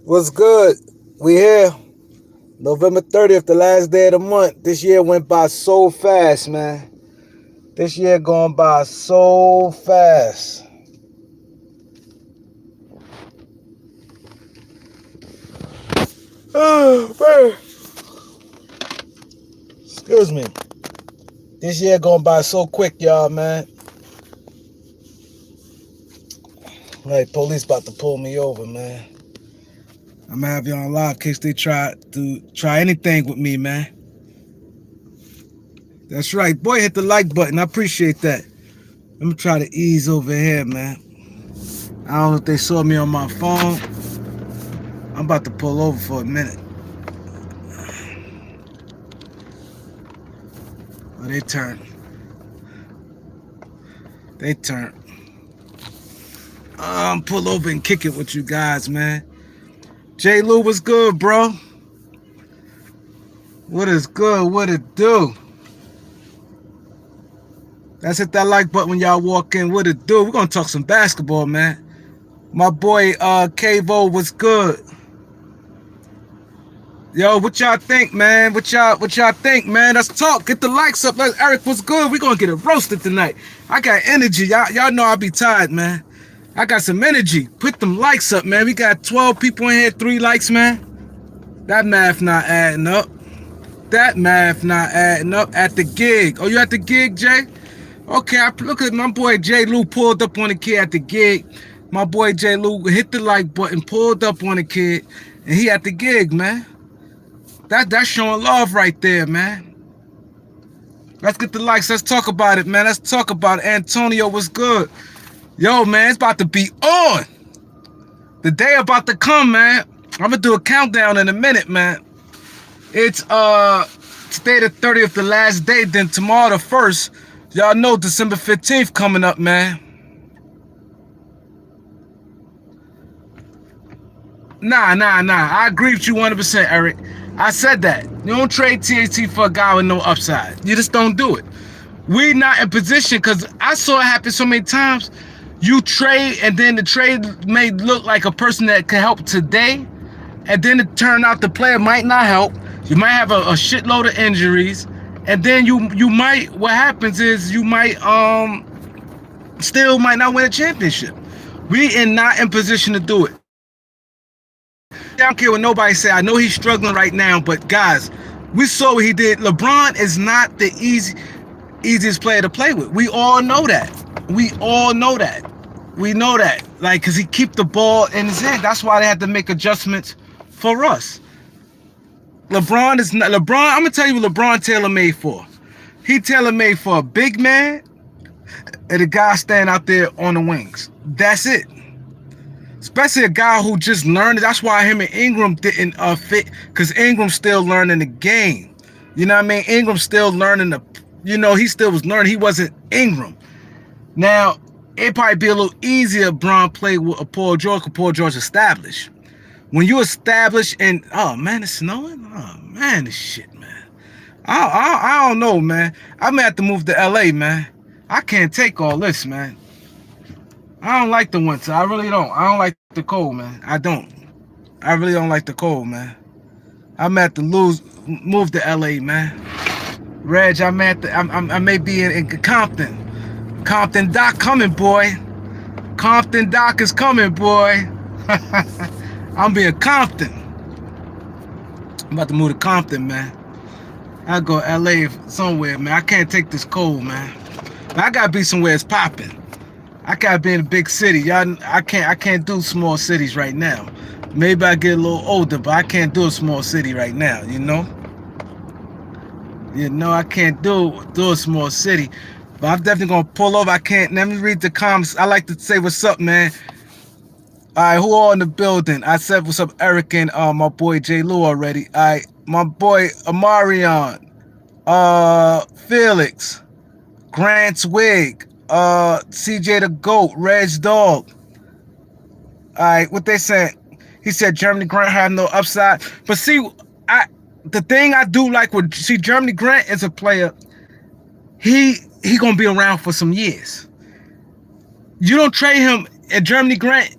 What's good? We here. November 30th, the last day of the month. This year went by so fast, man. This year going by so fast. Oh, man. Excuse me. This year going by so quick, y'all, man. Like, police about to pull me over, man. I'm gonna have you on live in case they try anything with me, man. That's right. Boy, hit the like button. I appreciate that. Let me try to ease over here, man. I don't know if they saw me on my phone. I'm about to pull over for a minute. Oh, they turned. Pull over and kick it with you guys, man. J. Lou, what's good, bro? What is good? What it do? Let's hit that like button when y'all walk in. What it do? We're gonna talk some basketball, man. My boy Kavo, what's good? Yo, what y'all think, man? What y'all think, man? Let's talk. Get the likes up. Eric, what's good? We gonna get it roasted tonight. I got energy. Y'all know I be tired, man. I got some energy. Put them likes up, man. We got 12 people in here, 3 likes, man. That math not adding up. At the gig. Oh, you at the gig, Jay? Okay, look at my boy J. Lou pulled up on the kid at the gig. My boy J. Lou hit the like button, pulled up on the kid, and he at the gig, man. That's showing love right there, man. Let's get the likes. Let's talk about it, man. Let's talk about it. Antonio, what's good? Yo, man, it's about to be on. The day about to come, man. I'm gonna do a countdown in a minute, man. It's today the 30th, the last day. Then tomorrow the 1st. Y'all know December 15th coming up, man. Nah. I agree with you 100%, Eric. I said that. You don't trade THT for a guy with no upside. You just don't do it. We not in position, because I saw it happen so many times. You trade, and then the trade may look like a person that can help today, and then it turn out the player might not help. You might have a shitload of injuries, and then you might, what happens is you might still might not win a championship. We are not in position to do it. I don't care what nobody say. I know he's struggling right now, but guys, we saw what he did. LeBron is not the easiest player to play with. We all know that. We know that. Like, because he keep the ball in his hand. That's why they had to make adjustments for us. LeBron is not. I'm gonna tell you what LeBron tailor-made for. He tailor-made for a big man and a guy standing out there on the wings. That's it. Especially a guy who just learned it. That's why him and Ingram didn't fit, because Ingram's still learning the game. You know what I mean? Ingram's still learning he still was learning. He wasn't Ingram. Now, it'd probably be a little easier if Bron played with a Paul George, because Paul George established. When you establish and, oh man, it's snowing? Oh man, this shit, man. I don't know, man. I may have to move to LA, man. I can't take all this, man. I don't like the winter. I really don't. I don't like the cold, man. I don't. I really don't like the cold, man. I may have to move to LA, man. Reg, I may be in Compton. Compton Doc coming, boy. Compton Doc is coming, boy. I'm being Compton. I'm about to move to Compton, man. I go LA somewhere, man. I can't take this cold, man. But I gotta be somewhere it's popping. I gotta be in a big city. Y'all, I can't do small cities right now. Maybe I get a little older, but I can't do a small city right now, you know? I can't do a small city. But I'm definitely gonna pull over. Let me read the comments. I like to say what's up, man. All right, who all in the building? I said what's up, Eric, and my boy J. Lou already. All right, my boy Amarion, Felix, Grant's Wig, CJ the Goat, Reg Dog. All right, what they said? He said Jeremy Grant had no upside. But see, the thing I do like with Jeremy Grant is a player. He gonna be around for some years. You don't trade him, and Jeremy Grant.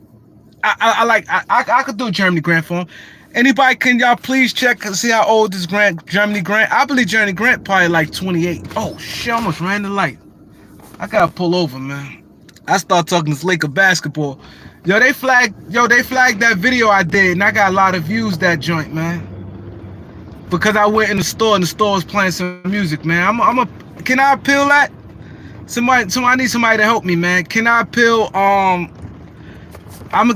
I could do Germany Grant for him. Anybody, can y'all please check and see how old this Germany Grant? I believe Germany Grant probably like 28. Oh shit, I almost ran the light. I gotta pull over, man. I start talking this Laker basketball. They flagged that video I did, and I got a lot of views that joint, man. Because I went in the store and the store was playing some music, man. Can I appeal that? Somebody I need somebody to help me, man. Can I appeal? I'm gonna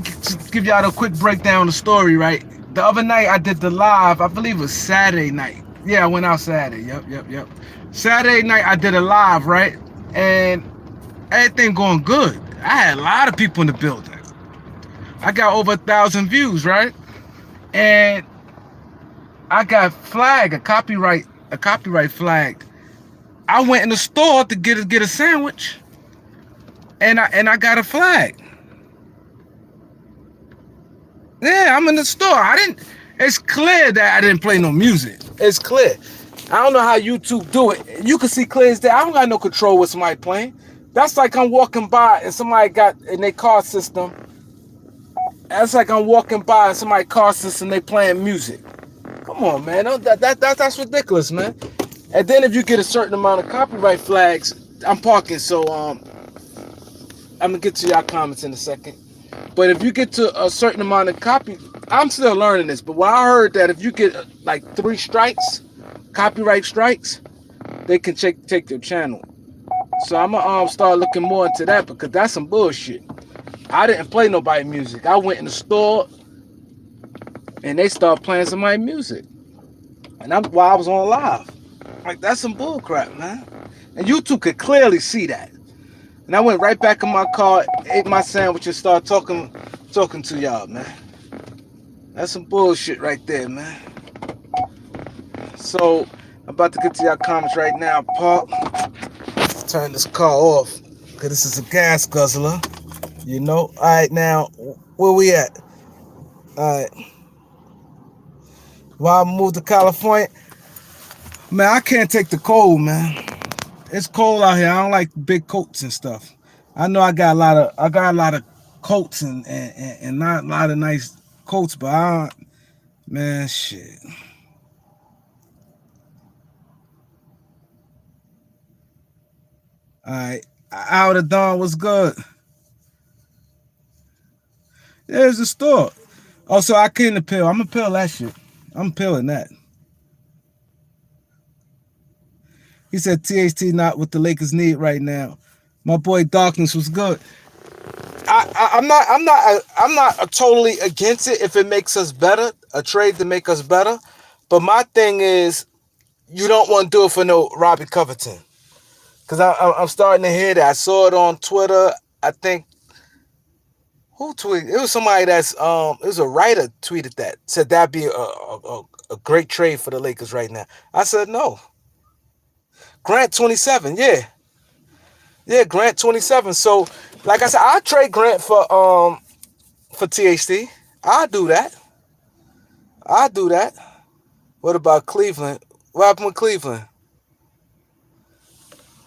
give y'all a quick breakdown of the story, right? The other night I did the live. I believe it was Saturday night. Yeah, I went out Saturday. Yep. Saturday night I did a live, right? And everything going good. I had a lot of people in the building. I got over 1,000 views, right? And I got flagged, a copyright flagged. I went in the store to get a sandwich, and I got a flag. Yeah, I'm in the store. It's clear that I didn't play no music. It's clear. I don't know how YouTube do it. You can see clear as day. I don't got no control with somebody playing. That's like I'm walking by and somebody got in their car system. That's like I'm walking by and somebody car system, they playing music. Come on, man. That's ridiculous, man. And then if you get a certain amount of copyright flags, I'm parking, so I'm gonna get to y'all comments in a second. But if you get to a certain amount of I'm still learning this, but when I heard that if you get like 3 strikes, copyright strikes, they can take your channel. So I'm gonna start looking more into that, because that's some bullshit. I didn't play nobody music. I went in the store and they started playing somebody music, and while I was on live. Like, that's some bull crap, man. And YouTube could clearly see that. And I went right back in my car, ate my sandwich, and started talking to y'all, man. That's some bullshit right there, man. So I'm about to get to y'all comments right now. Park. Turn this car off, because this is a gas guzzler. You know? Alright, now, where we at? Alright. While I moved to California, man, I can't take the cold, man. It's cold out here. I don't like big coats and stuff. I know I got a lot of coats and not a lot of nice coats, but man, shit. Alright. Out of dawn was good. There's the store. Oh, so I couldn't appeal. I'm gonna appeal that shit. I'm appealing that. He said THT not what the Lakers need right now. My boy Darkness was good. I'm not totally against it if it makes us better, a trade to make us better. But my thing is, you don't want to do it for no Robbie Covington, because I'm starting to hear that. I saw it on Twitter. I think who tweeted? It was somebody it was a writer tweeted that, said that'd be a great trade for the Lakers right now. I said no. Grant 27, yeah, Grant 27. So, like I said, I'll trade Grant for THT. I'll do that. What about Cleveland? What happened with Cleveland?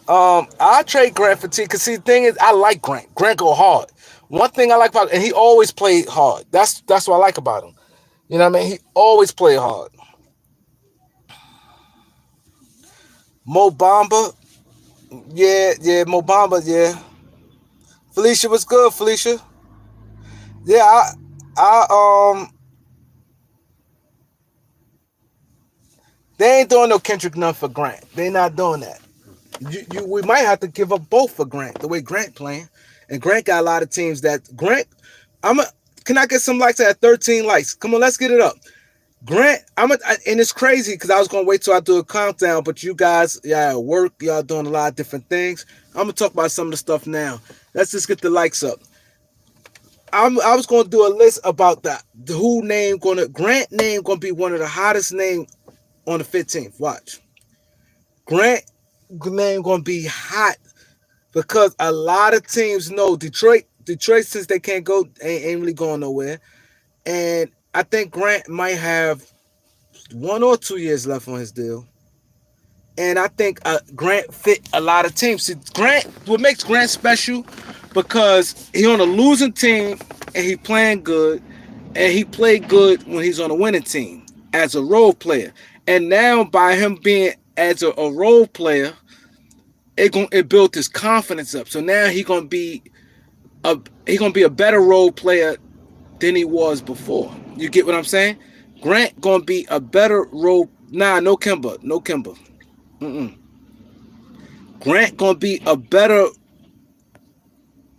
I'll trade Grant for T, because see, the thing is, I like Grant. Grant go hard. One thing I like about him, and he always played hard. That's what I like about him. You know what I mean? He always played hard. Mo Bamba. Yeah, Mo Bamba, yeah. Felicia was good, Felicia. Yeah, they ain't doing no Kendrick Nunn for Grant. They not doing that. We might have to give up both for Grant, the way Grant playing. And Grant got a lot of teams that Grant. Can I get some likes at 13 likes? Come on, let's get it up. Grant, and it's crazy because I was gonna wait till I do a countdown, but you guys, y'all at work, y'all doing a lot of different things. I'm gonna talk about some of the stuff now. Let's just get the likes up. I was gonna do a list about Grant name gonna be one of the hottest names on the 15th. Watch. Grant name gonna be hot because a lot of teams know Detroit, since they can't go, ain't really going nowhere. And I think Grant might have 1 or 2 years left on his deal. And I think Grant fit a lot of teams. See, what makes Grant special, because he on a losing team and he playing good, and he played good when he's on a winning team as a role player. And now by him being as a role player, it built his confidence up. So now a he gonna be a better role player than he was before. You get what I'm saying? Grant gonna be a better role. Nah, no Kimba, no Kimba. Mm-mm. Grant gonna be a better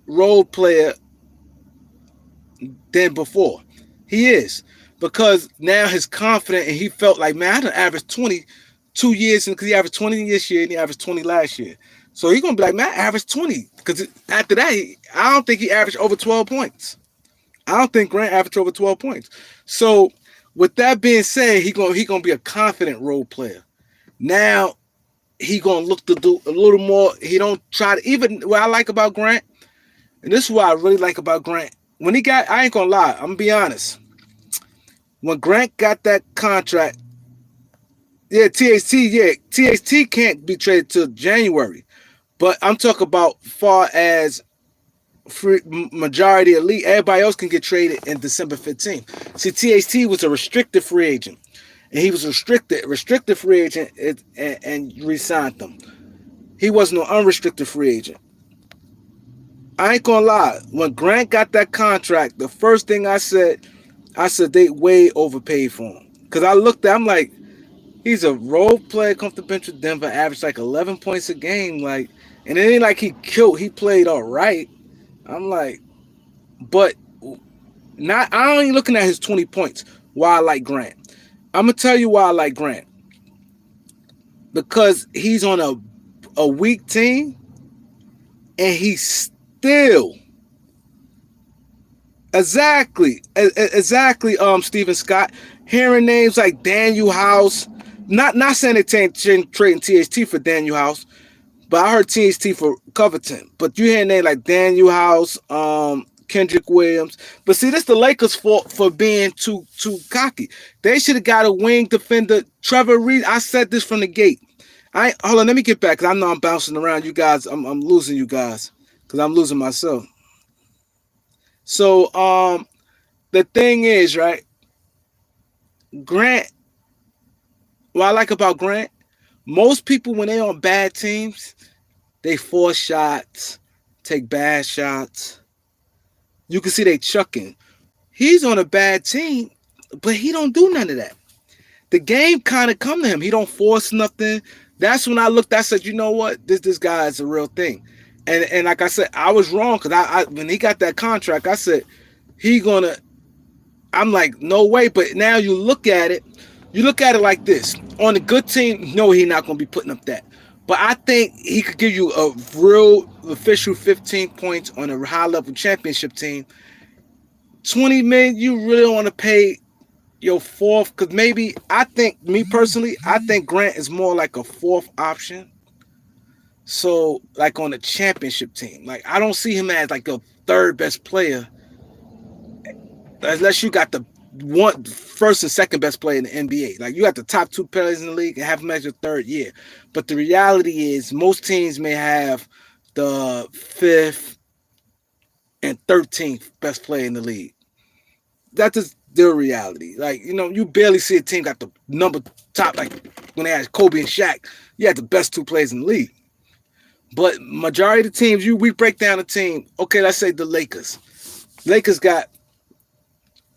role player than before. He is, because now he's confident and he felt like, man, I done averaged 20 2 years, because he averaged 20 this year and he averaged 20 last year. So he's gonna be like, man, I averaged 20. Because after that, I don't think he averaged over 12 points. I don't think Grant averaged over 12 points. So with that being said, he gonna be a confident role player. Now he gonna look to do a little more. He don't try to, even what I like about Grant, and this is what I really like about Grant. When he got, I ain't gonna lie, I'm gonna be honest. When Grant got that contract, THT can't be traded till January. But I'm talking about far as free majority elite, everybody else can get traded in December 15th. See, THT was a restricted free agent, and he was a restricted free agent, and re-signed them. He wasn't an unrestricted free agent. I ain't gonna lie. When Grant got that contract, the first thing I said they way overpaid for him. Because I looked at, I'm like, he's a role player, come to bench with Denver, averaged like 11 points a game, like, and it ain't like he killed. He played all right. I'm like, but not. I ain't looking at his 20 points. Why I like Grant? I'm gonna tell you why I like Grant. Because he's on a weak team, and he's still exactly. Stephen Scott, hearing names like Daniel House. Not saying they trading THT for Daniel House, but I heard THT for Covington. But you hear names like Daniel House, Kendrick Williams. But see, this the Lakers' fault for being too cocky. They should have got a wing defender, Trevor Reed. I said this from the gate. Hold on, let me get back, because I know I'm bouncing around. You guys, I'm losing you guys, because I'm losing myself. So the thing is, right, Grant, what I like about Grant, most people when they on bad teams, they force shots, take bad shots. You can see they chucking. He's on a bad team, but he don't do none of that. The game kind of come to him. He don't force nothing. That's when I looked, I said, you know what? This guy is a real thing. And like I said, I was wrong, because I when he got that contract, I said, I'm like, no way. But now you look at it like this. On a good team, no, he's not going to be putting up that. But I think he could give you a real official 15 points on a high-level championship team. 20 million, you really don't want to pay your fourth, because maybe, I think, me personally, I think Grant is more like a fourth option. So, like on a championship team. Like, I don't see him as like the third best player, unless you got the first and second best player in the NBA. Like, you got the top two players in the league and have them as your third year. But the reality is, most teams may have the fifth and 13th best player in the league. That's just their reality. Like, you barely see a team got the number top, like when they had Kobe and Shaq, you had the best two players in the league. But majority of the teams, we break down a team. Okay, let's say the Lakers. Lakers got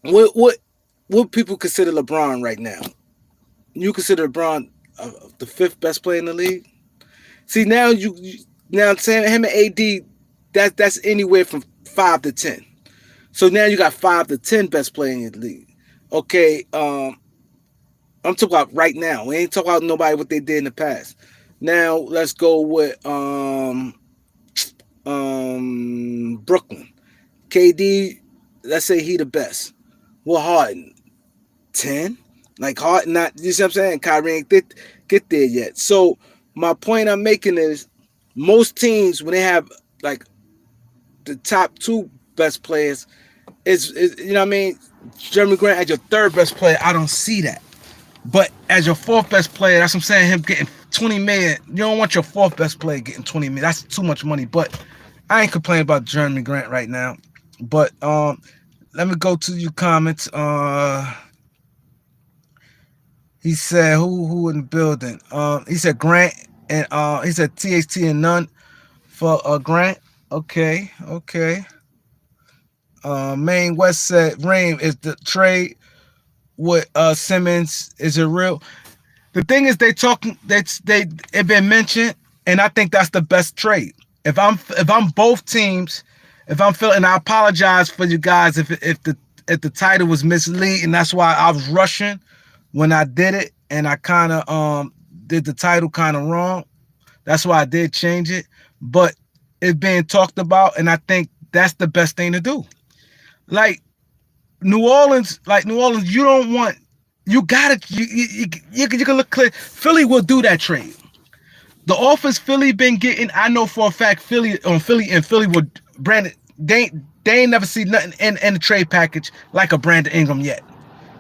what people consider LeBron right now. You consider LeBron the fifth best player in the league. See, now now saying him and AD, that's anywhere from 5 to 10. So now you got 5 to 10 best player in the league. Okay, I'm talking about right now. We ain't talking about nobody what they did in the past. Now let's go with Brooklyn. KD, let's say he the best. Well, Harden, 10. Like, Harden, not, you see what I'm saying? Kyrie ain't get there yet. So my point I'm making is, most teams, when they have like the top two best players, is you know what I mean? Jeremy Grant as your third best player, I don't see that. But as your fourth best player, that's what I'm saying, him getting 20 million. You don't want your fourth best player getting 20 million. That's too much money. But I ain't complaining about Jeremy Grant right now. But let me go to your comments. He said who in the building? He said Grant and he said THT and none for Grant. Okay, okay. Main West said Rain is the trade with Simmons. Is it real? The thing is, they talking. They it been mentioned, and I think that's the best trade. If I'm both teams, if I'm feeling, I apologize for you guys if the title was misleading. That's why I was rushing when I did it, and I kind of did the title kind of wrong. That's why I did change it, but it's being talked about, and I think that's the best thing to do. Like New Orleans, you don't want. You gotta. You can look clear. Philly will do that trade. The offers Philly been getting, I know for a fact Philly would Brandon. They ain't never seen nothing in the trade package like a Brandon Ingram yet.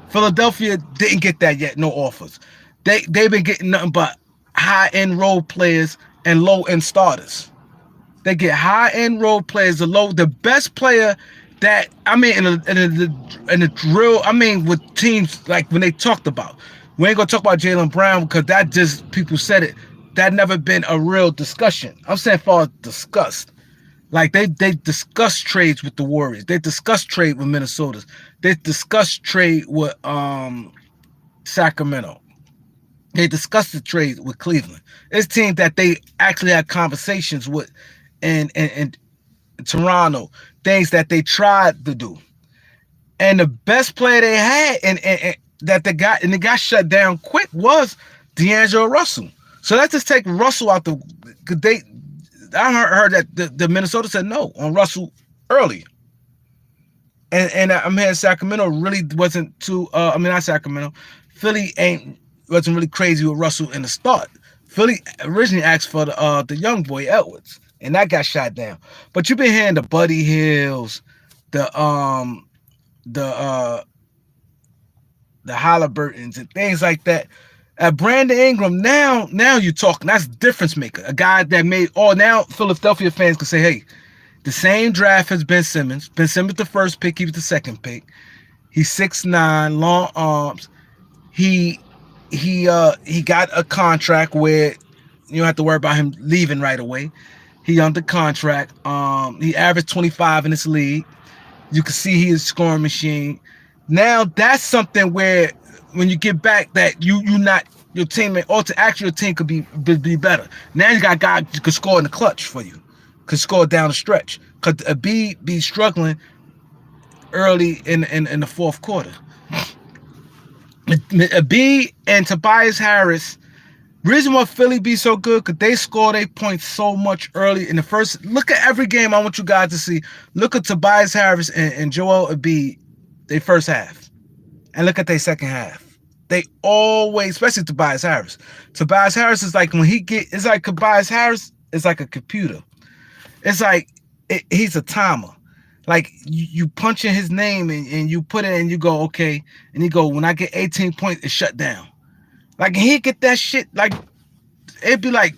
Philadelphia didn't get that yet. No offers. They've been getting nothing but high end role players and low end starters. They get high end role players, the best player that I mean in the real I mean with teams like when they talked about. We ain't gonna talk about Jaylen Brown because that just people said it. That never been a real discussion. I'm saying for discussed. Like they discussed trades with the Warriors. They discussed trade with Minnesota. They discussed trade with Sacramento. They discussed the trade with Cleveland. It's teams that they actually had conversations with and Toronto, things that they tried to do. And the best player they had and that they got shut down quick was D'Angelo Russell. So let's just take Russell out they. I heard that the Minnesota said no on Russell early, and I'm hearing Sacramento really wasn't too. I mean not Sacramento, Philly wasn't really crazy with Russell in the start. Philly originally asked for the young boy Edwards, and that got shot down. But you've been hearing the Buddy Hills, the the Halliburtons and things like that. Brandon Ingram, now you're talking. That's difference maker. A guy that made now Philadelphia fans can say, hey, the same draft as Ben Simmons. Ben Simmons the first pick, he was the second pick. He's 6'9", long arms. He got a contract where you don't have to worry about him leaving right away. He under contract. He averaged 25 in this league. You can see he is a scoring machine. Now that's something where when you get back that you not your teammate or to actually your team could be better. Now you got guys who could score in the clutch for you, could score down the stretch. Could be struggling early in the fourth quarter. B and Tobias Harris. Reason why Philly be so good because they score their points so much early in the first. Look at every game. I want you guys to see. Look at Tobias Harris and Joel Embiid. They first half, and look at their second half. They always, especially Tobias Harris. Tobias Harris is like it's like Tobias Harris is like a computer. It's like he's a timer. Like you punch in his name and you put it and you go okay, and he go when I get 18 points, it's shut down. Like he'd get that shit. Like it'd be like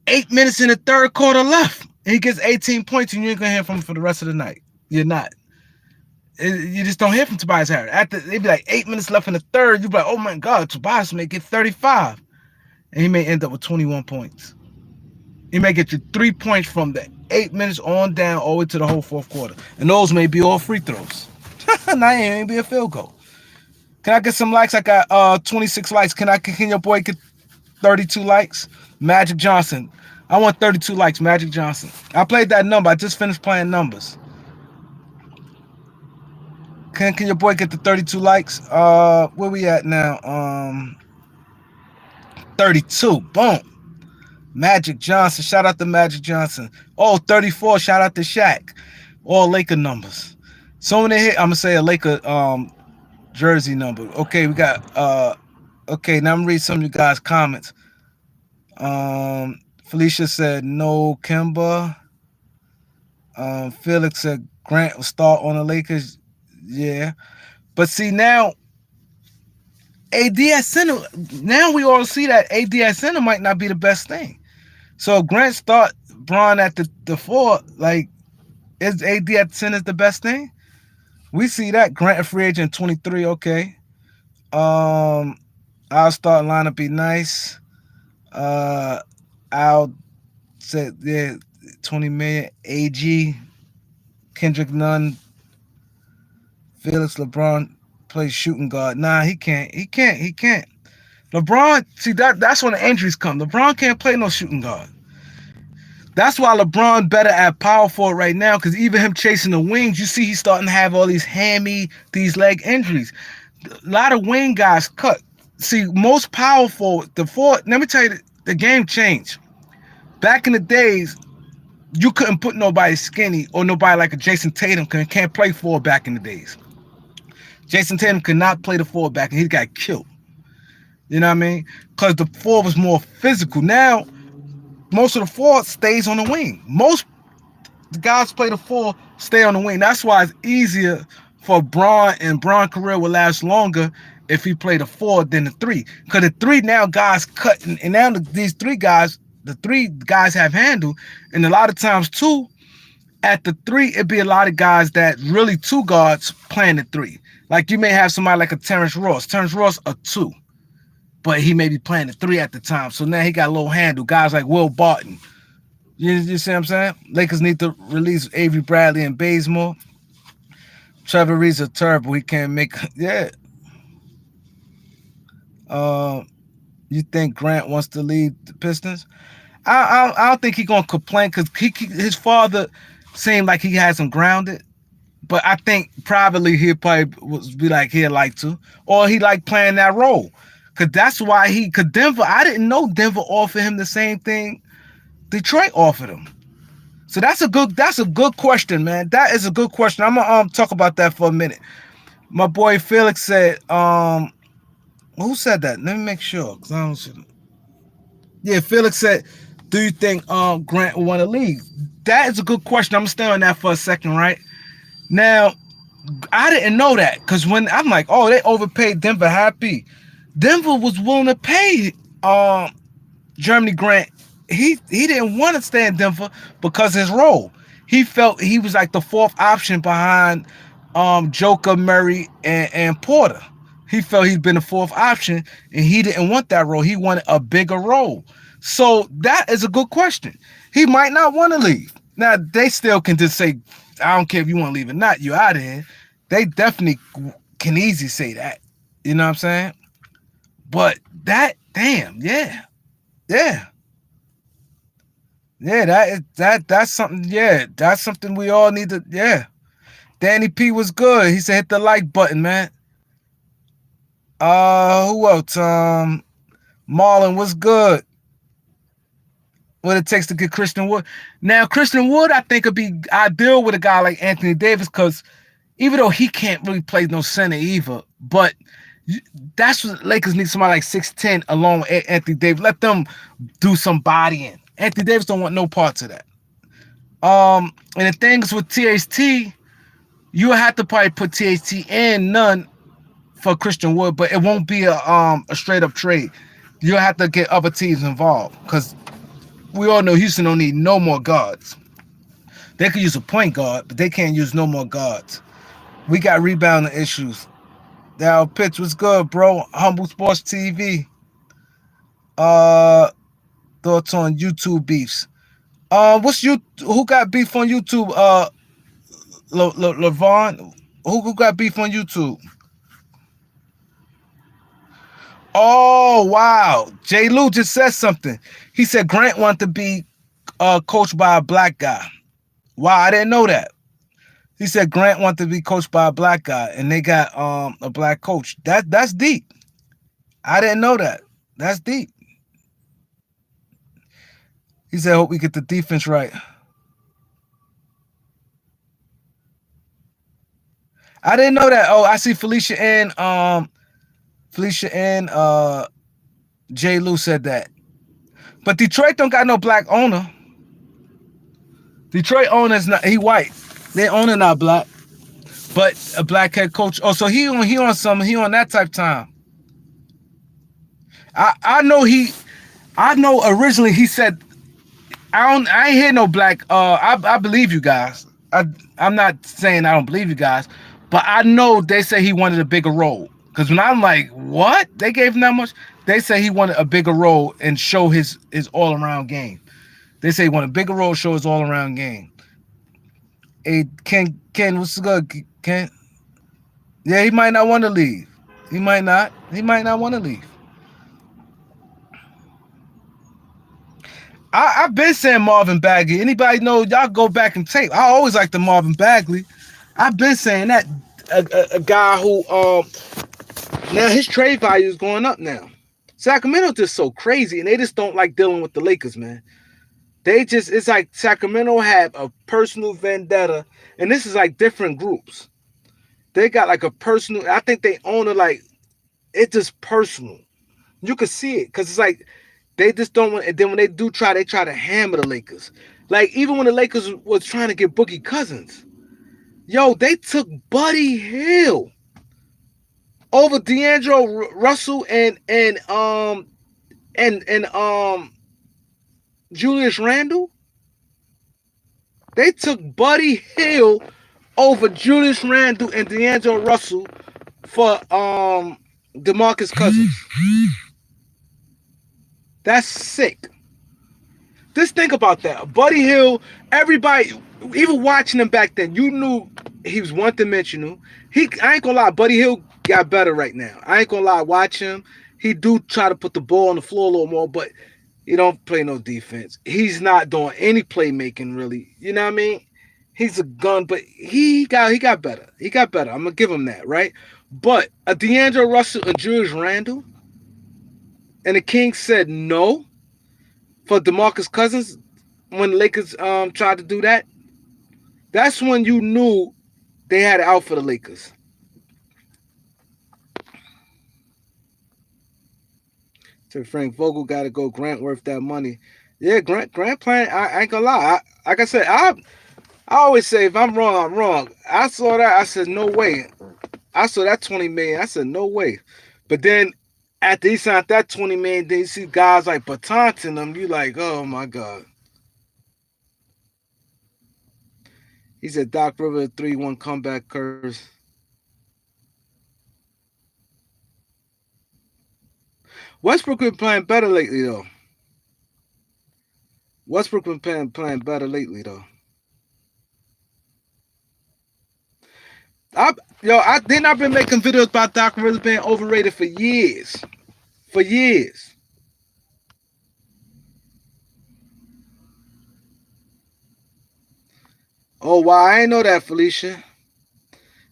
8 minutes in the third quarter left, and he gets 18 points, and you ain't gonna hear from him for the rest of the night. You're not. You just don't hear from Tobias Harris. It'd be like 8 minutes left in the third. You'd be like, oh my God, Tobias may get 35. And he may end up with 21 points. He may get you 3 points from the 8 minutes on down all the way to the whole fourth quarter. And those may be all free throws. Now it ain't be a field goal. Can I get some likes? I got 26 likes. Can your boy get 32 likes? Magic Johnson. I want 32 likes, Magic Johnson. I played that number. I just finished playing numbers. Can your boy get the 32 likes? Where we at now? 32. Boom. Magic Johnson. Shout out to Magic Johnson. Oh, 34. Shout out to Shaq. All Laker numbers. So many hit. I'm gonna say a Laker jersey number. Okay, we got okay, now I'm gonna read some of you guys' comments. Felicia said no Kemba. Felix said Grant will start on the Lakers. Yeah. But see now AD at center, now we all see that AD at center might not be the best thing. So Grant start Bron at the 4, like is AD at center the best thing? We see that Grant a free agent 23. Okay. Um, I'll start lineup be nice. Uh, I'll say yeah, 20 million. AG, Kendrick Nunn, Felix LeBron plays shooting guard. Nah, he can't. He can't. He can't. LeBron, see that's when the injuries come. LeBron can't play no shooting guard. That's why LeBron better at power forward right now, because even him chasing the wings, you see he's starting to have all these these leg injuries. A lot of wing guys cut. See, most power forward, let me tell you, the game changed. Back in the days, you couldn't put nobody skinny or nobody like a Jason Tatum can't play forward back in the days. Jason Tatum could not play the forward back and he got killed. You know what I mean? Because the forward was more physical. Now, most of the forward stays on the wing. Most guys play the four, stay on the wing. That's why it's easier for Braun, and Braun career will last longer if he played the four than the three. Because the three now guys cut, and now these the three guys have handle, and a lot of times too, at the three, it'd be a lot of guys that really two guards playing the three. Like you may have somebody like a Terrence Ross. Terrence Ross a two, but he may be playing the three at the time. So now he got a little handle. Guys like Will Barton. You see what I'm saying? Lakers need to release Avery Bradley and Bazemore. Trevor Reed's a turbo. He can't make. Yeah. You think Grant wants to leave the Pistons? I don't think he's gonna complain because his father seemed like he has him grounded. But I think privately he'll probably be like he'd like to, or he like playing that role. Cause that's why cause Denver. I didn't know Denver offered him the same thing Detroit offered him. So that's a good question, man. That is a good question. I'm gonna talk about that for a minute. My boy Felix said, who said that? Let me make sure, cause I don't see. Yeah, Felix said, do you think Grant will want to leave? That is a good question. I'm gonna stay on that for a second, right? Now, I didn't know that, cause when I'm like, oh, they overpaid Denver happy. Denver was willing to pay Jeremy Grant. He didn't want to stay in Denver because of his role. He felt he was like the fourth option behind Joker, Murray, and Porter. He felt he'd been the fourth option, and he didn't want that role. He wanted a bigger role. So that is a good question. He might not want to leave. Now, they still can just say, I don't care if you want to leave or not, you out of here. They definitely can easily say that. You know what I'm saying? But damn, yeah. Yeah, that's something. Yeah, that's something we all need to. Yeah, Danny P was good. He said hit the like button, man. Who else? Marlon was good. What it takes to get Christian Wood. Now Christian Wood, I think, would be ideal with a guy like Anthony Davis, because even though he can't really play no center either, but that's what Lakers need, somebody like 6'10" along with Anthony Davis. Let them do some bodying. Anthony Davis don't want no parts of that. And the things with THT, you have to probably put THT and Nunn for Christian Wood, but it won't be a straight up trade. You'll have to get other teams involved, because we all know Houston don't need no more guards. They could use a point guard, but they can't use no more guards. We got rebounding issues. Now, pitch was good, bro. Humble Sports TV. Thoughts on YouTube beefs? Who got beef on YouTube? LeVon. Who got beef on YouTube? Oh wow! J. Lou just said something. He said Grant wanted to be coached by a black guy. Wow, I didn't know that. He said Grant wanted to be coached by a black guy, and they got a black coach. That's deep. I didn't know that. That's deep. He said, hope we get the defense right. I didn't know that. Oh, I see Felicia and J. Lou said that. But Detroit don't got no black owner. Detroit owner's not, he white. Their owner not black. But a black head coach. Oh, so he on that type time. I know originally he said, I ain't hear no black. I believe you guys. I'm not saying I don't believe you guys, But I know they say he wanted a bigger role. Because when I'm like, what? They gave him that much? They say he wanted a bigger role and show his all around game. They say he wanted a bigger role, show his all around game. Hey, Ken, what's good? Ken, yeah, he might not want to leave. He might not. He might not want to leave. I've been saying Marvin Bagley. Anybody know? Y'all go back and tape. I always like the Marvin Bagley. I've been saying that a guy who now his trade value is going up now. Sacramento just so crazy, and they just don't like dealing with the Lakers, man. They just it's like Sacramento have a personal vendetta, and this is like different groups. They got like a personal. I think they own it like it's just personal. You can see it because it's like they just don't want. And then when they do try, they try to hammer the Lakers. Like even when the Lakers was trying to get Boogie Cousins, yo, they took Buddy Hill over D'Angelo Russell and Julius Randle. They took Buddy Hill over Julius Randle and D'Angelo Russell for DeMarcus Cousins. That's sick. Just think about that. Buddy Hill, everybody, even watching him back then, you knew he was one dimensional. I ain't gonna lie, Buddy Hill got better right now. I ain't gonna lie, watch him. He do try to put the ball on the floor a little more, but he don't play no defense. He's not doing any playmaking really. You know what I mean? He's a gun, but he got better. He got better. I'm gonna give him that, right? But a D'Angelo Russell and Julius Randle, and the Kings said no for DeMarcus Cousins when the Lakers tried to do that. That's when you knew they had it out for the Lakers. So Frank Vogel got to go. Grant worth that money. Yeah, Grant playing. I ain't gonna lie. Like I said, I always say if I'm wrong, I'm wrong. I saw that. I said no way. I saw that 20 million. I said no way. But then after he signed that 20 million, then you see guys like Bertans in them. You like, oh my god. He said Doc Rivers 3-1 comeback curse. Westbrook been playing better lately though. Westbrook been playing better lately though. I've been making videos about Doc Rivers being overrated for years. For years. Oh wow, I ain't know that, Felicia.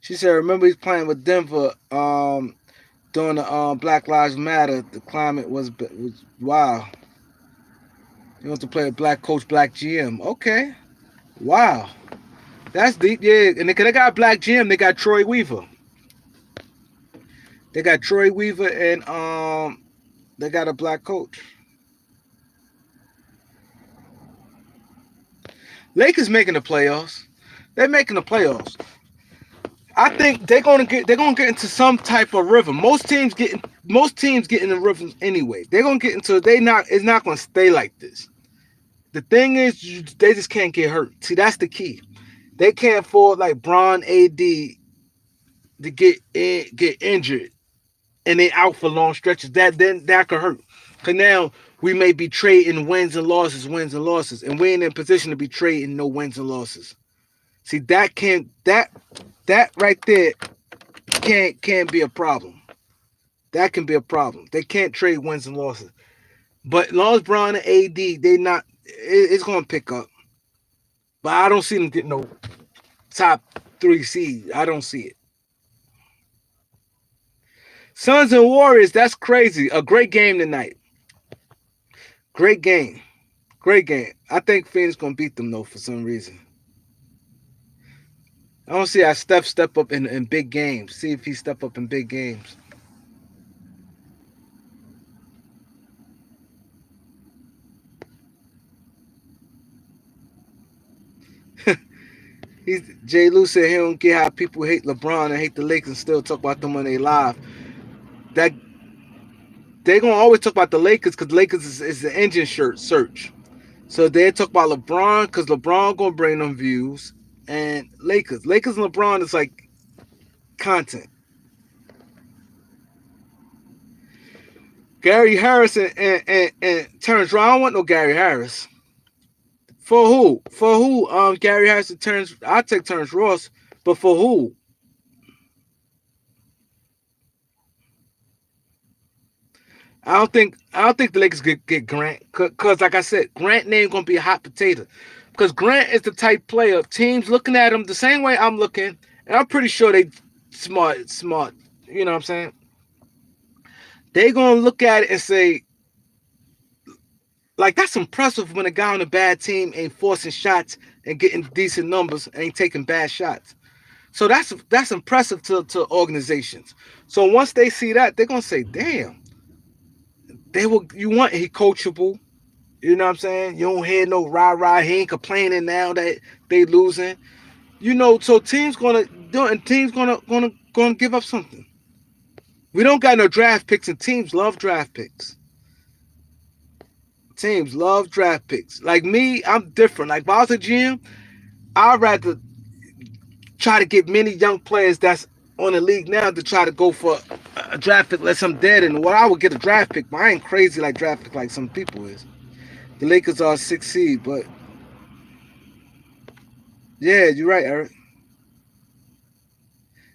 She said, remember he's playing with Denver during the Black Lives Matter. The climate was wow. He wants to play a black coach, black GM. Okay. Wow. That's deep, yeah. And they got a black GM, they got Troy Weaver. They got Troy Weaver and they got a black coach. Lakers making the playoffs. They're making the playoffs. I think they're gonna get into some type of rhythm. Most teams get in the rhythm anyway. They're gonna get into it's not gonna stay like this. The thing is they just can't get hurt. See, that's the key. They can't afford like Bron AD to get injured and they out for long stretches. That could hurt. Cause now we may be trading wins and losses, and we ain't in a position to be trading no wins and losses. See, that right there can't be a problem. That can be a problem. They can't trade wins and losses. But as long as Bron and AD, it's gonna pick up. But I don't see them getting no top 3 seed. I don't see it. Suns and Warriors, that's crazy. A great game tonight. Great game. Great game. I think Phoenix gonna beat them though for some reason. I don't see how Steph step up in big games. See if he step up in big games. Jay Lou said he don't get how people hate LeBron and hate the Lakers and still talk about them when they live. That they're gonna always talk about the Lakers because the Lakers is the engine search. So they talk about LeBron because LeBron gonna bring them views, and Lakers and LeBron is like content. Gary Harris and Terrence Ross. I don't want no Gary Harris. For who? For who? Gary Harris and Terrence. I'll take Terrence Ross, but for who? I don't think the Lakers get Grant because like I said, Grant name gonna be a hot potato because Grant is the type player teams looking at him the same way I'm looking, and I'm pretty sure they smart. You know what I'm saying? They gonna look at it and say like that's impressive when a guy on a bad team ain't forcing shots and getting decent numbers and ain't taking bad shots. So that's impressive to organizations. So once they see that, they're gonna say, "Damn, you want he coachable." You know what I'm saying? You don't hear no rah rah. He ain't complaining now that they losing. You know, so teams gonna do and teams gonna give up something. We don't got no draft picks, and teams love draft picks. Teams love draft picks. Like me, I'm different. Like if I was a GM, I'd rather try to get many young players that's on the league now to try to go for a draft pick unless I'm dead. And what I would get a draft pick, but I ain't crazy like draft pick like some people is. The Lakers are 6 seed, but yeah, you're right, Eric.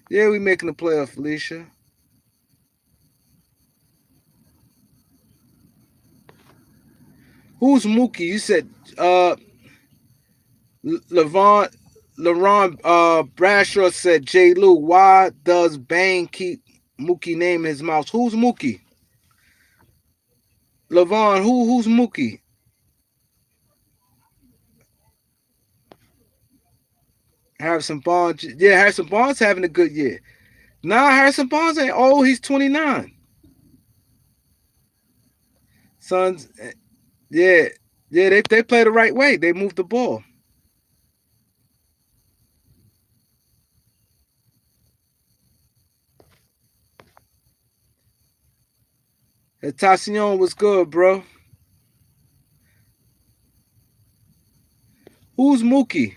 Yeah, we making the playoff, Felicia. Who's Mookie? You said Levon Laron Bradshaw said J. Lou. Why does Bane keep Mookie name in his mouth? Who's Mookie? Levon, who's Mookie? Harrison Barnes. Yeah, Harrison Barnes having a good year. Nah, Harrison Barnes ain't old. He's 29. Sons, yeah, yeah, they play the right way. They move the ball. Tacion was good, bro. Who's Mookie?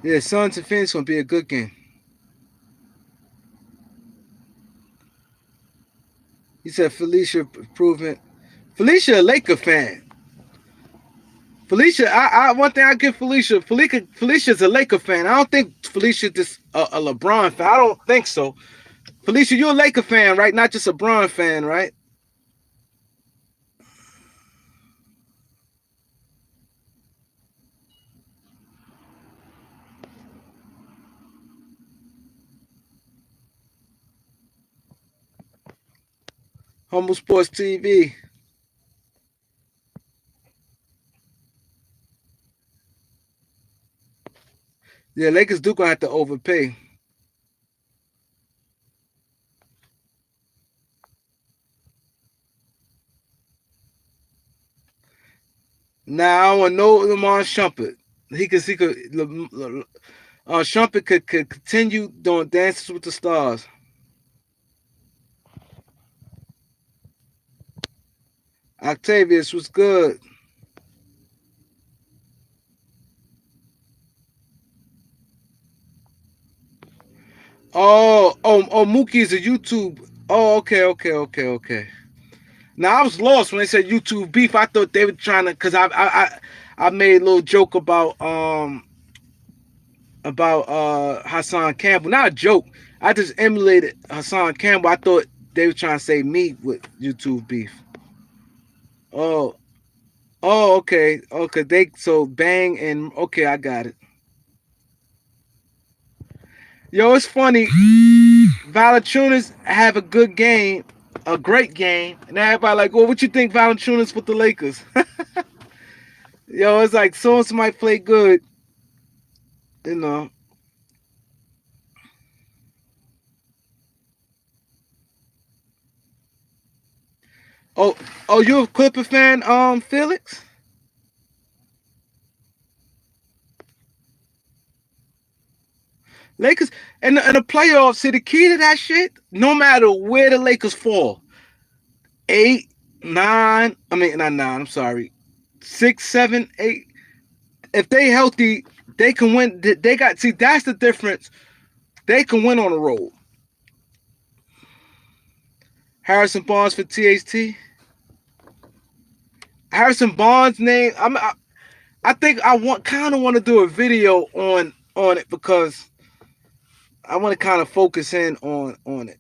Yeah, Suns and Phoenix gonna be a good game. He said Felicia improvement. Felicia a Laker fan. Felicia, one thing I give Felicia's a Laker fan. I don't think Felicia just a LeBron fan. I don't think so. Felicia, you're a Laker fan, right? Not just a Bron fan, right? Humble Sports TV. Yeah, Lakers do gonna have to overpay. Now I want no Lamar Shumpert. He could Shumpert could continue doing dances with the stars. Octavius was good. Mookie is a YouTube. Oh, okay. Now I was lost when they said YouTube beef. I thought they were trying to, cause I made a little joke about Hassan Campbell. Not a joke. I just emulated Hassan Campbell. I thought they were trying to say me with YouTube beef. Oh, okay. They so Bang and okay, I got it. Yo, it's funny. Valanciunas have a good game, a great game, and everybody like, well, what you think Valanciunas with the Lakers? Yo, it's like so somebody play good, you know. Oh, you a Clipper fan, Felix? Lakers and the playoffs. See the key to that shit. No matter where the Lakers fall, 8, 9. I mean not 9. I'm sorry. 6, 7, 8. If they healthy, they can win. They got see that's the difference. They can win on the road. Harrison Barnes for THT. Harrison Barnes name. I think I kind of want to do a video on it because I want to kind of focus in on it.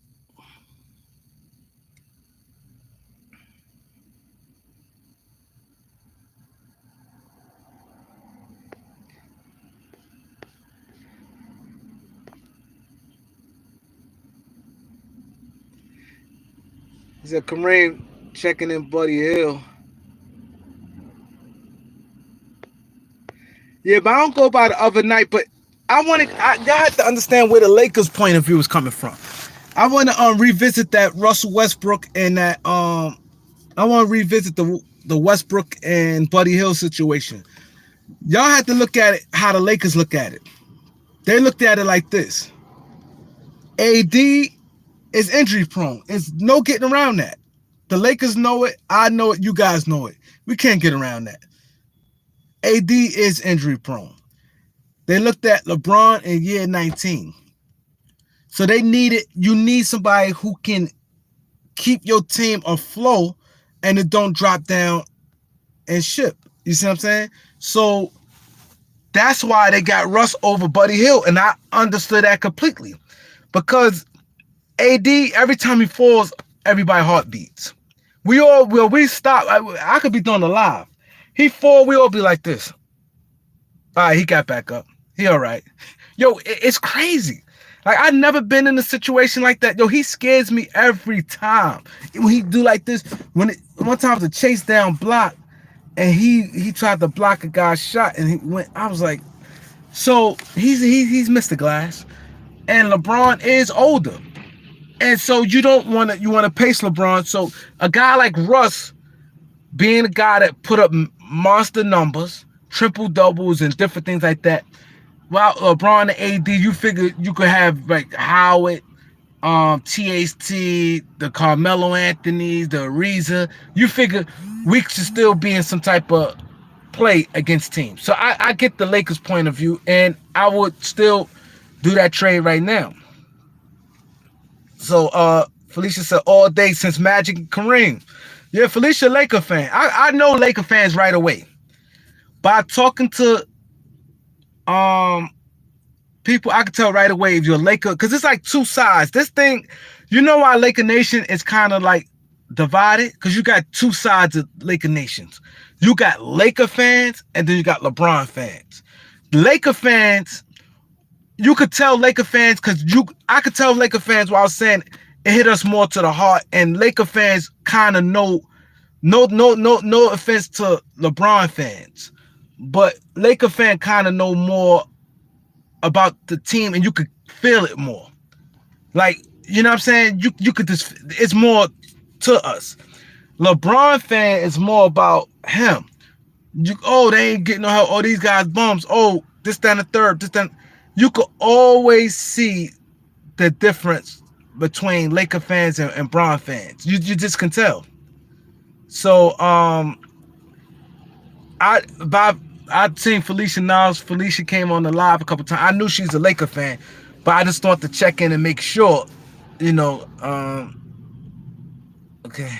He said Kareem checking in Buddy Hill. Yeah, but I don't go by the other night. But y'all have to understand where the Lakers' point of view is coming from. I want to revisit that Russell Westbrook and that I want to revisit the Westbrook and Buddy Hill situation. Y'all have to look at it how the Lakers look at it. They looked at it like this. AD is injury prone. There's no getting around that. The Lakers know it. I know it. You guys know it. We can't get around that. AD is injury prone. They looked at LeBron in year 19. So you need somebody who can keep your team afloat and it don't drop down and ship. You see what I'm saying? So that's why they got Russ over Buddy Hill. And I understood that completely. Because AD, every time he falls, everybody heartbeats. We stop. I could be doing a live. He fall, we all be like this. All right, he got back up. He all right. Yo, it's crazy. Like, I've never been in a situation like that. Yo, he scares me every time. When he do like this, one time it was a chase down block, and he tried to block a guy's shot, and he went. I was like, so he's Mr. Glass, and LeBron is older, and so you want to pace LeBron. So a guy like Russ, being a guy that put up monster numbers, triple doubles, and different things like that. Well, LeBron and AD, you figure you could have like Howard, THT, the Carmelo Anthonys, the Ariza. You figure we should still be in some type of play against teams. So I get the Lakers' point of view, and I would still do that trade right now. So Felicia said all day since Magic and Kareem. Yeah, Felicia, Laker fan. I know Laker fans right away. By talking to people, I can tell right away if you're a Laker, because it's like two sides. This thing, you know why Laker Nation is kind of like divided? Because you got two sides of Laker Nations. You got Laker fans, and then you got LeBron fans. Laker fans, you could tell Laker fans, I could tell Laker fans while I was saying it hit us more to the heart, and Laker fans kind of know, no offense to LeBron fans, but Laker fan kind of know more about the team, and you could feel it more. Like, you know what I'm saying? You could just, it's more to us. LeBron fan is more about him. They ain't getting no help. Oh, these guys bums. Oh, this, that, and the third. This, that. You could always see the difference between Laker fans and Bron fans. You just can tell. So I've seen Felicia Niles. Felicia came on the live a couple times. I knew she's a Laker fan, but I just thought to check in and make sure, okay.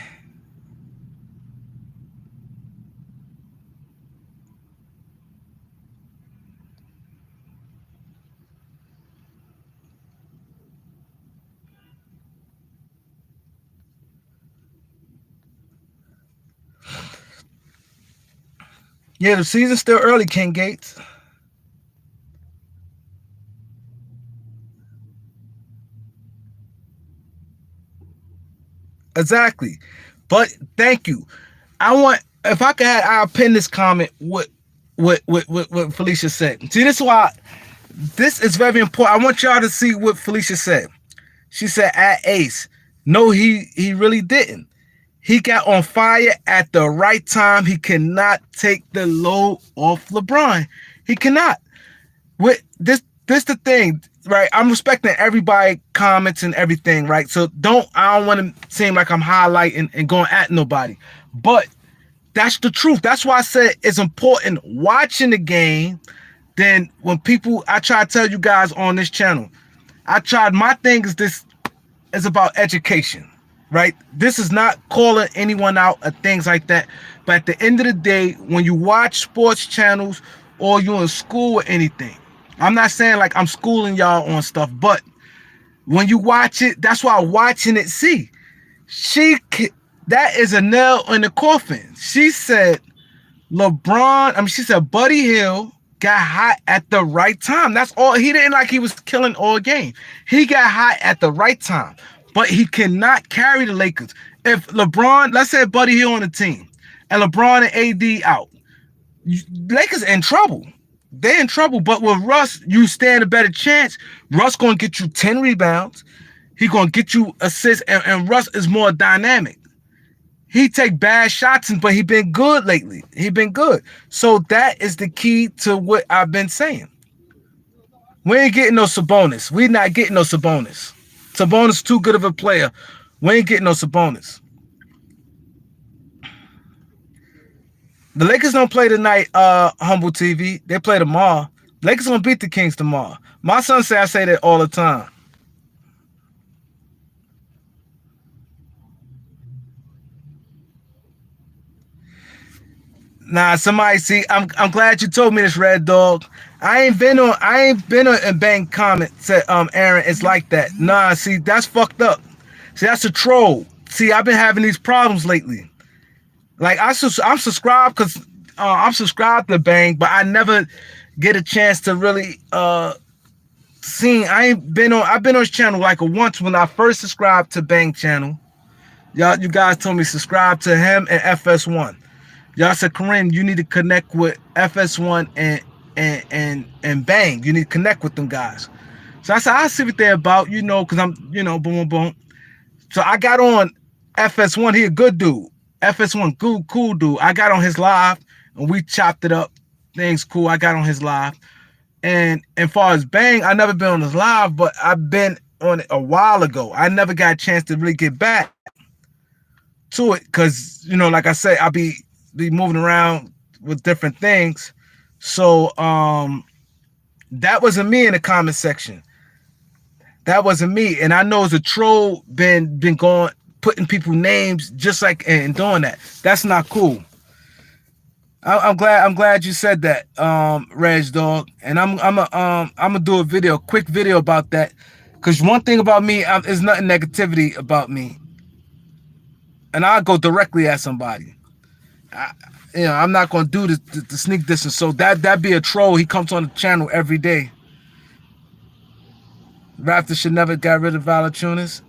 Yeah, the season's still early, King Gates. Exactly. But thank you. If I could I'll pin this comment what Felicia said. See, this is why this is very important. I want y'all to see what Felicia said. She said at Ace, no, he really didn't. He got on fire at the right time. He cannot take the load off LeBron. He cannot. With this the thing, right? I'm respecting everybody comments and everything, right? So I don't want to seem like I'm highlighting and going at nobody. But That's the truth. That's why I said it's important watching the game. Then when people, I try to tell you guys on this channel, my thing is this is about education, right? This is not calling anyone out or things like that. But at the end of the day, when you watch sports channels or you're in school or anything, I'm not saying like I'm schooling y'all on stuff, but when you watch it, that's why watching it, see, that is a nail in the coffin. She said she said Buddy Hield got hot at the right time. That's all. He didn't like he was killing all game. He got hot at the right time, but he cannot carry the Lakers. If LeBron, let's say Buddy Hield on the team, and LeBron and AD out, Lakers in trouble. They're in trouble. But with Russ, you stand a better chance. Russ gonna get you 10 rebounds. He gonna get you assists, and Russ is more dynamic. He take bad shots, but he been good lately. He been good. So that is the key to what I've been saying. We ain't getting no Sabonis. We not getting no Sabonis. Sabonis too good of a player. We ain't getting no Sabonis. The Lakers don't play tonight, Humble TV. They play tomorrow. Lakers gonna beat the Kings tomorrow. My son say I say that all the time. Nah, somebody see. I'm glad you told me this, Red Dog. I ain't been on a bank comment said Aaron, it's like that. Nah, see, that's fucked up. See, that's a troll. See, I've been having these problems lately. Like I'm subscribed because I'm subscribed to Bang, but I never get a chance to really see. I've been on his channel like once when I first subscribed to Bang channel. You guys told me subscribe to him and FS1. Y'all said, Kareem, you need to connect with FS1 and Bang. You need to connect with them guys. So I said, I'll see what they're about, because I'm, boom, boom, boom. So I got on FS1. He a good dude. FS1, cool dude. I got on his live and we chopped it up. Things cool. I got on his live. And as far as Bang, I never been on his live, but I've been on it a while ago. I never got a chance to really get back to it because, like I said, I be moving around with different things. So that wasn't me in the comment section. That wasn't me. And I know as a troll been going putting people names just like and doing that. That's not cool. I'm glad you said that, Reg Dog. And I'm gonna do a quick video about that. Cause one thing about me, there's nothing negativity about me. And I'll go directly at somebody. I'm not gonna do the sneak distance. So that be a troll. He comes on the channel every day. Raptors should never got rid of Valanciunas.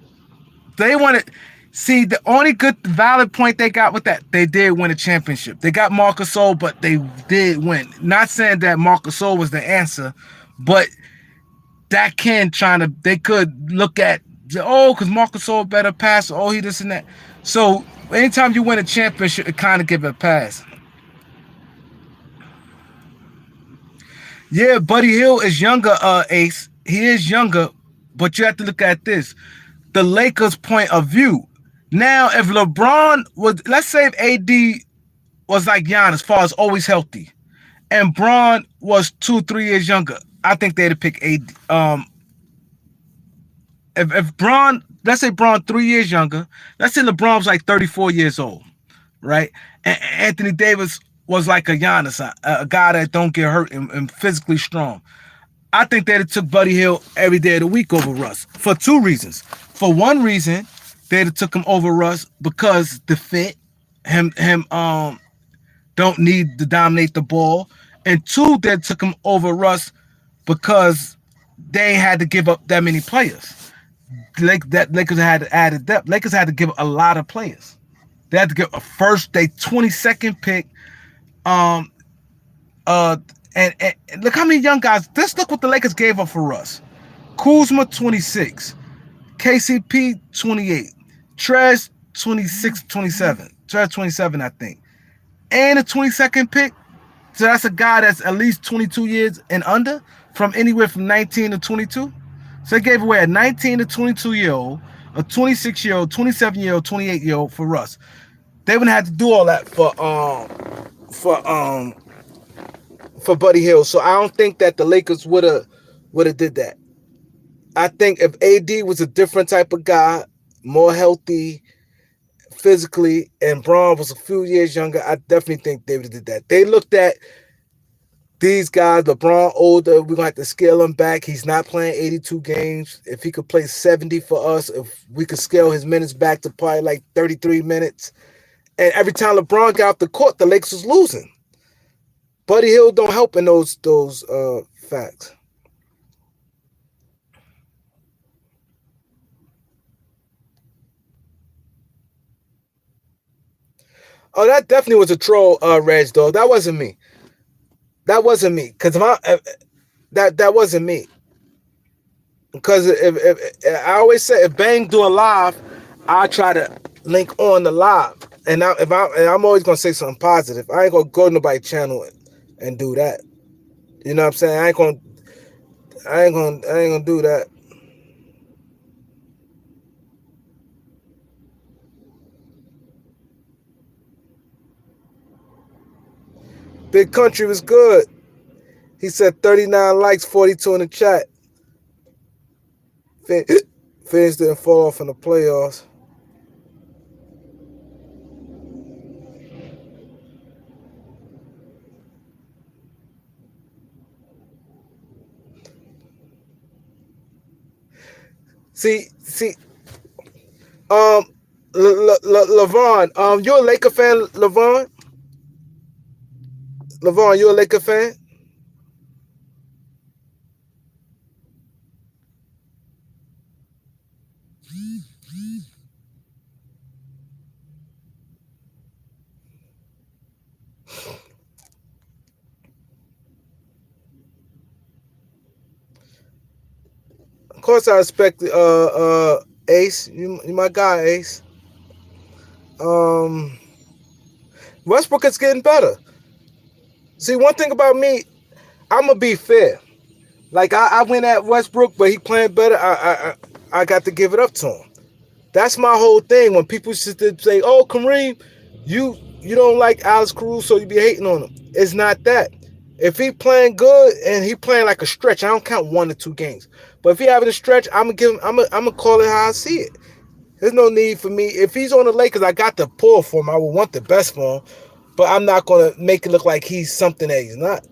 They wanted. See, the only good valid point they got with that, they did win a championship. They got Marc Gasol, but they did win. Not saying that Marc Gasol was the answer, but that they could look at, because Marc Gasol better pass, he this and that. So anytime you win a championship, it kind of give it a pass. Yeah, Buddy Hield is younger, Ace. He is younger, but you have to look at this. The Lakers' point of view. Now, if LeBron was, let's say if AD was like Giannis, as far as always healthy, and Bron was 2-3 years younger, I think they'd pick AD. If Bron, let's say Bron 3 years younger, let's say LeBron was like 34 years old, right? And Anthony Davis was like a Giannis, a guy that don't get hurt and physically strong. I think they'd have took Buddy Hield every day of the week over Russ for two reasons. For one reason, they'd have took him over Russ because the fit, him don't need to dominate the ball. And two, they took him over Russ because they had to give up that many players. Lakers had added depth. Lakers had to give up a lot of players. They had to give a first, 22nd pick. And look how many young guys. Let's look what the Lakers gave up for Russ. Kuzma 26, KCP 28, Trez 26, 27, Trez 27, I think, and a 22nd pick. So that's a guy that's at least 22 years and under, from anywhere from 19 to 22. So they gave away a 19 to 22-year-old, a 26-year-old, 27-year-old, 28-year-old for Russ. They wouldn't have to do all that for for Buddy Hill. So I don't think that the Lakers would have did that. I think if AD was a different type of guy, more healthy physically, and Braun was a few years younger, I definitely think they would have did that. They looked at these guys, LeBron older, we're gonna have to scale him back. He's not playing 82 games. If he could play 70 for us, if we could scale his minutes back to probably like 33 minutes. And every time LeBron got off the court, the Lakers was losing. Buddy Hill don't help in those facts. Oh, that definitely was a troll, Reg, though. That wasn't me. That wasn't me. Cause that wasn't me. Because if I always say if Bang do a live, I try to link on the live, and I'm always gonna say something positive. I ain't gonna go to nobody's channel and do that. You know what I'm saying? I ain't gonna do that. Big Country was good. He said 39 likes, 42 in the chat. Fans didn't fall off in the playoffs. See, um, Levon, you a Laker fan, Levon? Levon, you a Laker fan? Of course, I respect Ace. You my guy, Ace. Um, Westbrook is getting better. See, one thing about me, I'm gonna be fair. Like I went at Westbrook, but he playing better. I got to give it up to him. That's my whole thing. When people just say, "Oh, Kareem, you don't like Alex Caruso, you be hating on him." It's not that. If he playing good and he playing like a stretch, I don't count 1 or 2 games. But if he having a stretch, I'm gonna give him. I'm gonna call it how I see it. There's no need for me. If he's on the Lakers, I got the pull for him. I would want the best for him, but I'm not gonna make it look like he's something that he's not.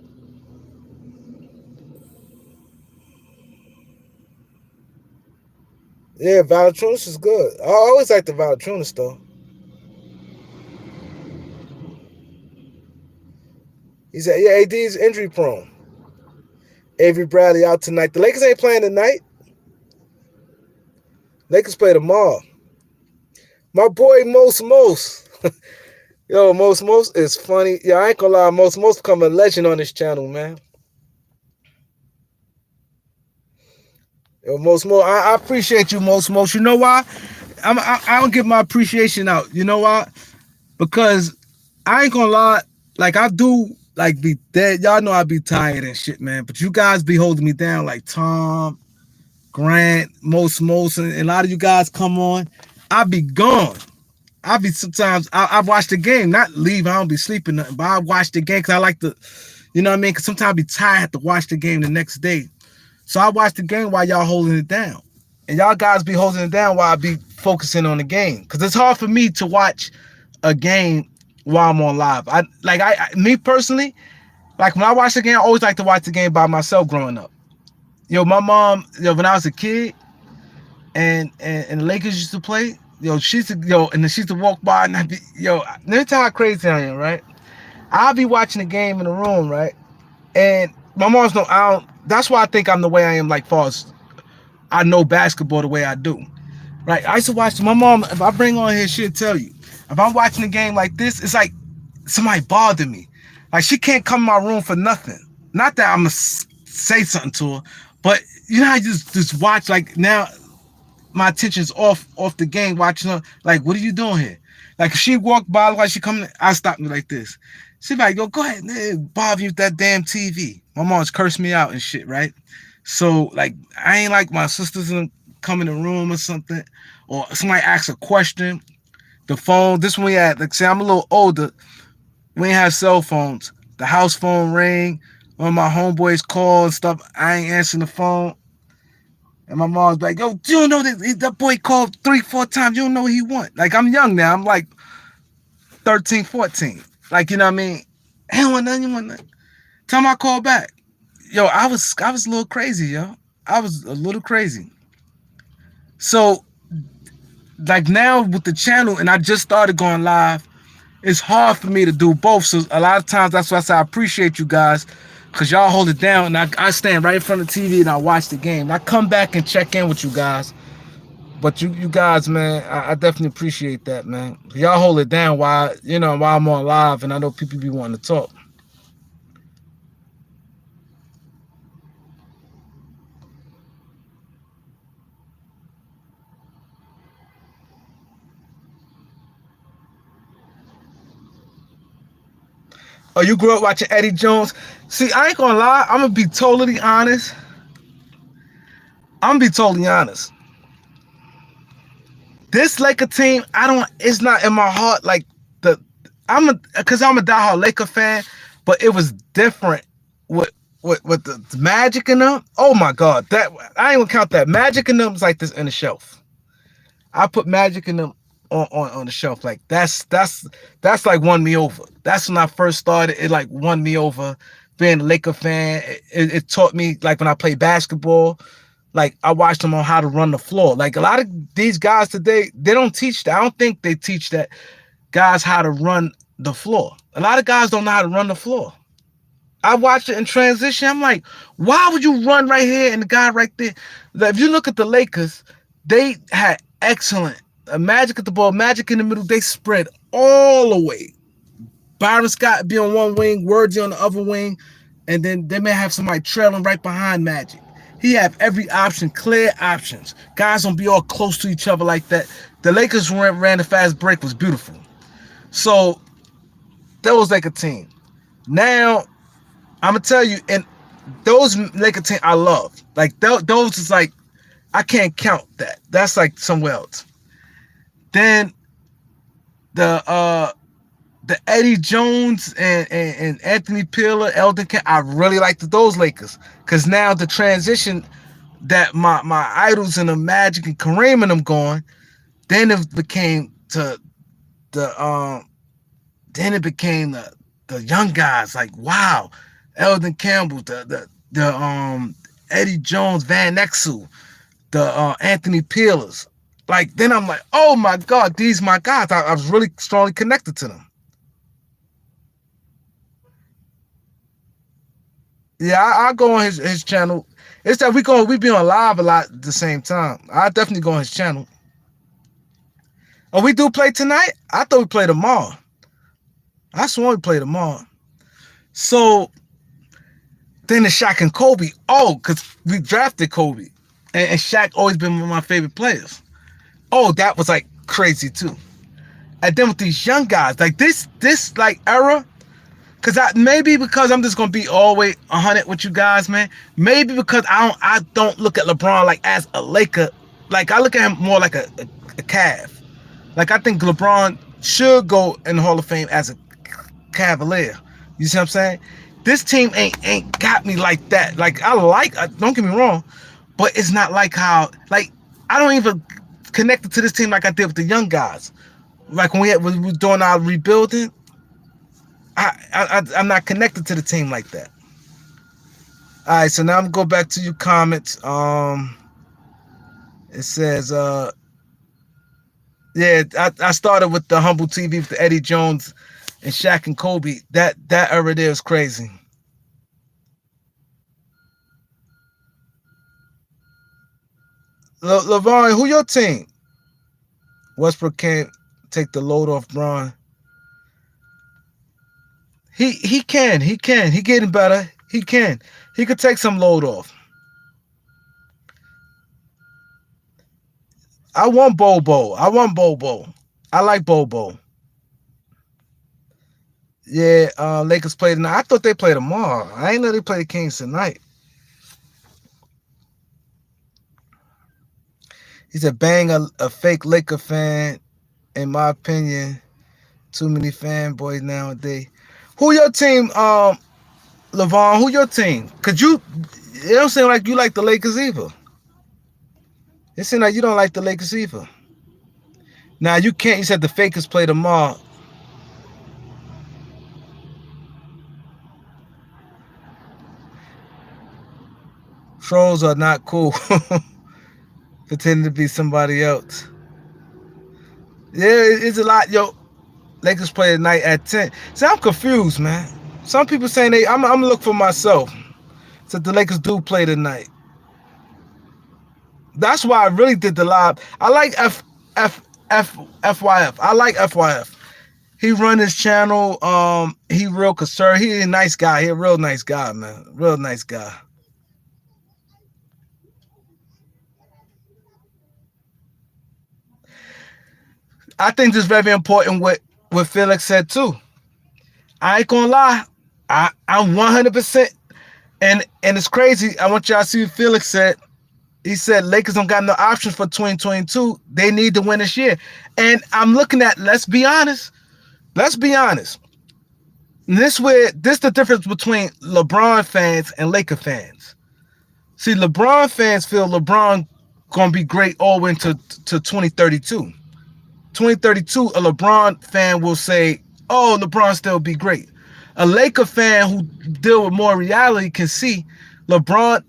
Yeah, Valanciunas is good. I always like the Valanciunas though. He said, "Yeah, AD is injury prone." Avery Bradley out tonight. The Lakers ain't playing tonight. Lakers play tomorrow. My boy Most. Yo, Most is funny. Yo, I ain't gonna lie, Most become a legend on this channel, man. Yo, I appreciate you, Most. You know why? I don't give my appreciation out. You know why? Because I ain't gonna lie, like I do like be dead. Y'all know I be tired and shit, man. But you guys be holding me down like Tom, Grant, Most, and a lot of you guys come on. I be gone. I be sometimes I watch the game, not leave. I don't be sleeping nothing, but I watch the game because I like to, you know what I mean? Because sometimes I be tired, I have to watch the game the next day. So I watch the game while y'all holding it down. And y'all guys be holding it down while I be focusing on the game. Because it's hard for me to watch a game while I'm on live. Me personally, like when I watch the game, I always like to watch the game by myself growing up. Yo, my mom, when I was a kid and the Lakers used to play, she used to, and then she used to walk by and I'd be, let me tell you how crazy I am, right? I'll be watching the game in the room, right? And my mom's no, I don't, that's why I think I'm the way I am, like far as I know basketball the way I do. Right? I used to watch my mom, if I bring on here, she'll tell you. If I'm watching a game like this, it's like somebody bothered me. Like she can't come in my room for nothing. Not that I'm gonna say something to her, but you know, I just watch. Like now, my attention's off the game, watching her. Like, what are you doing here? Like if she walked by while she coming, I stop me like this. She like, yo, go ahead, man, bother you with that damn TV. My mom's cursed me out and shit, right? So like, I ain't like my sisters come in the room or something, or somebody asks a question. The phone, this one we had, like say I'm a little older. We ain't have cell phones. The house phone ring. When my homeboys call and stuff, I ain't answering the phone. And my mom's like, yo, do you know that boy called 3, 4 times? You don't know what he want. Like, I'm young now. I'm like 13, 14. Like, you know what I mean? He don't want nothing, you want nothing. Time I call back. Yo, I was a little crazy, yo. I was a little crazy. So, like now with the channel, and I just started going live, it's hard for me to do both. So a lot of times that's why I say I appreciate you guys, because y'all hold it down. And I stand right in front of the TV and I watch the game. I come back and check in with you guys. But you guys, man, I definitely appreciate that, man. Y'all hold it down while while I'm on live, and I know people be wanting to talk. Oh, you grew up watching Eddie Jones? See, I ain't gonna lie. I'm gonna be totally honest. I'm gonna be totally honest. This Laker team, I don't. It's not in my heart. Like the, because I'm a diehard Laker fan, but it was different with the Magic in them. Oh my God, that I ain't gonna count that. Magic in them is like this in the shelf. I put Magic in them on the shelf. Like that's like won me over. That's when I first started. It like won me over. Being a Laker fan, it taught me like when I play basketball. Like I watched them on how to run the floor. Like a lot of these guys today, they don't teach that. I don't think they teach that guys how to run the floor. A lot of guys don't know how to run the floor. I watched it in transition. I'm like, why would you run right here and the guy right there? Like, if you look at the Lakers, they had excellent Magic at the ball, Magic in the middle. They spread all the way. Byron Scott be on one wing, Wordsy on the other wing, and then they may have somebody trailing right behind Magic. He have every option, clear options. Guys don't be all close to each other like that. The Lakers ran the fast break was beautiful. So that was like a team. Now I'm gonna tell you, and those Laker team I love. Like those is like I can't count that. That's like somewhere else. Then the Eddie Jones and Anthony Peeler, Eldon Kemp, I really liked those Lakers. Cause now the transition that my idols and the Magic and Kareem and them going, then it became to the then it became the young guys. Like wow, Eldon Campbell, the Eddie Jones, Van Exel, the Anthony Peelers. Like then I'm like, oh my God, these my guys. I was really strongly connected to them. Yeah, I go on his channel. It's that we be on live a lot at the same time. I definitely go on his channel. Oh, we do play tonight? I thought we played tomorrow. I sworn we played tomorrow. So then the Shaq and Kobe. Oh, because we drafted Kobe. And Shaq always been one of my favorite players. Oh, that was like crazy too. And then with these young guys, like this like era, because maybe because I'm just gonna be always 100 with you guys, man. Maybe because I don't look at LeBron like as a Laker. Like I look at him more like a Cav. Like I think LeBron should go in the Hall of Fame as a Cavalier. You see what I'm saying? This team ain't got me like that. Like don't get me wrong, but it's not like how like I don't even connect to this team like I did with the young guys. Like when we were doing our rebuilding. I'm not connected to the team like that. All right, so now I'm gonna go back to your comments. It says, yeah, I started with the Humble TV with the Eddie Jones and Shaq and Kobe. That era there is crazy. LeVon, who your team? Westbrook can't take the load off Braun. He can. He getting better. He can. He could take some load off. I want Bobo. I like Bobo. Yeah, Lakers play tonight. I thought they played tomorrow. I ain't know they play the Kings tonight. He said, bang a fake Laker fan in my opinion, too many fanboys nowadays. Who your team, LeVon? Who your team? Cause it don't seem like you like the Lakers either. It seems like you don't like the Lakers either. Now you can't. You said the Fakers play tomorrow. Trolls are not cool. Pretending to be somebody else. Yeah, it's a lot. Yo, Lakers play tonight at 10. See, I'm confused, man. Some people saying I'm gonna look for myself. So the Lakers do play tonight. That's why I really did the live. I like FYF. I like FYF. He run his channel. He real concerned. He a nice guy. He a real nice guy, man. Real nice guy. I think this is very important what Felix said too. I ain't gonna lie. I'm 100%, and it's crazy. I want y'all to see what Felix said. He said Lakers don't got no options for 2022. They need to win this year. And I'm looking at, let's be honest. Let's be honest. This the difference between LeBron fans and Laker fans. See, LeBron fans feel LeBron gonna be great all the way to 2032. 2032, a LeBron fan will say, oh, LeBron still be great. A Laker fan who deal with more reality can see LeBron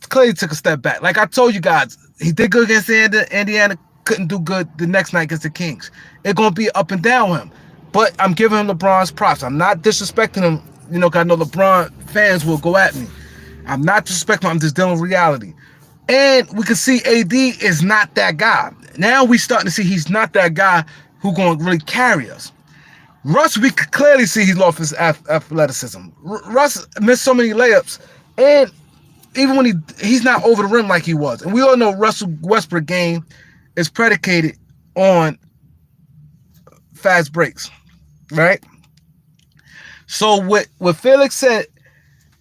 clearly took a step back. Like I told you guys, he did good against Indiana, couldn't do good the next night against the Kings. It's going to be up and down with him. But I'm giving him LeBron's props. I'm not disrespecting him, because I know LeBron fans will go at me. I'm not disrespecting him. I'm just dealing with reality. And we can see AD is not that guy. Now we starting to see he's not that guy who going to really carry us. Russ, we could clearly see he's lost his athleticism. Russ missed so many layups, and even when he's not over the rim like he was. And we all know Russell Westbrook game is predicated on fast breaks, right? So what Felix said,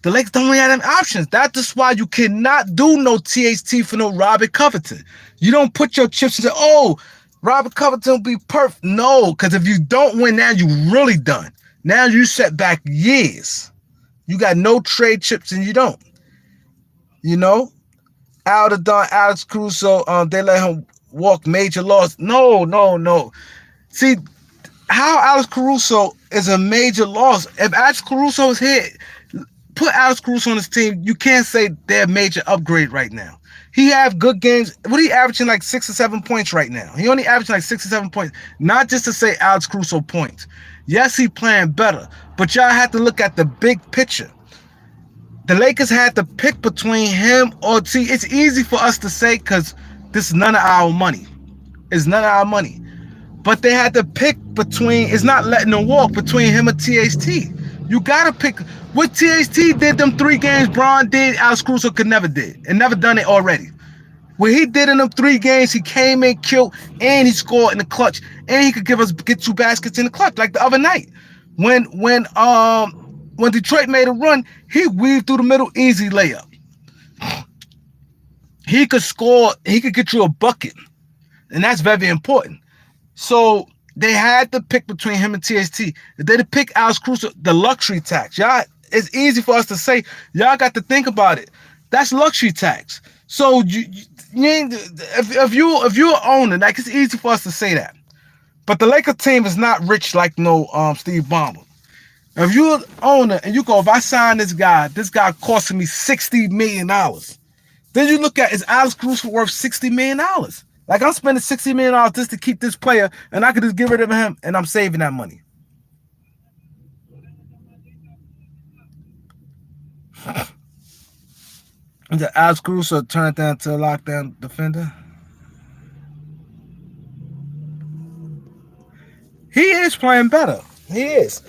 the Lakers don't really have any options. That's just why you cannot do no THT for no Robert Covington. You don't put your chips and say, oh, Robert Covington will be perfect. No, because if you don't win now, you really done. Now you set back years. You got no trade chips and you don't. Aldon, Alex Caruso, they let him walk major loss. No. See, how Alex Caruso is a major loss. If Alex Caruso is here, put Alex Caruso on his team, you can't say they're a major upgrade right now. He have good games. What he averaging like 6 or 7 points right now? He only averaging like 6 or 7 points. Not just to say Alex Caruso points. Yes, he playing better, but y'all have to look at the big picture. The Lakers had to pick between him or see. It's easy for us to say because this is none of our money. It's none of our money. But they had to pick between. It's not letting them walk between him and THT. You gotta pick. What THT did them 3 games Braun did, Alex Caruso could never did and never done it already. What he did in them 3 games, he came in, killed, and he scored in the clutch, and he could get 2 baskets in the clutch like the other night. When Detroit made a run, he weaved through the middle, easy layup. He could score, he could get you a bucket, and that's very important. So they had to pick between him and THT. If they pick Alex Caruso, the luxury tax. Y'all, it's easy for us to say. Y'all got to think about it. That's luxury tax. So if you're an owner, like it's easy for us to say that. But the Lakers team is not rich like no Steve Ballmer. If you're an owner and you go, if I sign this guy costing me $60 million. Then you look at, is Alex Caruso worth $60 million? Like I'm spending $60 million just to keep this player, and I could just get rid of him, and I'm saving that money. The Alex Caruso turned down to a lockdown defender. He is playing better. He is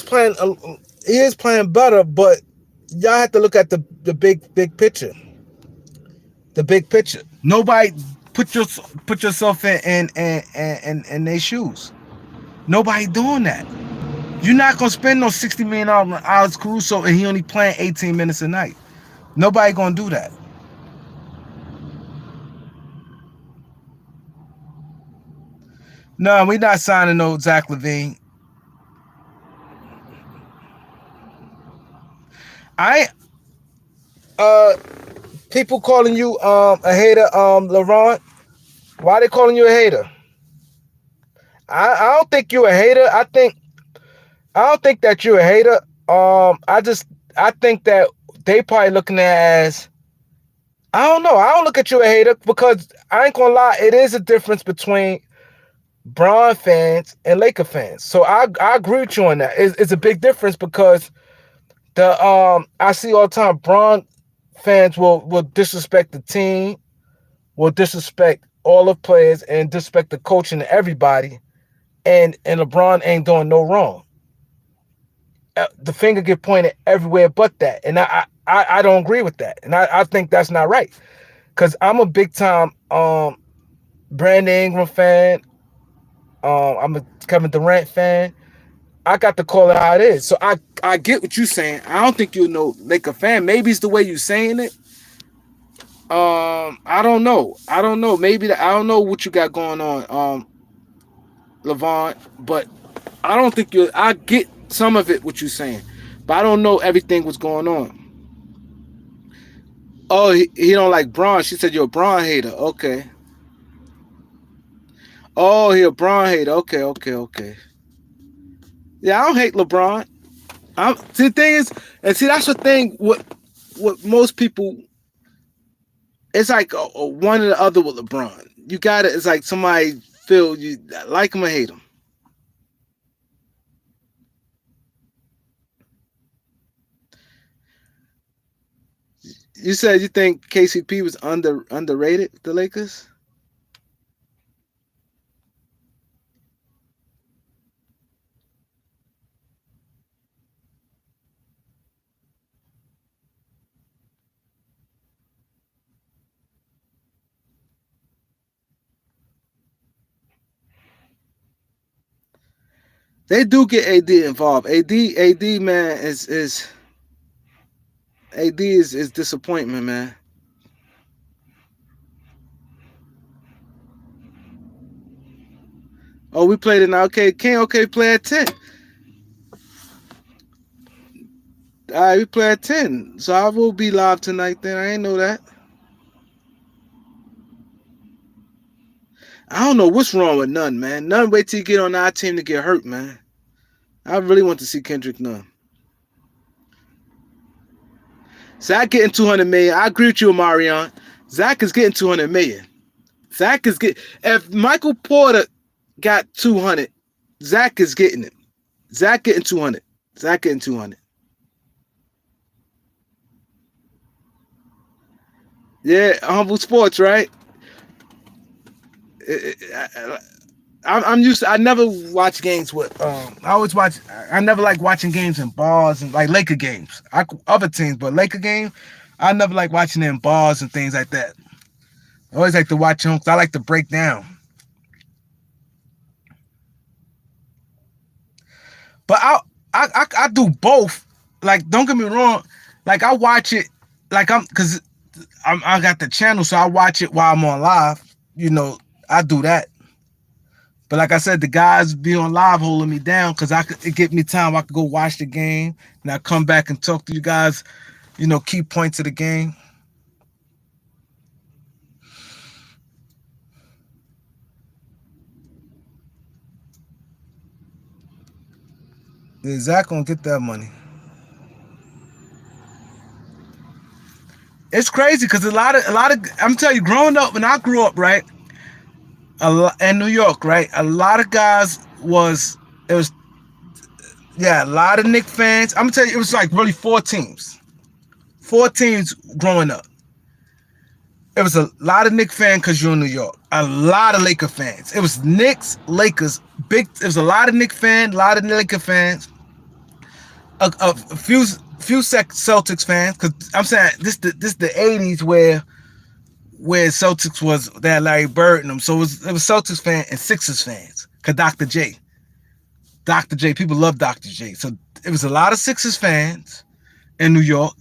playing better, but y'all have to look at the big picture. The big picture. Nobody put yourself in their shoes. Nobody doing that. You're not gonna spend no $60 million on Alex Caruso and he only playing 18 minutes a night. Nobody gonna do that. No, we not signing no Zach LaVine. I uh people calling you a hater, LeBron. Why they calling you a hater? I don't think you're a hater. I don't think that you're a hater. I think that they probably looking at it as, I don't know. I don't look at you a hater because I ain't gonna lie, it is a difference between Bron fans and Laker fans. So I agree with you on that. It's a big difference because I see all the time Bron fans will disrespect the team, will disrespect all the players, and disrespect the coach and everybody, and LeBron ain't doing no wrong. The finger get pointed everywhere but that, and I don't agree with that, and I think that's not right, because I'm a big time Brandon Ingram fan. I'm a Kevin Durant fan. I got to call it how it is. So I get what you're saying. I don't think you're no Laker fan. Maybe it's the way you're saying it. I don't know. I don't know. I don't know what you got going on, Levon. But I don't think you. I get some of it what you're saying, but I don't know everything what's going on. Oh, he don't like Braun. She said you're a Braun hater. Okay. Oh, he a Braun hater. Okay, okay, okay. Yeah, I don't hate LeBron. See, the thing is, and see, that's the thing. What most people, it's like a one or the other with LeBron. You got it. It's like somebody feel you like him or hate him. You said you think KCP was underrated, the Lakers. They do get AD involved. AD man is AD is disappointment, man. Oh, we played it now. Okay, King. Okay, play at 10. All right, we play at 10. So I will be live tonight. Then I ain't know that. I don't know what's wrong with Nunn, man. Nunn wait till you get on our team to get hurt, man. I really want to see Kendrick Nunn. Zach getting 200 million. I agree with you, Marion. Zach is getting 200 million. Zach is getting. If Michael Porter got 200, Zach is getting it. Zach getting 200. Zach getting 200. Yeah, Humble Sports, right? I'm used to, I never watch games with I always watch, I never like watching games in bars and like Laker games. Other teams, but Laker game, I never like watching them in bars and things like that. I always like to watch them because I like to break down. But I do both. Like, don't get me wrong. Like, I watch it like because I got the channel, so I watch it while I'm on live. You know, I do that. But like I said, the guys be on live holding me down because it give me time. I could go watch the game and I come back and talk to you guys. You know, key points of the game. Yeah, Zach gonna get that money. It's crazy because a lot of I'm telling you, growing up when I grew up, right, in New York, right, a lot of guys it was yeah, a lot of Knicks fans. I'm gonna tell you, it was like really four teams growing up. It was a lot of Knicks fans because you're in New York. A lot of Laker fans. It was Knicks, Lakers, big. It was a lot of Knicks fans, a lot of Laker fans, a few Celtics fans. Because I'm saying this the '80s where Celtics was that Larry Bird and them. So it was Celtics fans and Sixers fans. Cause Dr. J, people love Dr. J. So it was a lot of Sixers fans in New York,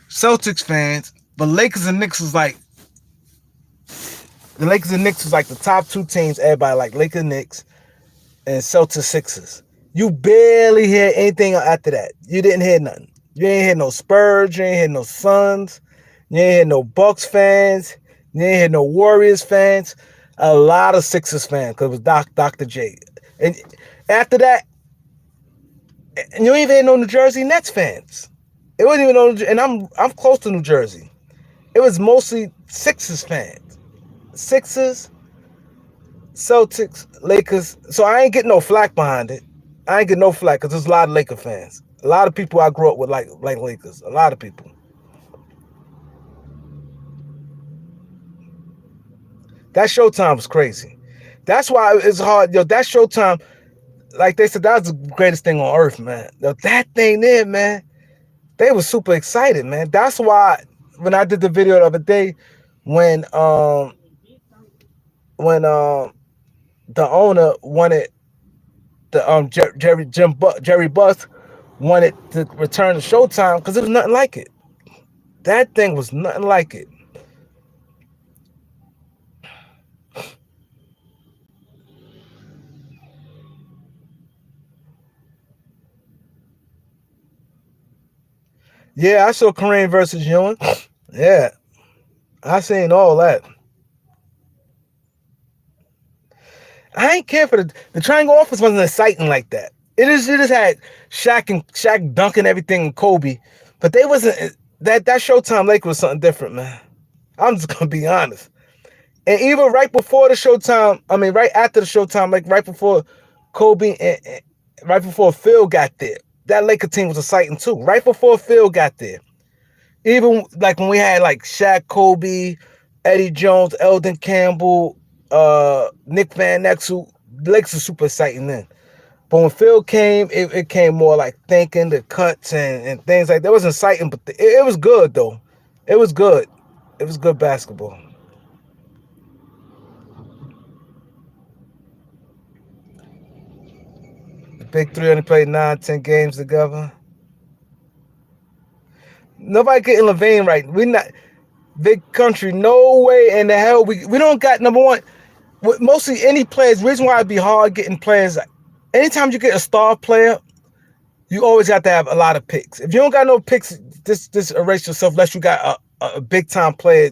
Celtics fans, but Lakers and Knicks was like the Lakers and Knicks was like the top two teams. Everybody like Lakers and Knicks. and Celtics Sixers. You barely hear anything after that. You didn't hear nothing. You ain't hear no Spurs. You ain't hear no Suns. You ain't hear no Bucks fans. You ain't hear no Warriors fans. A lot of Sixers fans because it was Dr. J. And after that, and you ain't even hear no New Jersey Nets fans. It wasn't even no, and I'm close to New Jersey. It was mostly Sixers fans. Sixers, Celtics, Lakers. So I ain't getting no flack behind it. I ain't getting no flack because there's a lot of Laker fans. A lot of people I grew up with like Lakers. A lot of people. That Showtime was crazy. That's why it's hard. Yo, that Showtime, like they said, that was the greatest thing on earth, man. Yo, that thing there, man. They were super excited, man. That's why when I did the video the other day, when um when the owner wanted the Jerry Buss wanted to return to Showtime because it was nothing like it. That thing was nothing like it. Yeah, I saw Kareem versus Ewing. Yeah, I seen all that. I ain't care for the triangle offense wasn't exciting like that. It just had Shaq dunking everything and Kobe, but they wasn't that Showtime Lake was something different, man. I'm just gonna be honest. And even right before the Showtime, I mean right after the Showtime, like right before Kobe and right before Phil got there, that Laker team was exciting too. Right before Phil got there, even like when we had like Shaq, Kobe, Eddie Jones, Eldon Campbell, Nick Van Exel, the Lakers were super exciting then. But when Phil came, it came more like thinking the cuts and things like that. It was exciting, but it was good though. It was good. It was good basketball. The big three only played 9, 10 games together. Nobody getting Levain right. We not big country. No way in the hell we don't got number one. With mostly any players. Reason why it'd be hard getting players. Anytime you get a star player, you always have to have a lot of picks. If you don't got no picks, just erase yourself unless you got a big time player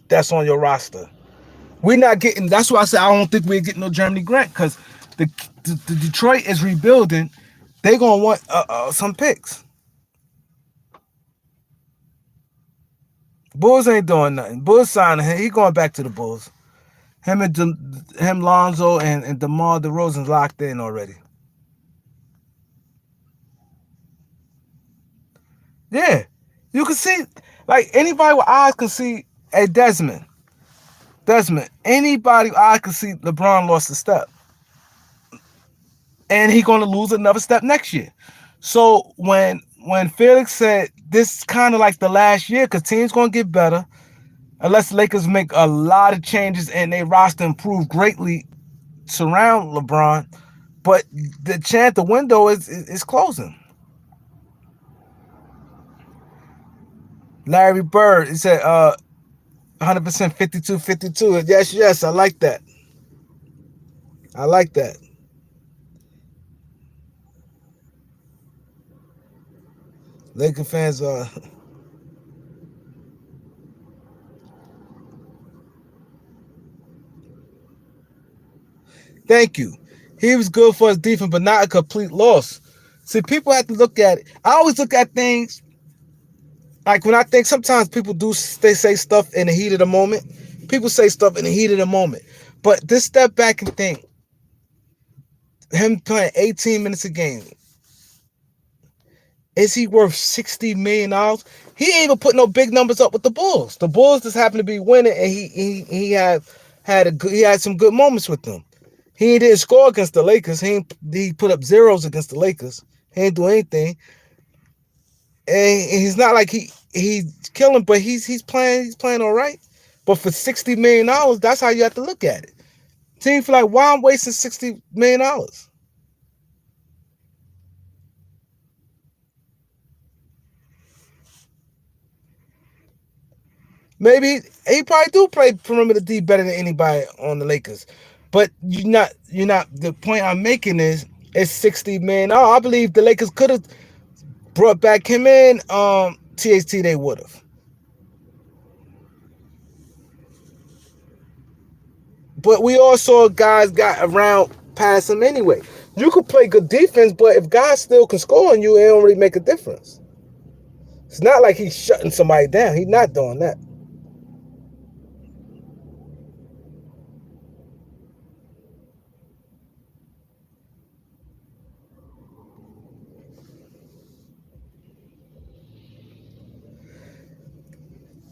that's on your roster. We're not getting. That's why I said I don't think we're getting no Jeremy Grant because the Detroit is rebuilding. They gonna want some picks. Bulls ain't doing nothing. Bulls signing him. He going back to the Bulls. Him Lonzo and DeMar DeRozan's locked in already. Yeah, you can see like anybody with eyes can see a Desmond. Anybody with eyes can see LeBron lost a step, and he gonna lose another step next year. So when Felix said this is kind of like the last year because teams gonna get better unless the Lakers make a lot of changes and they roster improve greatly surround LeBron, but the window is closing. Larry Bird, he said 100% 52-52. Yes, I like that. I like that. Laker fans are thank you. He was good for his defense, but not a complete loss. See, people have to look at it. I always look at things like when I think sometimes people they say stuff in the heat of the moment. People say stuff in the heat of the moment. But this step back and think, him playing 18 minutes a game, is he worth $60 million? He ain't even put no big numbers up with the Bulls. The Bulls just happen to be winning, and he had some good moments with them. He didn't score against the Lakers. He put up zeros against the Lakers. He ain't do anything. And he's not like he's killing, but he's playing all right. But for $60 million, that's how you have to look at it. Team feel like, why I'm wasting $60 million? Maybe he probably do play perimeter D better than anybody on the Lakers. But you're not. The point I'm making is it's 60 million. Oh, I believe the Lakers could have brought back him in. THT they would have. But we all saw guys got around past him anyway. You could play good defense, but if guys still can score on you, it don't really make a difference. It's not like he's shutting somebody down. He's not doing that.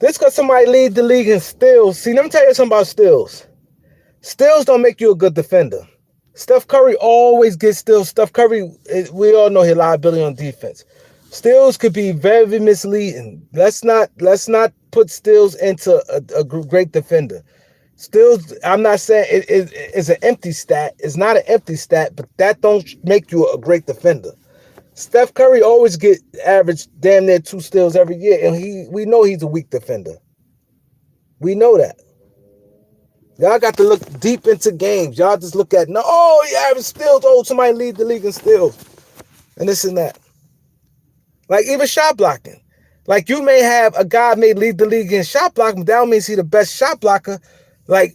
This because somebody lead the league in steals. See, let me tell you something about steals. Steals don't make you a good defender. Steph Curry always gets steals. Steph Curry, we all know his liability on defense. Steals could be very misleading. Let's not put steals into a great defender. Steals, I'm not saying it's an empty stat. It's not an empty stat, but that don't make you a great defender. Steph Curry always get average damn near 2 steals every year, and we know he's a weak defender. We know that. Y'all got to look deep into games. Y'all just look at, no, oh, he average steals. Oh, somebody lead the league in steals. And this and that. Like even shot blocking. Like you may have a guy may lead the league in shot blocking, but that don't mean he's the best shot blocker. Like,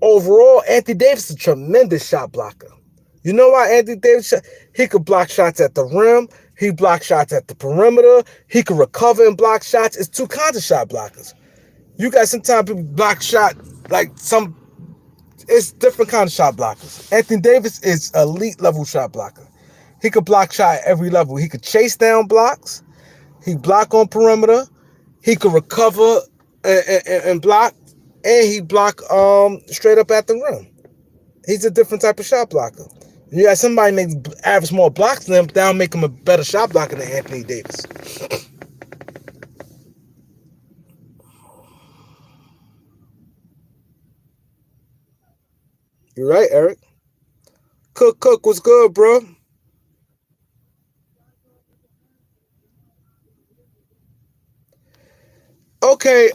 overall, Anthony Davis is a tremendous shot blocker. You know why Anthony Davis? He could block shots at the rim. He block shots at the perimeter. He could recover and block shots. It's 2 kinds of shot blockers. You got sometimes people block shot it's different kind of shot blockers. Anthony Davis is elite level shot blocker. He could block shot at every level. He could chase down blocks. He block on perimeter. He could recover and block, and he block straight up at the rim. He's a different type of shot blocker. You got somebody makes average more blocks than him, that'll make him a better shot blocker than Anthony Davis. You're right, Eric. Cook, what's good, bro? Okay,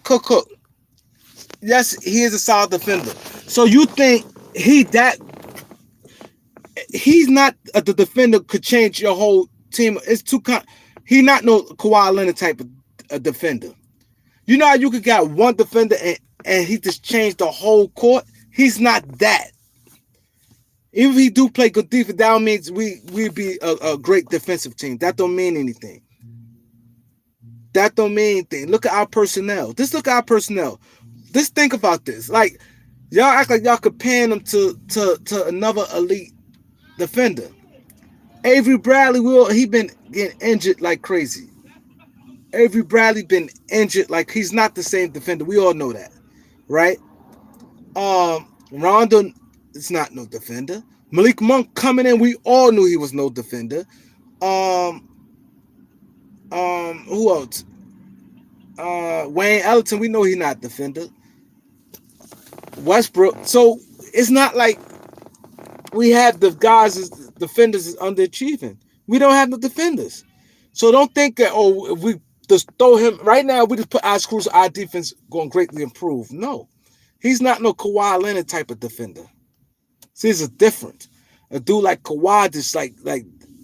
Cook. Yes, he is a solid defender. So you think he's not the defender could change your whole team? It's too he not no Kawhi Leonard type of a defender. You know how you could got one defender and he just changed the whole court? He's not that. Even if he do play good defense, that means we'd be a great defensive team. That don't mean anything. That don't mean anything. Look at our personnel. Just look at our personnel. Just think about this. Like, y'all act like y'all comparing them to another elite defender. Avery Bradley, he been getting injured like crazy. Avery Bradley been injured like he's not the same defender. We all know that, right? Rondo is not no defender. Malik Monk coming in, we all knew he was no defender. Who else? Wayne Ellington, we know he's not defender. Westbrook. So it's not like we have the guys as defenders is underachieving. We don't have the defenders. So don't think that, if we just throw him right now, we just put Alex Cruz, our defense going to greatly improve. No. He's not no Kawhi Leonard type of defender. See, it's different. A dude like Kawhi just like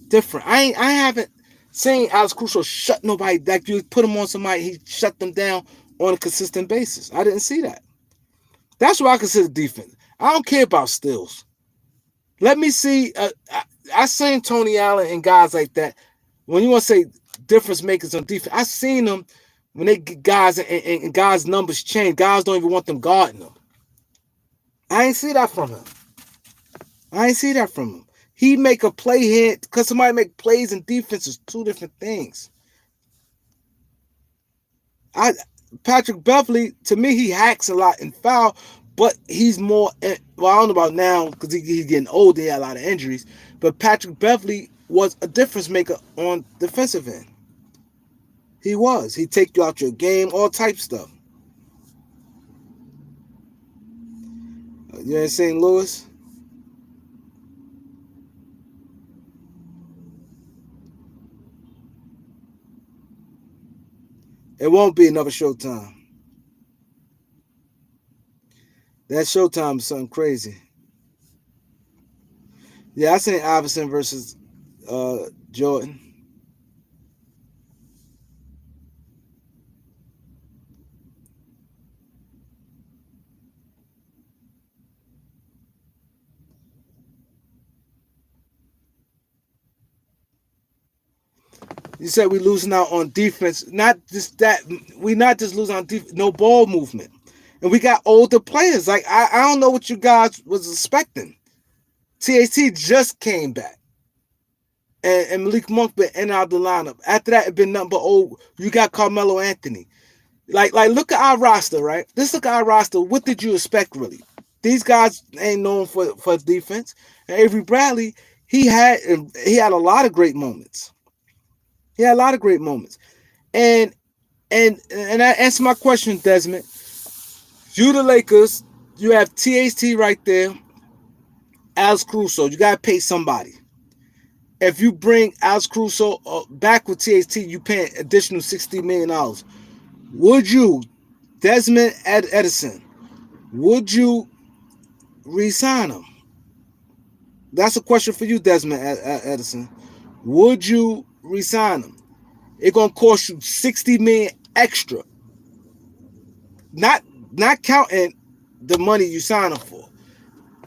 different. I haven't seen Alex Caruso shut nobody. Like you put him on somebody, he shut them down on a consistent basis. I didn't see that. That's what I consider defense. I don't care about steals. Let me see. I seen Tony Allen and guys like that. When you want to say difference makers on defense, I seen them when they get guys and guys' numbers change. Guys don't even want them guarding them. I ain't see that from him. He make a play here because somebody make plays and defense is 2 different things. Patrick Beverly, to me, he hacks a lot in foul, but he's more. Well, I don't know about now because he's getting older. He had a lot of injuries, but Patrick Beverly was a difference maker on defensive end. He was. He'd take you out your game, all type stuff. You're in St. Louis? It won't be another Showtime. That Showtime is something crazy. Yeah, I seen Iverson versus Jordan. You said we losing out on defense. Not just that, we not just losing on defense. No ball movement, and we got older players. Like I don't know what you guys was expecting. THT just came back, and Malik Monk been in and out of the lineup. After that, it been nothing but old. You got Carmelo Anthony. Like look at our roster, right? Just look at our roster. What did you expect, really? These guys ain't known for defense. And Avery Bradley, he had a lot of great moments. He had a lot of great moments. And that answers my question, Desmond. You the Lakers, you have THT right there, Alex Caruso. You gotta pay somebody. If you bring Alex Caruso back with THT, you paying additional $60 million. Would you, Desmond Edison, would you re-sign him? That's a question for you, Desmond Edison. Would you re-sign him? It's gonna cost you $60 million extra. Not not counting the money you sign him for.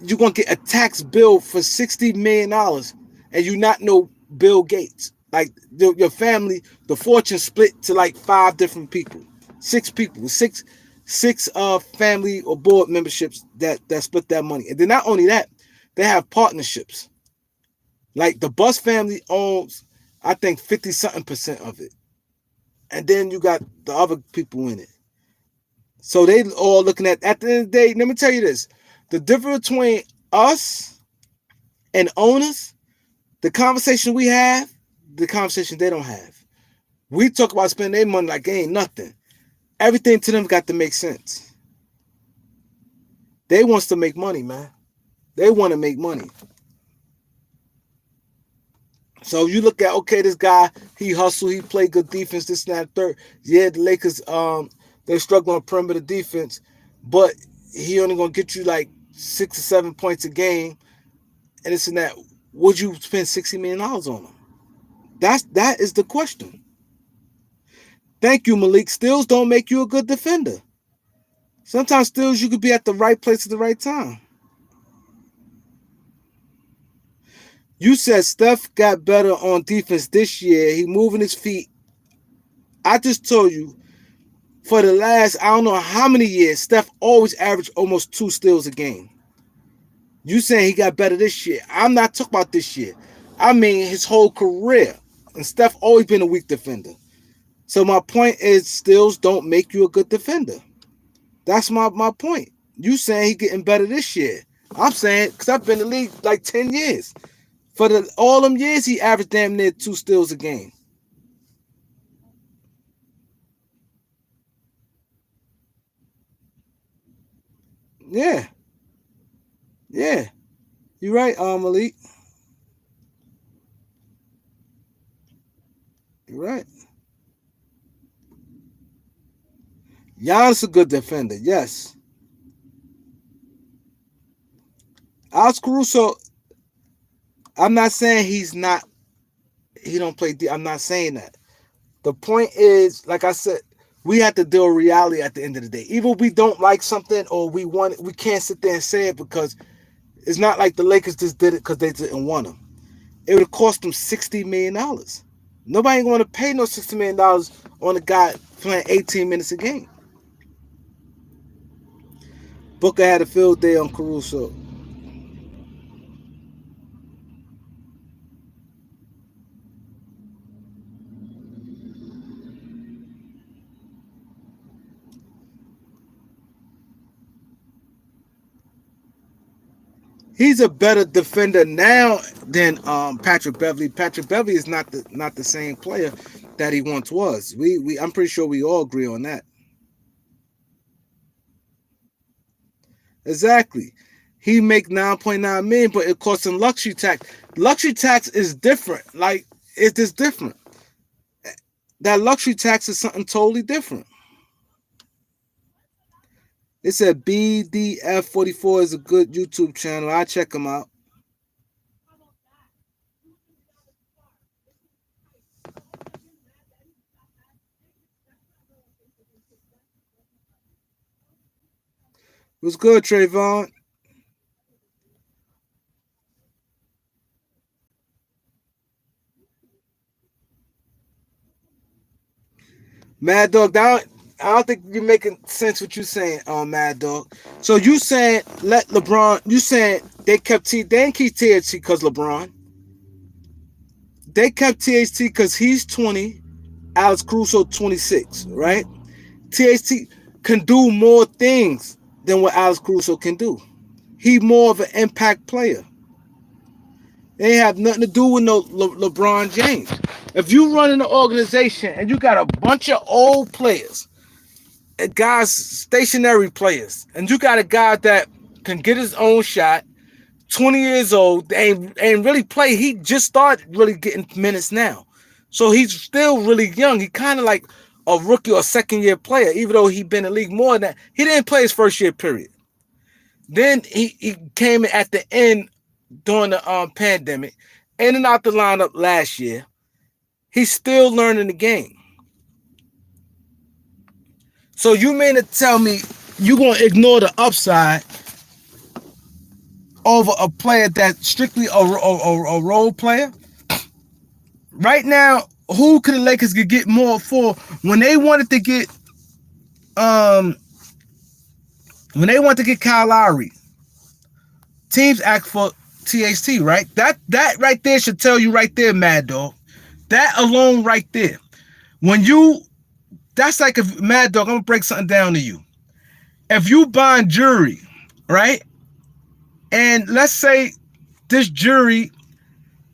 You're gonna get a tax bill for $60 million, and you not know Bill Gates. Like your family, the fortune split to like 5 different people, 6 people, six family or board memberships that split that money. And then not only that, they have partnerships. Like the Bus family owns, I think 50 something percent of it, and then you got the other people in it. So they all looking at the end of the day. Let me tell you this: the difference between us and owners, the conversation we have, the conversation they don't have. We talk about spending their money like it ain't nothing. Everything to them got to make sense. They wants to make money, man. They want to make money. So you look at, okay, this guy, he hustle, he play good defense, this and that, third. Yeah, the Lakers, they struggle on perimeter defense, but he only gonna get you like 6 or 7 points a game, and this and that. Would you spend $60 million on him? That is the question. Thank you, Malik. Steals don't make you a good defender. Sometimes steals you could be at the right place at the right time. You said Steph got better on defense this year. He moving his feet. I just told you, for the last, I don't know how many years, Steph always averaged almost 2 steals a game. You saying he got better this year. I'm not talking about this year. I mean his whole career. And Steph always been a weak defender. So my point is, steals don't make you a good defender. That's my point. You saying he getting better this year. I'm saying, because I've been in the league like 10 years. For all them years, he averaged damn near 2 steals a game. Yeah. Yeah. You're right, Malik. You're right. Giannis a good defender, yes. Alex Caruso, I'm not saying he don't play D. I'm not saying that. The point is, like I said, we have to deal with reality at the end of the day. Even if we don't like something or we want it, we can't sit there and say it because it's not like the Lakers just did it because they didn't want him. It would have cost them $60 million. Nobody ain't going to pay no $60 million on a guy playing 18 minutes a game. Booker had a field day on Caruso. He's a better defender now than Patrick Beverly. Patrick Beverly is not the same player that he once was. I'm pretty sure we all agree on that. Exactly. He make 9.9 million, but it costs him luxury tax. Luxury tax is different. Like it's just different. That luxury tax is something totally different. They said BDF44 is a good YouTube channel. I'll check them out. What's good, Trayvon? Mad Dog, I don't think you're making sense what you're saying, Mad Dog. So you saying let LeBron? You saying they didn't keep THT because LeBron? They kept THT because he's 20, Alex Caruso 26, right? THT can do more things than what Alex Caruso can do. He more of an impact player. They ain't have nothing to do with no LeBron James. If you run an organization and you got a bunch of old players, guys, stationary players, and you got a guy that can get his own shot, 20 years old, ain't really play. He just started really getting minutes now. So he's still really young. He kind of like a rookie or second year player, even though he been in the league more than that. He didn't play his first year period. Then he came in at the end during the pandemic, in and out the lineup last year. He's still learning the game. So you mean to tell me you're going to ignore the upside over a player that's strictly a role player? Right now, who could the Lakers get more for when they wanted to get Kyle Lowry? Teams ask for THT, right? That right there should tell you right there, Mad Dog. That alone right there. That's like if Mad Dog, I'm gonna break something down to you. If you buying jewelry, right? And let's say this jewelry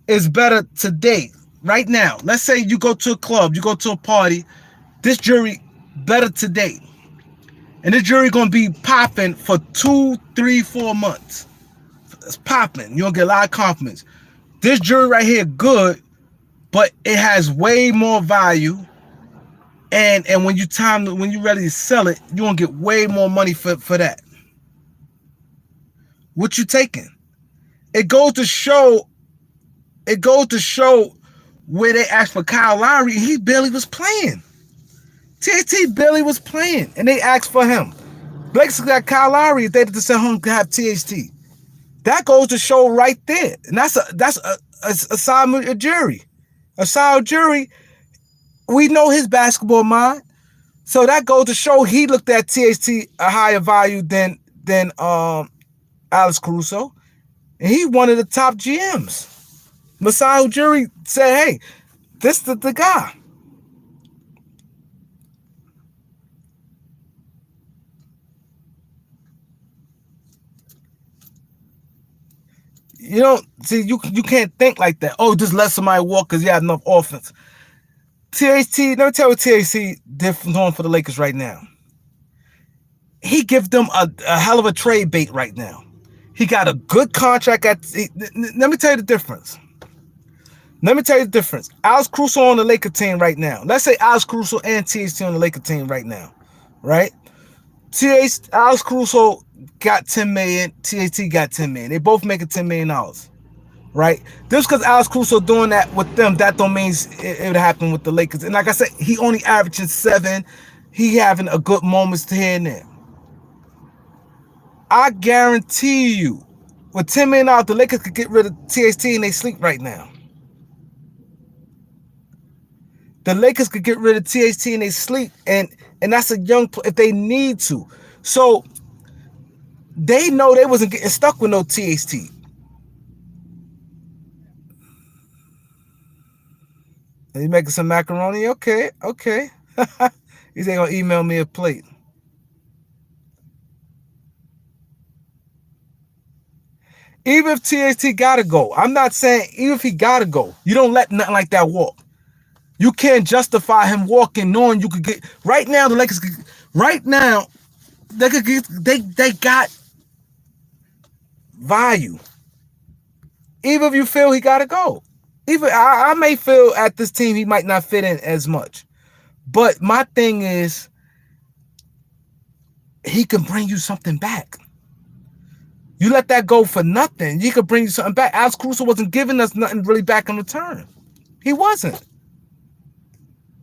is better today, right now. Let's say you go to a club, you go to a party, this jewelry better today. And this jewelry gonna be popping for 2, 3, 4 months. It's popping. You'll get a lot of compliments. This jewelry right here, good, but it has way more value. And when you're ready to sell it, you're gonna get way more money for that. What you taking? It goes to show where they asked for Kyle Lowry, and he barely was playing. THT barely was playing, and they asked for him. Blake's got Kyle Lowry. They had to send home to have THT. That goes to show right there, and that's a solid jury. A solid jury. We know his basketball mind, so that goes to show he looked at THT a higher value than Alex Caruso, and he one of the top GMs. Masai Ujiri said, "Hey, this is the guy." You don't see you can't think like that. Oh, just let somebody walk because you have enough offense. THT, let me tell you what THT doing for the Lakers right now. He gives them a hell of a trade bait right now. He got a good contract let me tell you the difference. Alex Caruso on the Lakers team right now. Let's say Alex Caruso and THT on the Lakers team right now, right? Alex Caruso got $10 million. THT got $10 million. They both making $10 million, right? Just because Alex Caruso doing that with them, that don't mean it would happen with the Lakers. And like I said, he only averaging 7. He having a good moments here and there. I guarantee you, with $10 million, the Lakers could get rid of THT and they sleep right now. The Lakers could get rid of THT and they sleep, and that's a young if they need to. So they know they wasn't getting stuck with no THT. Are you making some macaroni? Okay. He's ain't gonna email me a plate. Even if THT gotta go, I'm not saying even if he gotta go, you don't let nothing like that walk. You can't justify him walking knowing you could get right now. The Lakers, right now, they could get they got value. Even if you feel he gotta go, even I may feel at this team he might not fit in as much. But my thing is, he can bring you something back. You let that go for nothing, he could bring you something back. Alex Caruso wasn't giving us nothing really back in return. He wasn't.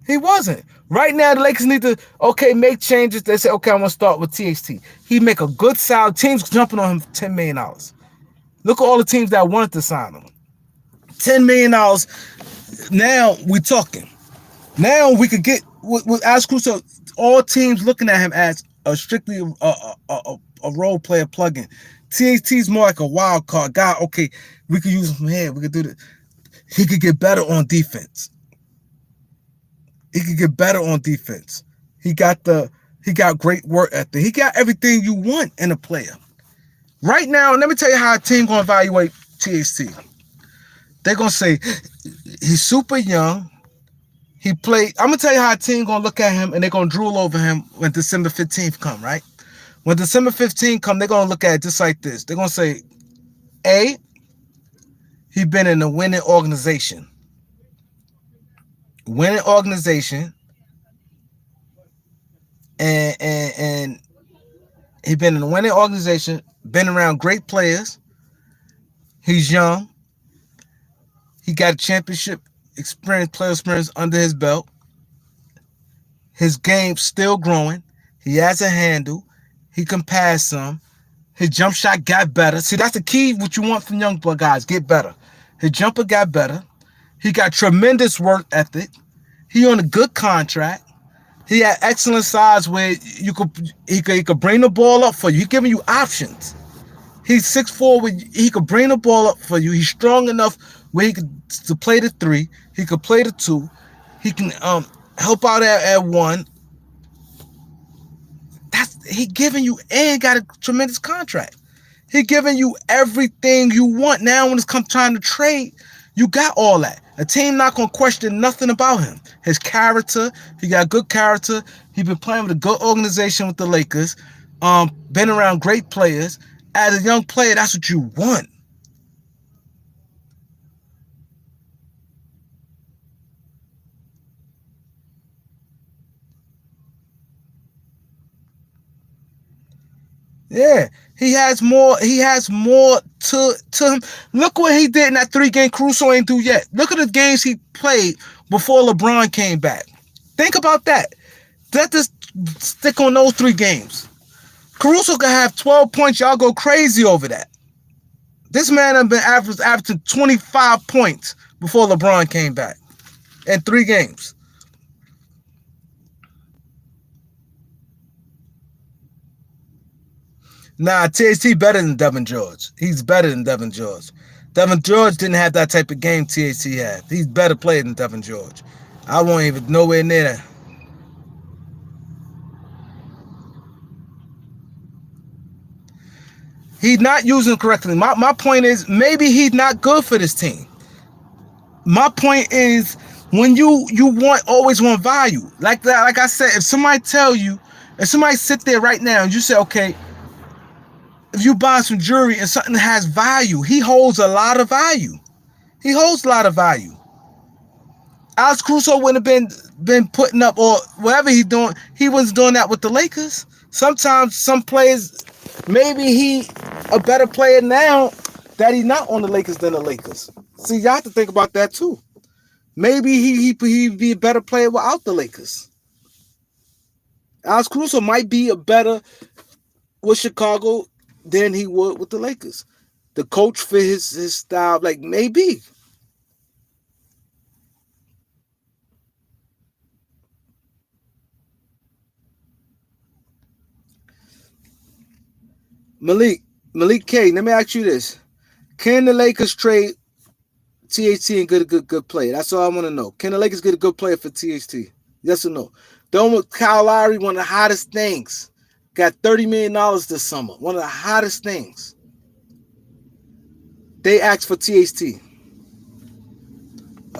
He wasn't. Right now, the Lakers need to, make changes. They say, I want to start with THT. He make a good solid. Teams jumping on him $10 million. Look at all the teams that wanted to sign him. $10 million. Now we talking. Now we could get with Alex Caruso, all teams looking at him as a strictly a role player plug-in. THT is more like a wild card guy. Okay, we could use him here. We could do this. He could get better on defense. He could get better on defense. He got great work ethic. He got everything you want in a player. Right now, let me tell you how a team gonna evaluate THT. They're gonna say he's super young. He played. I'm gonna tell you how a team gonna look at him and they're gonna drool over him when December 15th come, right? When December 15th come, they're gonna look at it just like this. They're gonna say, A, he been in a winning organization. Winning organization, and he been in a winning organization, been around great players. He's young. He got a championship player experience under his belt. His game's still growing. He has a handle. He can pass some. His jump shot got better. See, that's the key. What you want from young guys, get better. His jumper got better. He got tremendous work ethic. He on a good contract. He had excellent size where he could bring the ball up for you. He's giving you options. He's 6'4", he could bring the ball up for you. He's strong enough where he could to play the 3. He could play the 2. He can help out at 1. He giving you, and got a tremendous contract. He giving you everything you want. Now when it's come time to trade, you got all that. A team not gonna question nothing about him. His character, he got good character. He been playing with a good organization with the Lakers. Been around great players. As a young player, that's what you want. Yeah, he has more to him. Look what he did in that 3-game Caruso ain't do yet. Look at the games he played before LeBron came back. Think about that. Let us stick on those 3 games. Caruso could have 12 points. Y'all go crazy over that. This man has been averaging 25 points before LeBron came back in 3 games. Nah, THT better than Devin George. He's better than Devin George. Devin George didn't have that type of game THT had. He's better player than Devin George. I won't even nowhere near that. He's not using it correctly. My point is, maybe he's not good for this team. My point is, when you always want value. Like that, like I said, if somebody sit there right now and you say, okay, if you buy some jewelry and something that has value, he holds a lot of value. He holds a lot of value. Alex Caruso wouldn't have been putting up, or whatever he's doing. He wasn't doing that with the Lakers. Sometimes some players, maybe he a better player now that he's not on the Lakers than the Lakers. See, you have to think about that too. Maybe he'd be a better player without the Lakers. Alex Caruso might be a better with Chicago than he would with the Lakers. The coach fit his style, like maybe. Malik K, let me ask you this. Can the Lakers trade THT and get a good player? That's all I want to know. Can the Lakers get a good player for THT? Yes or no? Kyle Lowry, one of the hottest things. Got $30 million this summer. One of the hottest things. They asked for THT.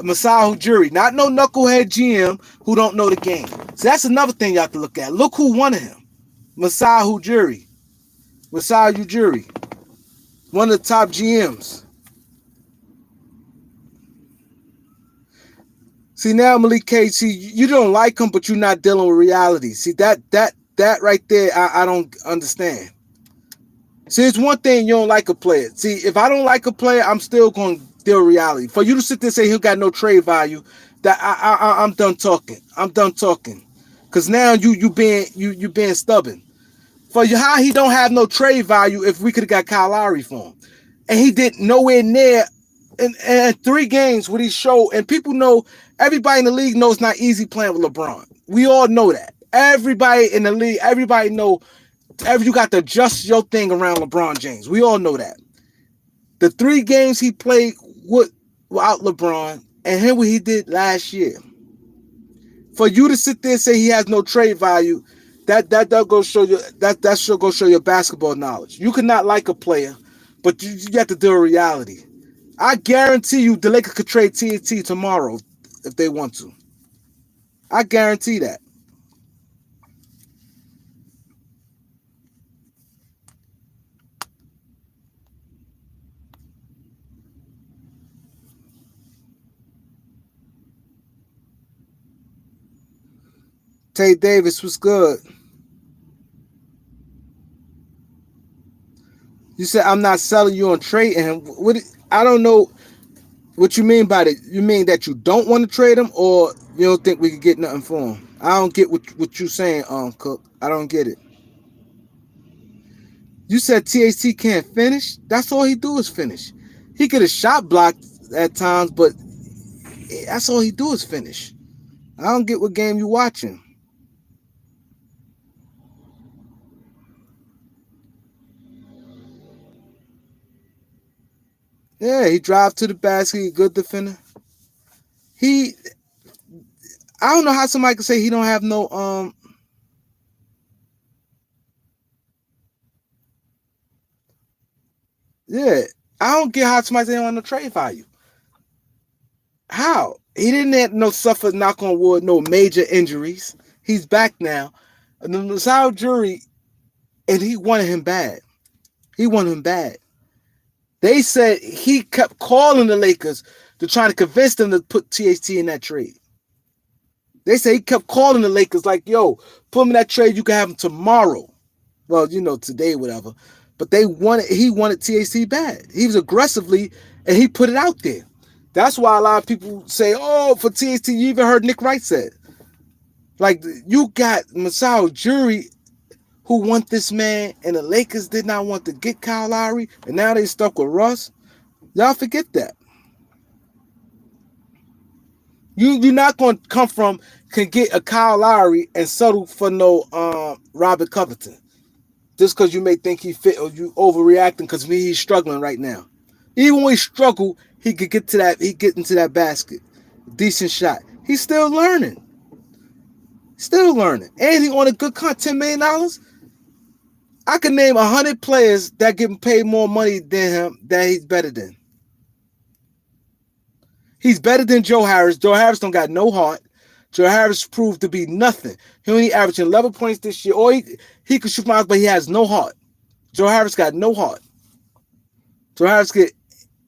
Masai Ujiri, not no knucklehead GM who don't know the game. So that's another thing you have to look at. Look who wanted him. Masai Ujiri. One of the top GMs. See now, Malik K, see, you don't like him, but you're not dealing with reality. See, that That right there, I don't understand. See, it's one thing you don't like a player. See, if I don't like a player, I'm still going to deal with reality. For you to sit there and say he got no trade value, that I'm done talking. I'm done talking, because now you being stubborn. For you, how he don't have no trade value if we could have got Kyle Lowry for him, and he did nowhere near. In 3 games what he showed, and people know, everybody in the league knows it's not easy playing with LeBron. We all know that. Everybody in the league, everybody know. You got to adjust your thing around LeBron James. We all know that. The 3 games he played without LeBron, and hear what he did last year. For you to sit there and say he has no trade value, that goes show you that should go show your basketball knowledge. You could not like a player, but you have to deal with reality. I guarantee you the Lakers could trade TNT tomorrow if they want to. I guarantee that. Tay Davis was good. You said I'm not selling you on trading him. I don't know what you mean by that. You mean that you don't want to trade him, or you don't think we could get nothing for him? I don't get what you're saying, Cook. I don't get it. You said THT can't finish. That's all he do is finish. He could have shot blocked at times, but that's all he do is finish. I don't get what game you watching. Yeah, he drive to the basket. He good defender. He, I don't know how somebody can say he don't have no Yeah, I don't get how somebody say he don't have no trade value. How? He didn't have no suffer, knock on wood, no major injuries. He's back now. And the Masai jury, and he wanted him bad. He wanted him bad. They said he kept calling the Lakers to try to convince them to put THT in that trade. They say he kept calling the Lakers like, yo, put him in that trade, you can have him tomorrow. Well, today, whatever. But he wanted THT bad. He was aggressively, and he put it out there. That's why a lot of people say, oh, for THT, you even heard Nick Wright said. Like, you got Masai Ujiri, who want this man, and the Lakers did not want to get Kyle Lowry, and now they stuck with Russ. Y'all forget that. You're not going to come from, can get a Kyle Lowry and settle for no Robert Covington. Just because you may think he fit, or you overreacting because he's struggling right now. Even when he struggled, he could get to that. He get into that basket, decent shot. He's still learning. Still learning, and he on a good $10 million. I can name 100 players that get paid more money than him that he's better than. He's better than Joe Harris. Joe Harris don't got no heart. Joe Harris proved to be nothing. He only averaged 11 points this year. Or he could shoot miles, but he has no heart. Joe Harris got no heart. Joe Harris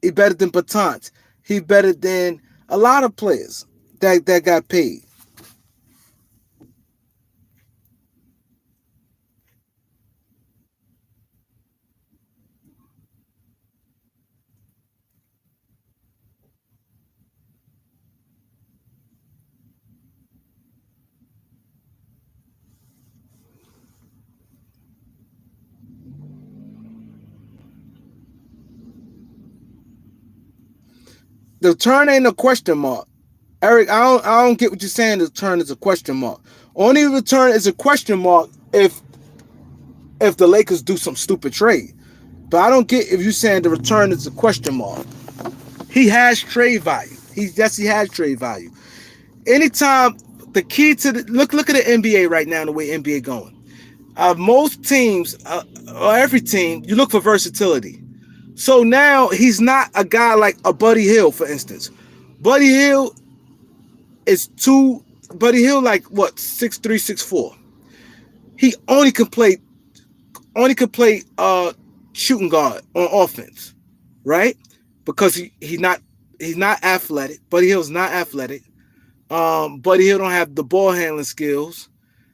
he better than Bertans. He better than a lot of players that got paid. The turn ain't a question mark. Eric, I don't get what you're saying. The turn is a question mark. Only return is a question mark if the Lakers do some stupid trade. But I don't get if you're saying the return is a question mark. He has trade value. He has trade value. Anytime the key to look at the NBA right now, the way NBA going. Most teams, or every team, you look for versatility. So now he's not a guy like a Buddy Hield, for instance. Buddy Hield like what, 6'3", 6'4". He only could play shooting guard on offense, right? Because he's not athletic. Buddy Hield's not athletic. Buddy Hield don't have the ball handling skills.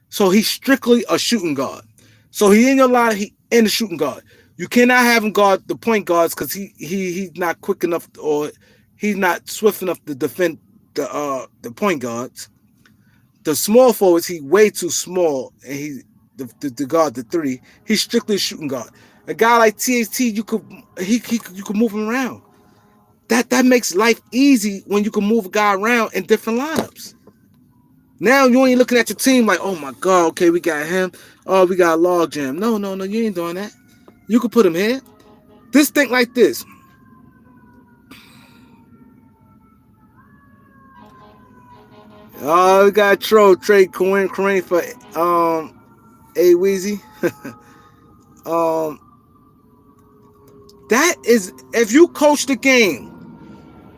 So he's strictly a shooting guard. So he in your line, he in the shooting guard. You cannot have him guard the point guards because he's not quick enough or he's not swift enough to defend the point guards. The small forwards, he way too small, and he the guard the three. He's strictly a shooting guard. A guy like THT, you could move him around. That makes life easy when you can move a guy around in different lineups. Now you ain't looking at your team like, oh my god, okay, we got him. Oh, we got a log jam. No, you ain't doing that. You could put him here. Just think like this. Oh, we got trade Kareem for A Weezy. um, that is if you coach the game.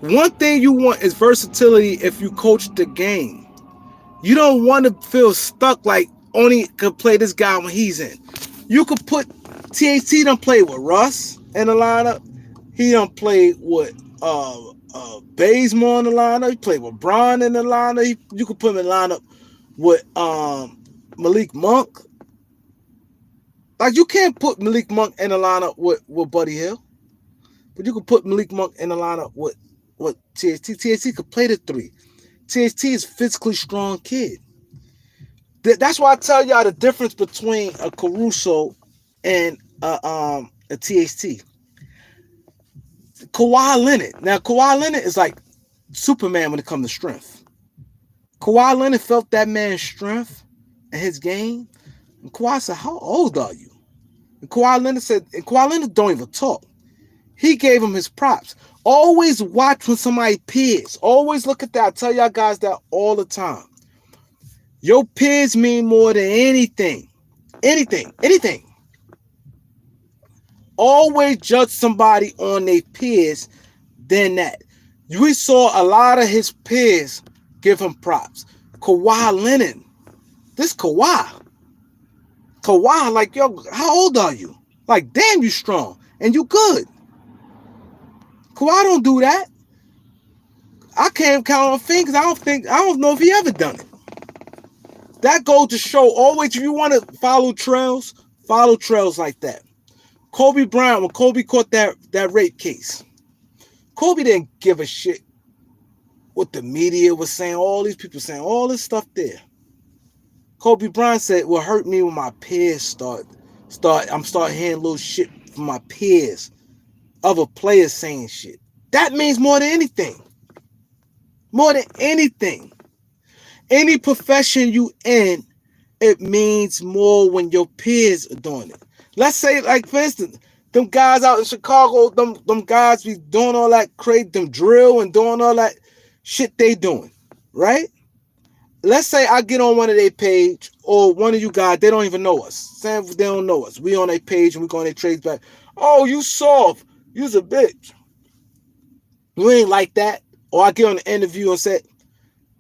One thing you want is versatility. If you coach the game, you don't want to feel stuck like only could play this guy when he's in. You could put THT don't play with Russ in the lineup. He don't play with Bazemore in the lineup. He played with Bron in the lineup. You could put him in the lineup with Malik Monk. Like you can't put Malik Monk in the lineup with Buddy Hill, but you could put Malik Monk in the lineup with THT. THT could play the three. THT is a physically strong kid. That's why I tell y'all the difference between a Caruso and a THT. Kawhi Leonard. Now, Kawhi Leonard is like Superman when it comes to strength. Kawhi Leonard felt that man's strength and his game. And Kawhi said, how old are you? And Kawhi Leonard said, and Kawhi Leonard don't even talk. He gave him his props. Always watch when somebody peers. Always look at that. I tell y'all guys that all the time. Your peers mean more than anything. Anything. Always judge somebody on their peers than that. We saw a lot of his peers give him props. Kawhi Leonard. This Kawhi, like, yo, how old are you? Like, damn, you strong. And you good. Kawhi don't do that. I can't count on fingers. I don't know if he ever done it. That goes to show, always, if you want to follow trails like that. Kobe Bryant, when Kobe caught that rape case, Kobe didn't give a shit what the media was saying, all these people saying, all this stuff there. Kobe Bryant said, what hurt me when my peers I'm starting hearing little shit from my peers, other players saying shit. That means more than anything. More than anything. Any profession you in, it means more when your peers are doing it. Let's say, like, for instance, them guys out in Chicago, them guys be doing all that crazy, them drill and doing all that shit they doing, right? Let's say I get on one of their page, or one of you guys, they don't even know us. Say they don't know us. We on their page and we go on their trades back. Oh, you soft. You's a bitch. You ain't like that. Or I get on the interview and say,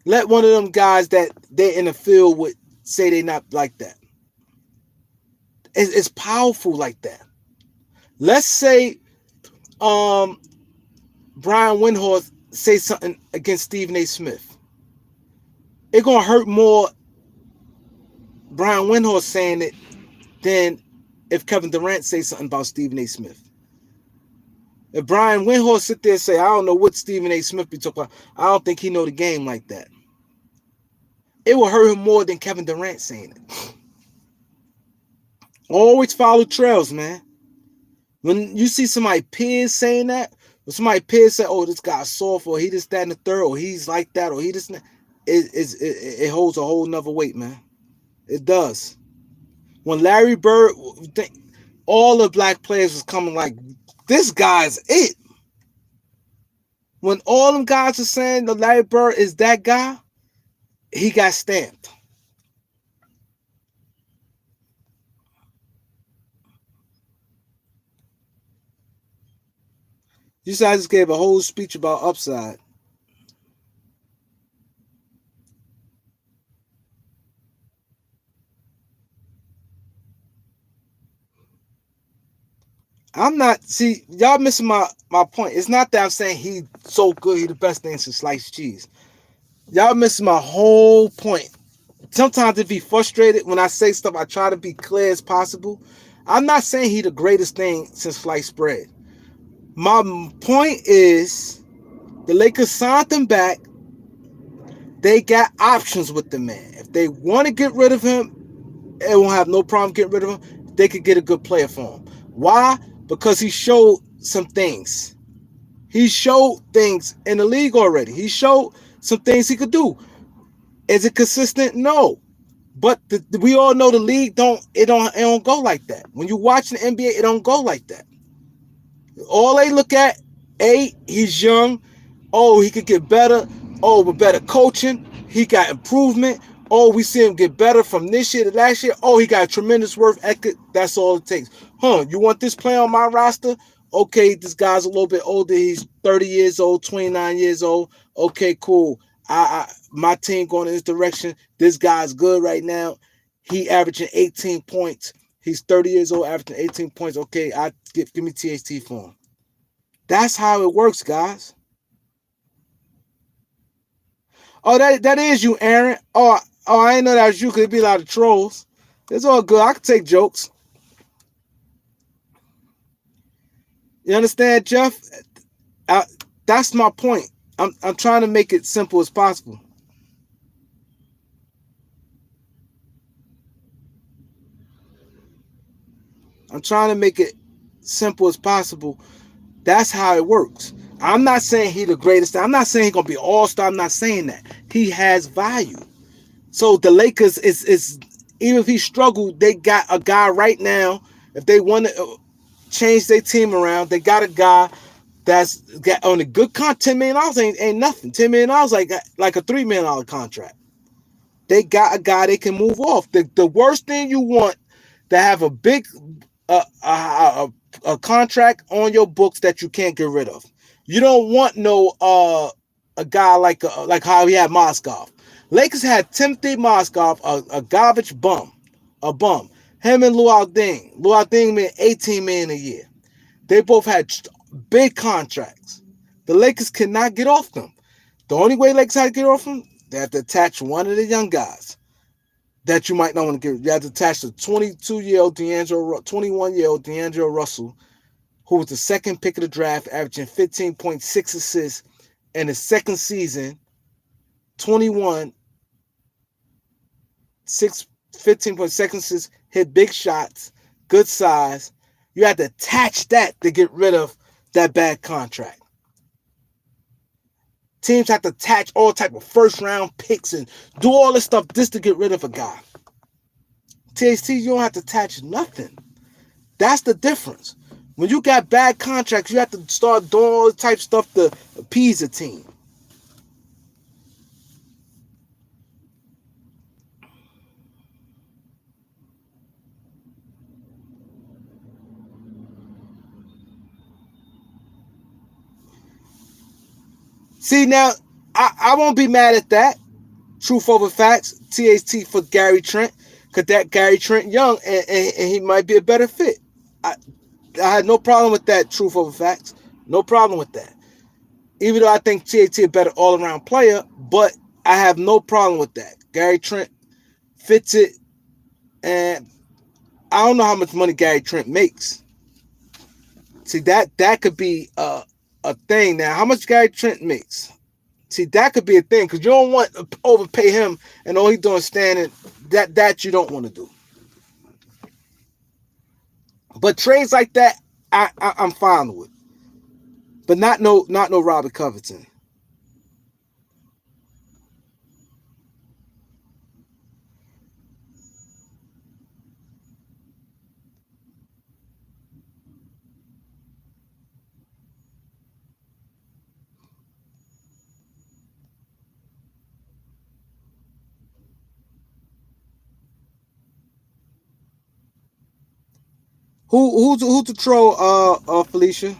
let one of them guys that they're in the field with say they not like that. It's powerful like that. Let's say Brian Windhorst say something against Stephen A. Smith. It's gonna hurt more Brian Windhorst saying it than if Kevin Durant say something about Stephen A. Smith. If Brian Windhorst sit there and say, I don't know what Stephen A. Smith be talking about, I don't think he know the game like that. It will hurt him more than Kevin Durant saying it. Always follow trails, man. When you see somebody peers saying that, when somebody peers say, oh, this guy's soft, or he just that and the third, or he's like that, or he just, it holds a whole nother weight, man. It does. When Larry Bird, all the black players was coming like, this guy's it. When all them guys are saying that Larry Bird is that guy, he got stamped. You said I just gave a whole speech about upside. I'm not, see, y'all missing my point. It's not that I'm saying he's so good, he's the best thing since sliced cheese. Y'all missing my whole point. sometimes it be frustrated when I say stuff. I try to be clear as possible. I'm not saying he the greatest thing since sliced bread. My point is the Lakers signed him back. They got options with the man. If they want to get rid of him, they won't have no problem getting rid of him. They could get a good player for him. Why? Because he showed some things. He showed things in the league already. He showed some things he could do. Is it consistent? No. But we all know the league don't go like that. When you watch the NBA, it don't go like that. All they look at, he's young. Oh, he could get better. Oh, with better coaching, he got improvement. Oh, we see him get better from this year to last year. Oh, he got a tremendous work ethic. That's all it takes. You want this player on my roster? Okay, this guy's a little bit older. He's 30 years old, 29 years old. Okay, cool. My team going in this direction. This guy's good right now. He averaging 18 points. He's 30 years old, averaging 18 points. Okay, give me THT for him. That's how it works, guys. Oh, that is you, Aaron. I didn't know that was you. Could be a lot of trolls. It's all good. I can take jokes. You understand, Jeff? That's my point. I'm trying to make it simple as possible. I'm trying to make it simple as possible. That's how it works. I'm not saying he the greatest. I'm not saying he's gonna be an all-star. I'm not saying that. He has value. So the Lakers is even if he struggled, they got a guy right now. If they want to change their team around, they got a guy that's got on a good contract. $10 million ain't nothing. $10 million like a $3 million contract. They got a guy they can move off. The worst thing you want to have a big a contract on your books that you can't get rid of. You don't want no a guy like how he had Moskov. Lakers had Timothy Moskov, a garbage bum, a bum. Him and Luol Deng. Luol Deng made $18 million a year. They both had big contracts. The Lakers could not get off them. The only way Lakers had to get off them, they have to attach one of the young guys that you might not want to get. You have to attach the 22-year-old 21-year-old D'Angelo Russell, who was the second pick of the draft, averaging 15.6 assists in his second season, 21, 15.6 assists, hit big shots, good size. You had to attach that to get rid of that bad contract. Teams have to attach all type of first-round picks and do all this stuff just to get rid of a guy. THT, you don't have to attach nothing. That's the difference. When you got bad contracts, you have to start doing all the type of stuff to appease a team. See, now, I won't be mad at that. Truth over facts, THT for Gary Trent, because that Gary Trent young, and he might be a better fit. I had no problem with that, truth over facts. No problem with that. Even though I think THT a better all-around player, but I have no problem with that. Gary Trent fits it, and I don't know how much money Gary Trent makes. See, that could be a thing. Now, how much Gary Trent makes? See, that could be a thing, because you don't want to overpay him, and all he's doing is standing. That you don't want to do. But trades like that, I'm fine with. But not no Robert Covington. Who's the troll? Felicia.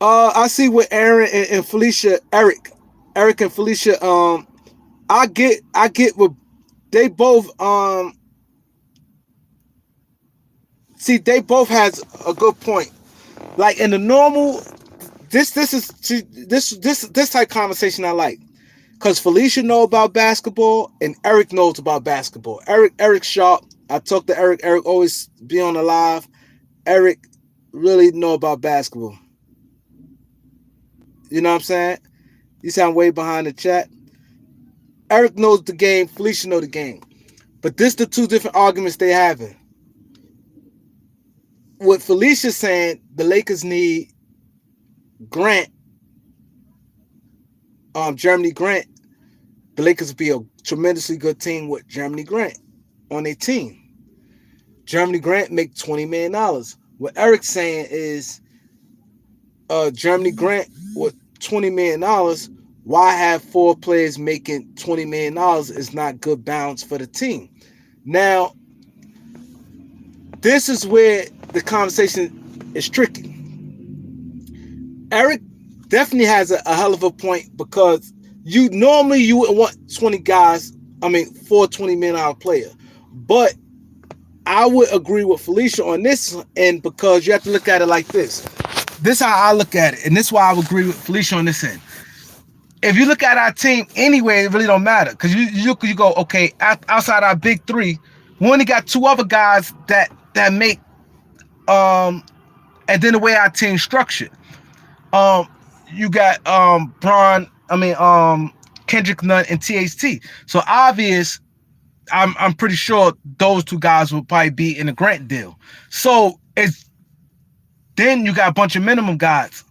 I see with Aaron and Felicia, Eric and Felicia. I get what they both see. They both has a good point. Like in the normal, this type of conversation I like. Because Felicia know about basketball and Eric knows about basketball. Eric sharp. I talk to Eric. Eric always be on the live. Eric really know about basketball. You know what I'm saying? You sound way behind the chat. Eric knows the game. Felicia know the game. But this the two different arguments they having. What Felicia saying, the Lakers need Grant, Germany Grant. The Lakers would be a tremendously good team with Germany Grant on their team. Germany Grant make $20 million. What Eric's saying is Germany Grant with $20 million, why have four players making $20 million is not good balance for the team. Now, this is where the conversation is tricky. Eric definitely has a hell of a point because you would want 20 guys, for a $20 million player. But I would agree with Felicia on this end because you have to look at it like this. This is how I look at it, and this is why I would agree with Felicia on this end. If you look at our team anyway, it really don't matter because you go, okay, outside our big three, we only got two other guys that make and then the way our team structured. You got Kendrick Nunn and THT. So obvious, I'm pretty sure those two guys will probably be in a Grant deal. So then you got a bunch of minimum guys.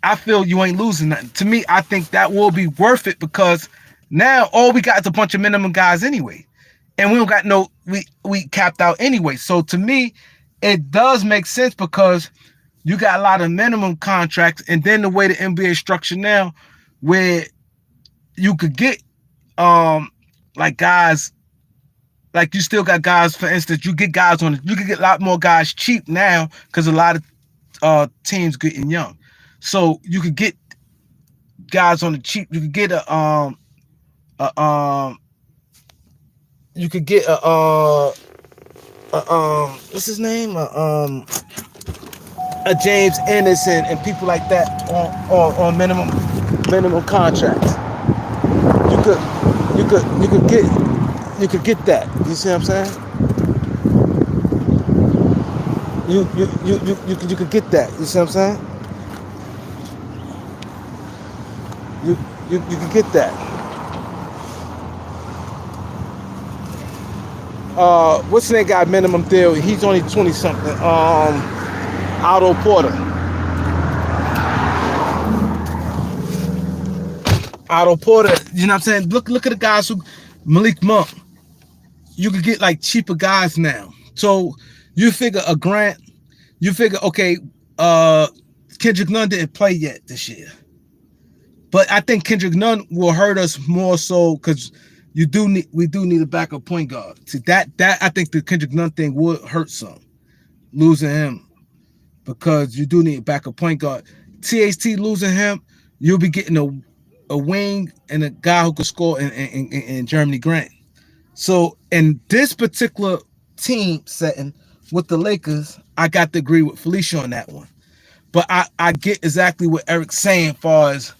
I feel you ain't losing nothing. To me, I think that will be worth it because now all we got is a bunch of minimum guys anyway. And we don't got we capped out anyway. So to me, it does make sense because you got a lot of minimum contracts. And then the way the NBA is structured now, where you could get like guys, like you still got guys, for instance, you could get a lot more guys cheap now because a lot of teams getting young. So you could get guys on the cheap. You could get what's his name? A James Anderson and people like that on minimum contracts. You could get that. You see what I'm saying? You could get that. You see what I'm saying? You can get that. What's the name got minimum deal? He's only 20 something. Otto Porter. Otto Porter, you know what I'm saying? Look at the guys who Malik Monk. You could get like cheaper guys now. So you figure a Grant, okay, Kendrick Nunn didn't play yet this year. But I think Kendrick Nunn will hurt us more so because we do need a backup point guard. See that I think the Kendrick Nunn thing would hurt some, losing him, because you do need a backup point guard. THT losing him, you'll be getting a wing and a guy who could score in Germany Grant. So in this particular team setting with the Lakers, I got to agree with Felicia on that one. But I get exactly what Eric's saying as far as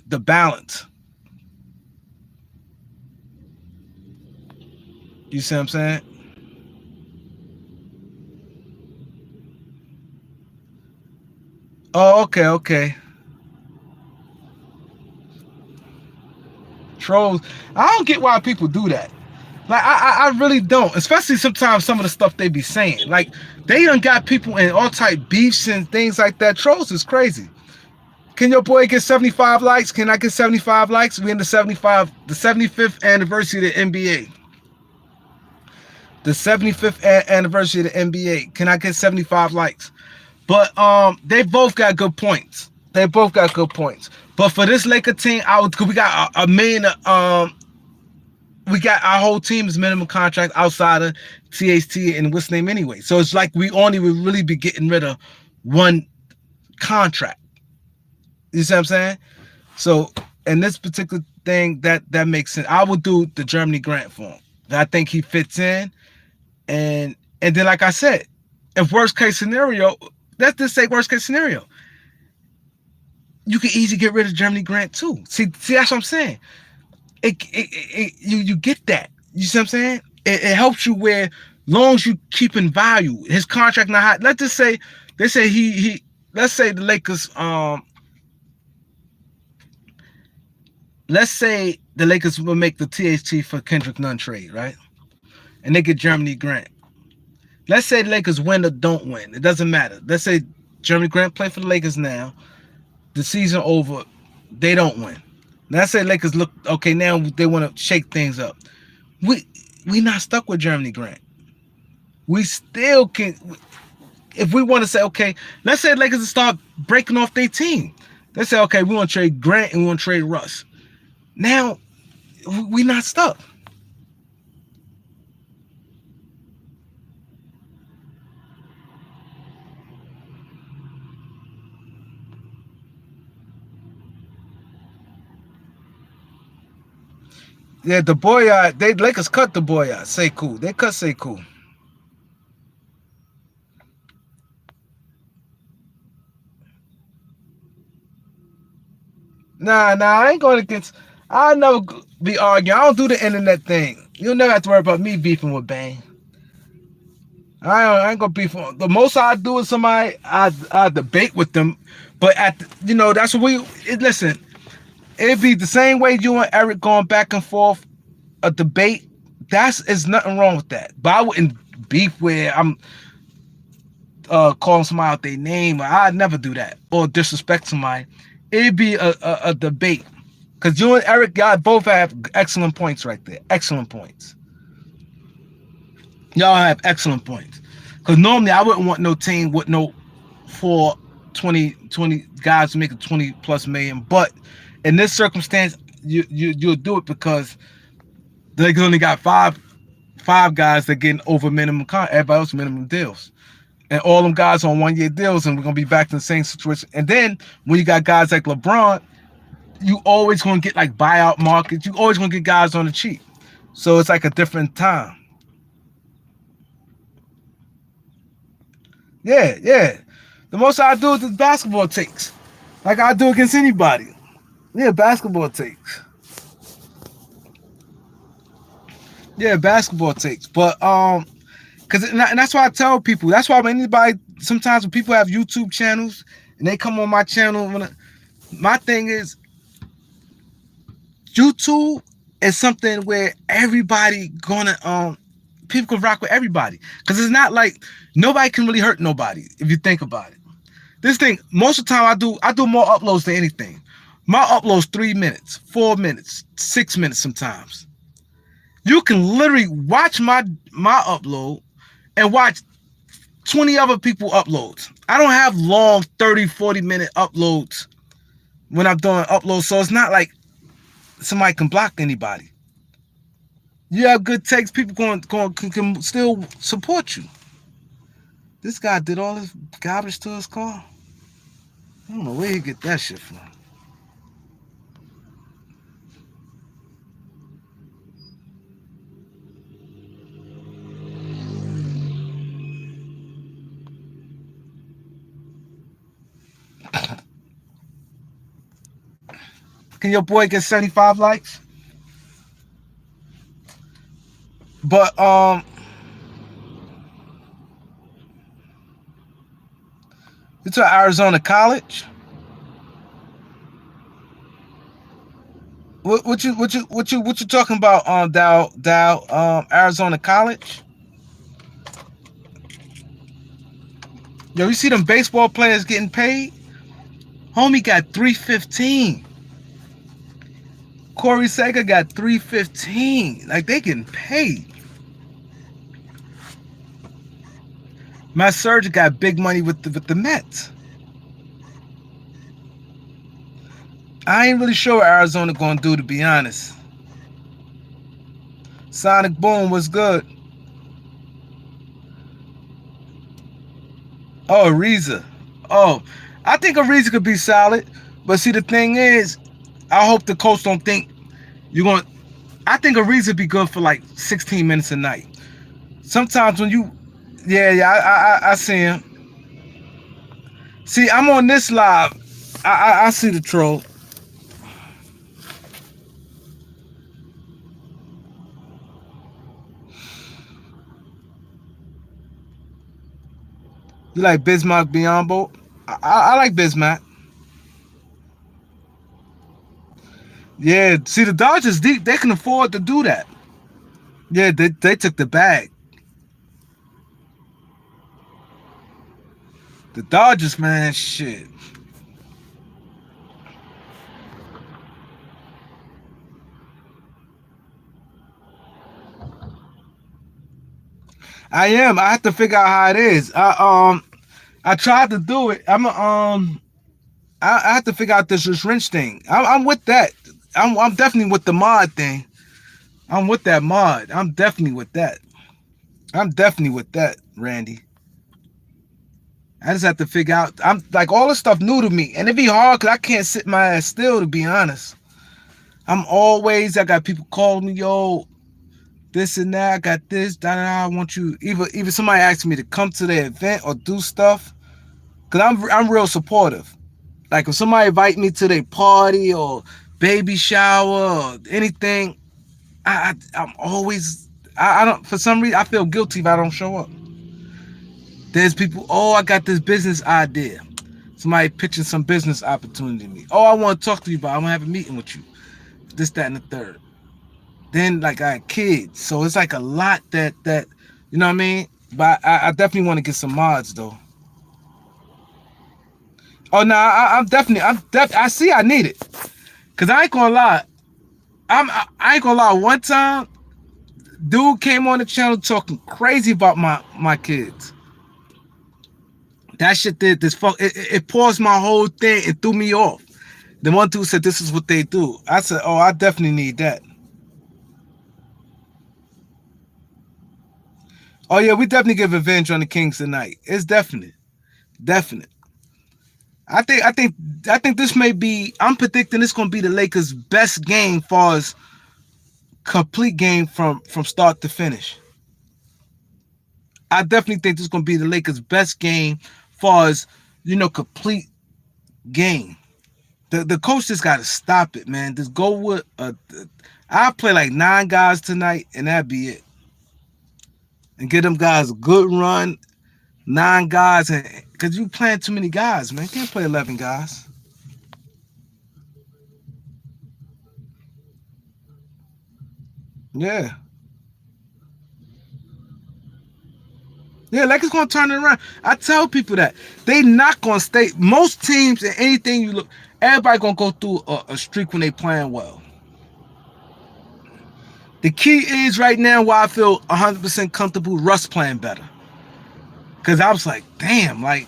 the balance. You see what I'm saying? Oh, okay. Trolls. I don't get why people do that. Like I really don't. Especially sometimes some of the stuff they be saying. Like they done got people in all type beefs and things like that. Trolls is crazy. Can your boy get 75 likes? Can I get 75 likes? We in the 75th anniversary of the NBA. The 75th anniversary of the NBA. Can I get 75 likes? But they both got good points. But for this Laker team, we got a million. We got our whole team's minimum contract outside of THT and what's name anyway. So it's like we only would really be getting rid of one contract. You see what I'm saying? So in this particular thing, that makes sense. I would do the Germany Grant for him. I think he fits in, and then like I said, if worst case scenario, let's just say worst case scenario, you can easily get rid of Germany Grant too. See that's what I'm saying. You get that. You see what I'm saying? It helps you where long as you keep in value. His contract not high. Let's just say they say he let's say the Lakers let's say the Lakers will make the THT for Kendrick Nunn trade, right? And they get Germany Grant. Let's say the Lakers win or don't win. It doesn't matter. Let's say Germany Grant play for the Lakers now. The season over, they don't win. Let's say Lakers look okay now. They want to shake things up. We not stuck with Germany Grant. We still can. If we want to say okay, let's say Lakers start breaking off their team. Let's say okay, we want to trade Grant and we want to trade Russ. Now we not stuck. Yeah, the boy, they Lakers cut the boy out. Say cool. They cut Say cool. Nah, I ain't going against. I never be arguing. I don't do the internet thing. You'll never have to worry about me beefing with Bang. I ain't gonna beef. The most I do is somebody I debate with them, but that's what listen. It'd be the same way you and Eric going back and forth a debate. Is nothing wrong with that. But I wouldn't beef where I'm calling somebody out their name. I'd never do that or disrespect somebody. It'd be a debate. Because you and Eric both have excellent points right there. Excellent points. Y'all have excellent points. Because normally I wouldn't want no team with no 20 guys making 20 plus million. But in this circumstance, you'll do it because they only got five guys that getting over minimum contract. Everybody else minimum deals. And all them guys on 1 year deals, and we're gonna be back to the same situation. And then when you got guys like LeBron, you always gonna get like buyout markets. You always gonna get guys on the cheap. So it's like a different time. Yeah. The most I do is basketball takes. Like I do against anybody. Yeah, basketball takes. Yeah, basketball takes. But and that's why I tell people. That's why when anybody, sometimes when people have YouTube channels and they come on my channel, my thing is YouTube is something where everybody gonna people can rock with everybody, because it's not like nobody can really hurt nobody if you think about it. This thing, most of the time I do more uploads than anything. My uploads 3 minutes, 4 minutes, 6 minutes sometimes. You can literally watch my upload and watch 20 other people uploads. I don't have long 30, 40-minute uploads when I'm doing uploads, so it's not like somebody can block anybody. You have good takes, people can still support you. This guy did all this garbage to his car. I don't know where he get that shit from. Can your boy get 75 likes? But it's to Arizona College. What you talking about? Dow Arizona College. Yo, you see them baseball players getting paid? Homie got $315. Corey Seager got $315. Like, they getting paid. Matt Surge got big money with the Mets. I ain't really sure what Arizona gonna do, to be honest. Sonic Boom was good. Oh, Ariza. Oh, I think Ariza could be solid. But see, the thing is, I hope the coach don't think you're going. I think Ariza would be good for like 16 minutes a night. Sometimes when you, yeah, I see him. See, I'm on this live. I see the troll. You like Bismarck Biombo? I like Bismack. Yeah, see the Dodgers, they can afford to do that. Yeah, they took the bag. The Dodgers, man, shit. I am. I have to figure out how it is. I tried to do it. I have to figure out this wrench thing. I'm with that. I'm definitely with the mod thing. I'm with that mod. I'm definitely with that. I'm definitely with that, Randy. I just have to figure out. I'm like all this stuff new to me, and it be hard because I can't sit my ass still. To be honest, I got people calling me, yo, this and that. I got this. Da da. I want you. Even somebody asking me to come to the event or do stuff. Cause I'm real supportive. Like if somebody invite me to their party or baby shower or anything, I'm always I don't for some reason I feel guilty if I don't show up. There's people, oh, I got this business idea. Somebody pitching some business opportunity to me. Oh, I want to talk to you about. I'm gonna have a meeting with you. This, that, and the third. Then like I had kids, so it's like a lot that you know what I mean. But I definitely want to get some mods though. Oh no, I see I need it. Cause I ain't gonna lie. I ain't gonna lie. One time, dude came on the channel talking crazy about my kids. That shit did this fuck. It paused my whole thing. It threw me off. The one dude said this is what they do. I said, oh, I definitely need that. Oh yeah, we definitely get revenge on the Kings tonight. It's definite. I think this may be. I'm predicting this gonna be the Lakers' best game, far as complete game from start to finish. I definitely think this is gonna be the Lakers' best game, far as complete game. The coach just got to stop it, man. Just go with I'll play like 9 guys tonight, and that'd be it. And get them guys a good run, 9 guys, and because you playing too many guys, man. You can't play 11 guys. Yeah. Yeah, like it's gonna turn it around. I tell people that they not gonna stay. Most teams and anything you look, everybody gonna go through a streak when they playing well. The key is right now why I feel 100% comfortable Russ playing better. Cause I was like, damn, like,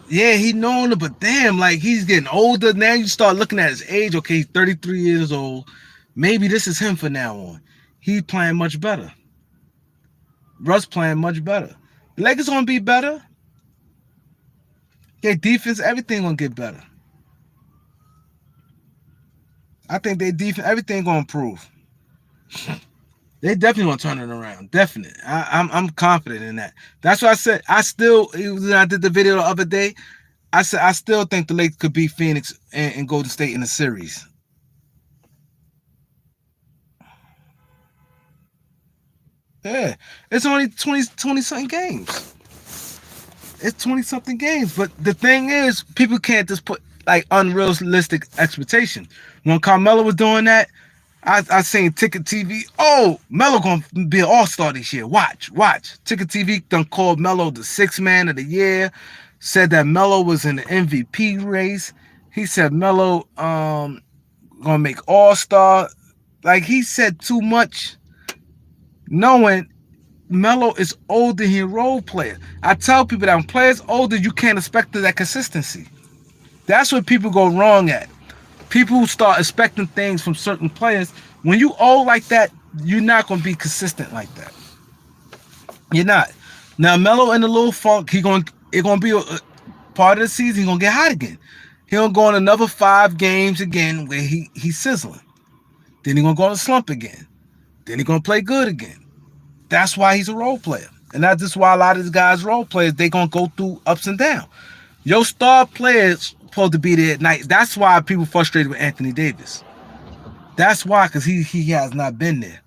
yeah, he known it, but damn, like he's getting older. Now you start looking at his age. Okay, he's 33 years old. Maybe this is him for now on. He's playing much better. Russ playing much better. The Lakers gonna be better. Their defense, everything gonna get better. I think their defense, everything gonna improve. They definitely gonna turn it around. Definite. I'm confident in that. That's why I said when I did the video the other day, I said I still think the Lakers could beat Phoenix and Golden State in the series. Yeah. It's only 20 something games. It's 20 something games. But the thing is, people can't just put like unrealistic expectations. When Carmelo was doing that, I seen Ticket TV. Oh, Melo gonna be an all-star this year. Watch. Ticket TV done called Melo the 6th man of the year. Said that Melo was in the MVP race. He said Melo gonna make all-star. Like he said too much, knowing Melo is older than he a role player. I tell people that when players older, you can't expect that consistency. That's what people go wrong at. People start expecting things from certain players. When you old like that, you're not gonna be consistent like that. You're not. Now Melo in a little funk, it gonna be a part of the season. He gonna get hot again. He'll go on another 5 games again where he's sizzling. Then he's gonna go on a slump again. Then he's gonna play good again. That's why he's a role player. And that's just why a lot of these guys role players, they gonna go through ups and downs. Your star players supposed to be there at night. That's why people frustrated with Anthony Davis. That's why, because he has not been there.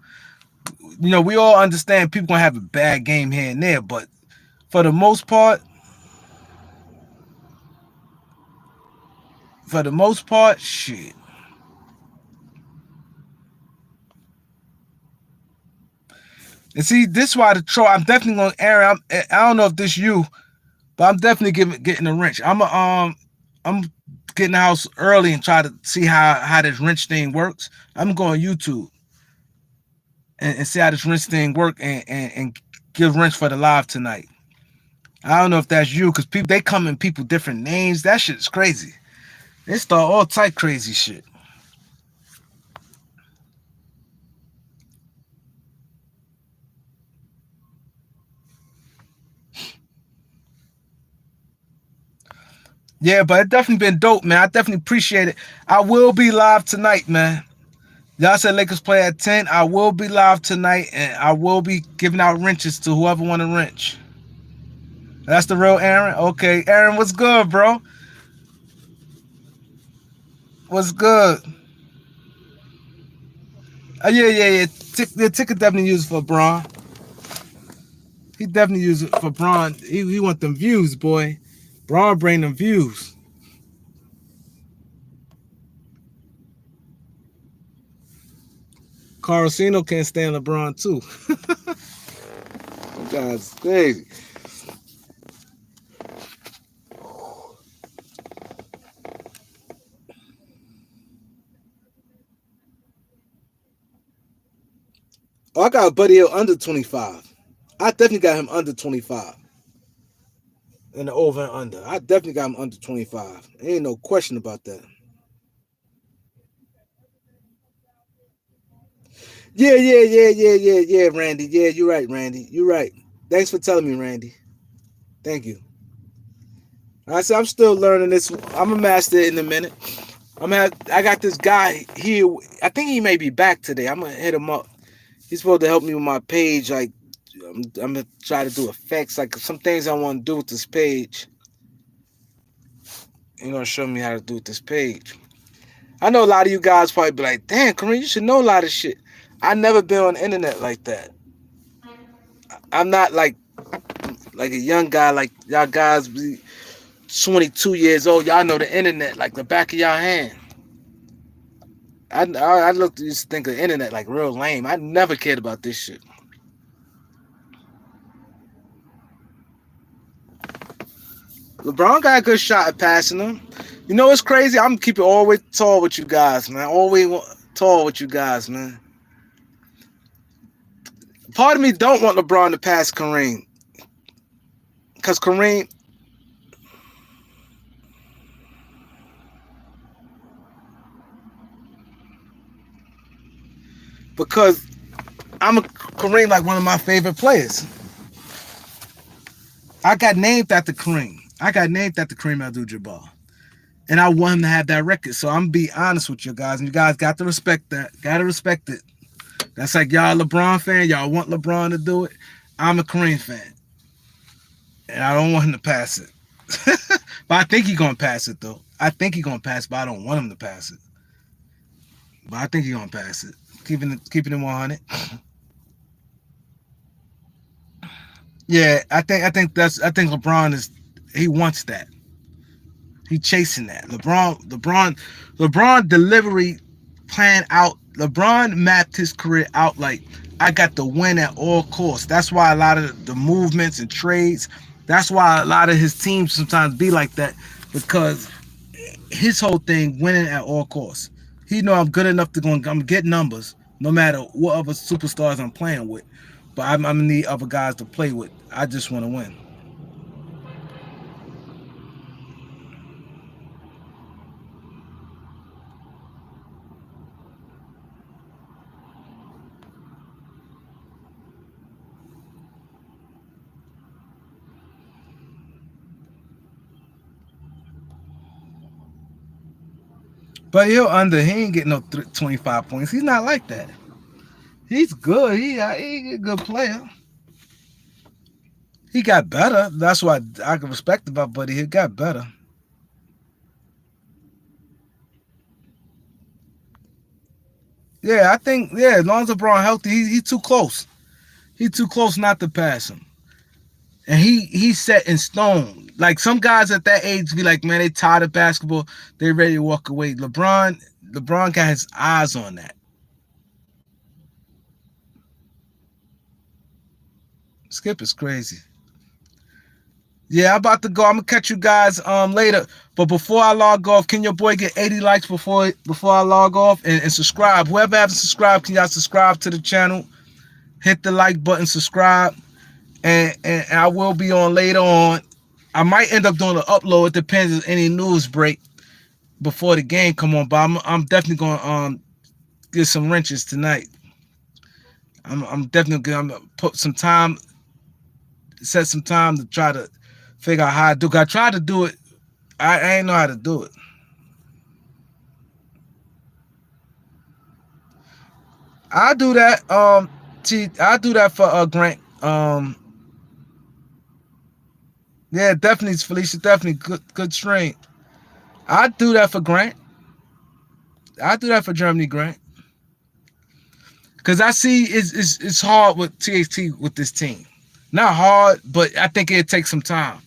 We all understand people gonna have a bad game here and there, but for the most part, shit. And see, this is why the troll. I'm definitely gonna Aaron. I don't know if this you, but I'm definitely getting a wrench. I'm getting the house early and try to see how this wrench thing works. I'm going YouTube and see how this wrench thing work and give wrench for the live tonight. I don't know if that's you, because people, they come in people different names. That shit's crazy. They start all type crazy shit. Yeah, but it definitely been dope, man. I definitely appreciate it. I will be live tonight, man. Y'all said Lakers play at 10. I will be live tonight, and I will be giving out wrenches to whoever want a wrench. That's the real Aaron? Okay. Aaron, what's good, bro? What's good? Oh, yeah. The ticket definitely used for Braun. He definitely used it for Braun. He want them views, boy. Braun bring them views. Carosino can't stand LeBron, too. God's crazy. Oh, I got a Buddy Hield under 25. I definitely got him under 25. In the over and under. I definitely got him under 25. Ain't no question about that. Yeah, Randy. Yeah, you're right, Randy. You're right. Thanks for telling me, Randy. Thank you. I said I'm still learning this. I'm a master in a minute. I got this guy here. I think he may be back today. I'm gonna hit him up. He's supposed to help me with my page. Like I'm gonna try to do effects. Like some things I want to do with this page. He's gonna show me how to do with this page. I know a lot of you guys probably be like, "Damn, Kareem, you should know a lot of shit." I never been on the internet like that. I'm not like a young guy like y'all guys be 22 years old. Y'all know the internet like the back of y'all hand. I used to think of the internet like real lame. I never cared about this shit. LeBron got a good shot at passing him. You know what's crazy? I'm keeping always tall with you guys, man. Always tall with you guys, man. Part of me don't want LeBron to pass Kareem. Because Kareem... Because I'm a Kareem like one of my favorite players. I got named after Kareem. Kareem Abdul-Jabbar. And I want him to have that record. So I'm going to be honest with you guys. And you guys got to respect that. Got to respect it. That's like y'all LeBron fan. Y'all want LeBron to do it. I'm a Kareem fan. And I don't want him to pass it. But I think he's going to pass it, though. I think he's going to pass it, but I don't want him to pass it. But I think he's going to pass it. Keeping it 100. Yeah, I think LeBron he wants that. He chasing that. LeBron delivery plan out. LeBron mapped his career out like, I got to win at all costs. That's why a lot of the movements and trades, that's why a lot of his teams sometimes be like that, because his whole thing, winning at all costs. He know I'm good enough to I'm get numbers no matter what other superstars I'm playing with. But I'm gonna need other guys to play with. I just want to win. But he'll under. He ain't getting no 25 points. He's not like that. He's good. He a good player. He got better. That's why I can respect about Buddy. He got better. Yeah, I think, yeah, as long as LeBron healthy, he's too close. He's too close not to pass him. And he's set in stone. Like some guys at that age be like, man, they tired of basketball. They ready to walk away. LeBron got his eyes on that. Skip is crazy. Yeah, I'm about to go. I'm gonna catch you guys later. But before I log off, can your boy get 80 likes before I log off and subscribe? Whoever hasn't subscribed, can y'all subscribe to the channel? Hit the like button, subscribe, and I will be on later on. I might end up doing an upload. It depends if any news break before the game come on. But I'm definitely gonna get some wrenches tonight. I'm definitely gonna put some time, set some time to try to figure out how I do. I tried to do it. I ain't know how to do it. I do that. I do that for Grant. Yeah, definitely, Felicia. Definitely good strain. I do that for Grant. I do that for Germany, Grant. Because I see it's hard with THT with this team. Not hard, but I think it'd take some time.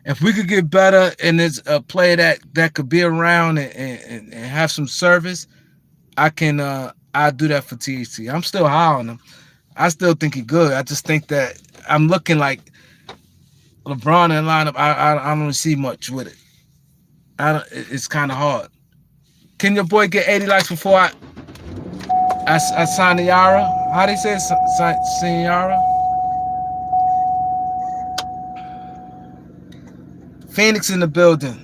If we could get better and there's a player that could be around and have some service, I do that for THT. I'm still high on him. I still think he's good. I just think that I'm looking like LeBron in lineup. I don't see much with it. It's kind of hard. Can your boy get 80 likes before I sign the Yara? How they say it? Sign Yara? Phoenix in the building.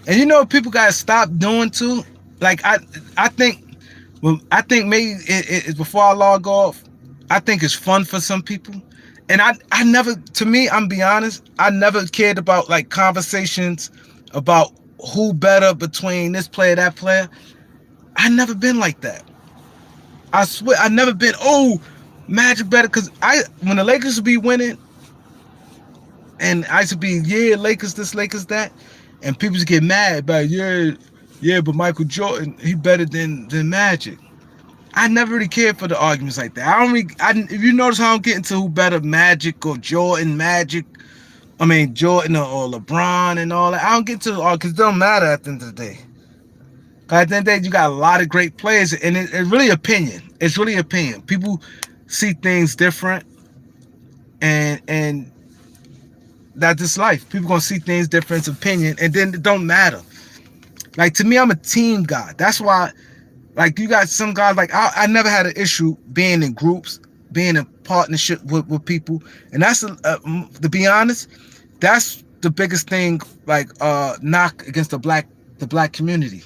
And you know what people gotta stop doing too? Like I think maybe it before I log off, I think it's fun for some people. And I never, to me, I'm be honest, I never cared about like conversations about who better between this player, that player. I never been like that. I swear, I never been, oh, Magic better, because when the Lakers would be winning, and I used to be, yeah, Lakers this, Lakers that, and people just get mad about, yeah, but Michael Jordan, he better than Magic. I never really cared for the arguments like that. If you notice how I'm getting to who better, Magic or Jordan, Jordan or LeBron and all that. I don't get to all because it don't matter at the end of the day. At the end of the day, you got a lot of great players, and it's really opinion. It's really opinion. People see things different, and that's just life. People gonna see things different, it's opinion, and then it don't matter. Like to me, I'm a team guy. That's why. Like you got some guys like I never had an issue being in groups, being in partnership with people, and that's to be honest, that's the biggest thing like knock against the black community.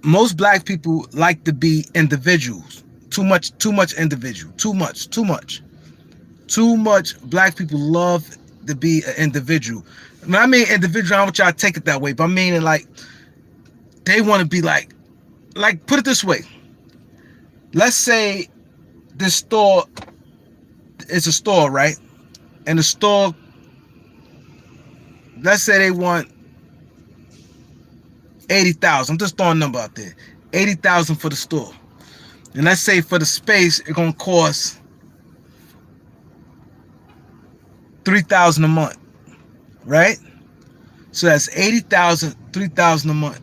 Most black people like to be individuals. Too much individual. Too much black people love to be an individual. When I mean individual, I don't want y'all to take it that way, but I mean it like they want to be like put it this way. Let's say this store is a store, right? And the store, let's say they want 80,000. I'm just throwing a number out there. 80,000 for the store. And let's say for the space, it's gonna cost 3,000 a month, right? So that's 80,000, 3,000 a month.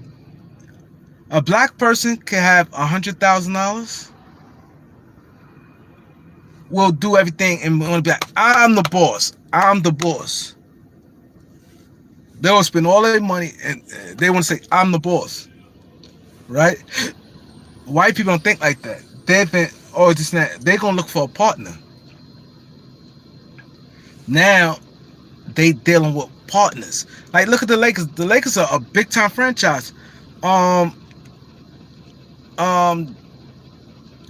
A black person can have $100,000. Will do everything and want to be like, I'm the boss. I'm the boss. They will spend all their money and they want to say, I'm the boss. Right? White people don't think like that. They think, oh, just not. They're gonna look for a partner. Now they dealing with partners. Like look at the Lakers. The Lakers are a big time franchise.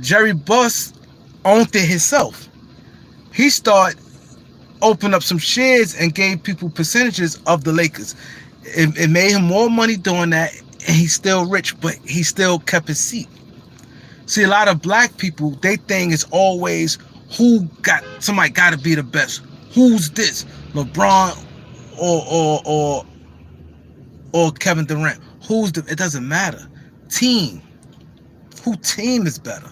Jerry Buss owned it himself. He started opened up some shares and gave people percentages of the Lakers. It made him more money doing that, and he's still rich, but he still kept his seat. See, a lot of black people, they think it's always somebody got to be the best. Who's this? LeBron or Kevin Durant? It doesn't matter. Team. Who team is better?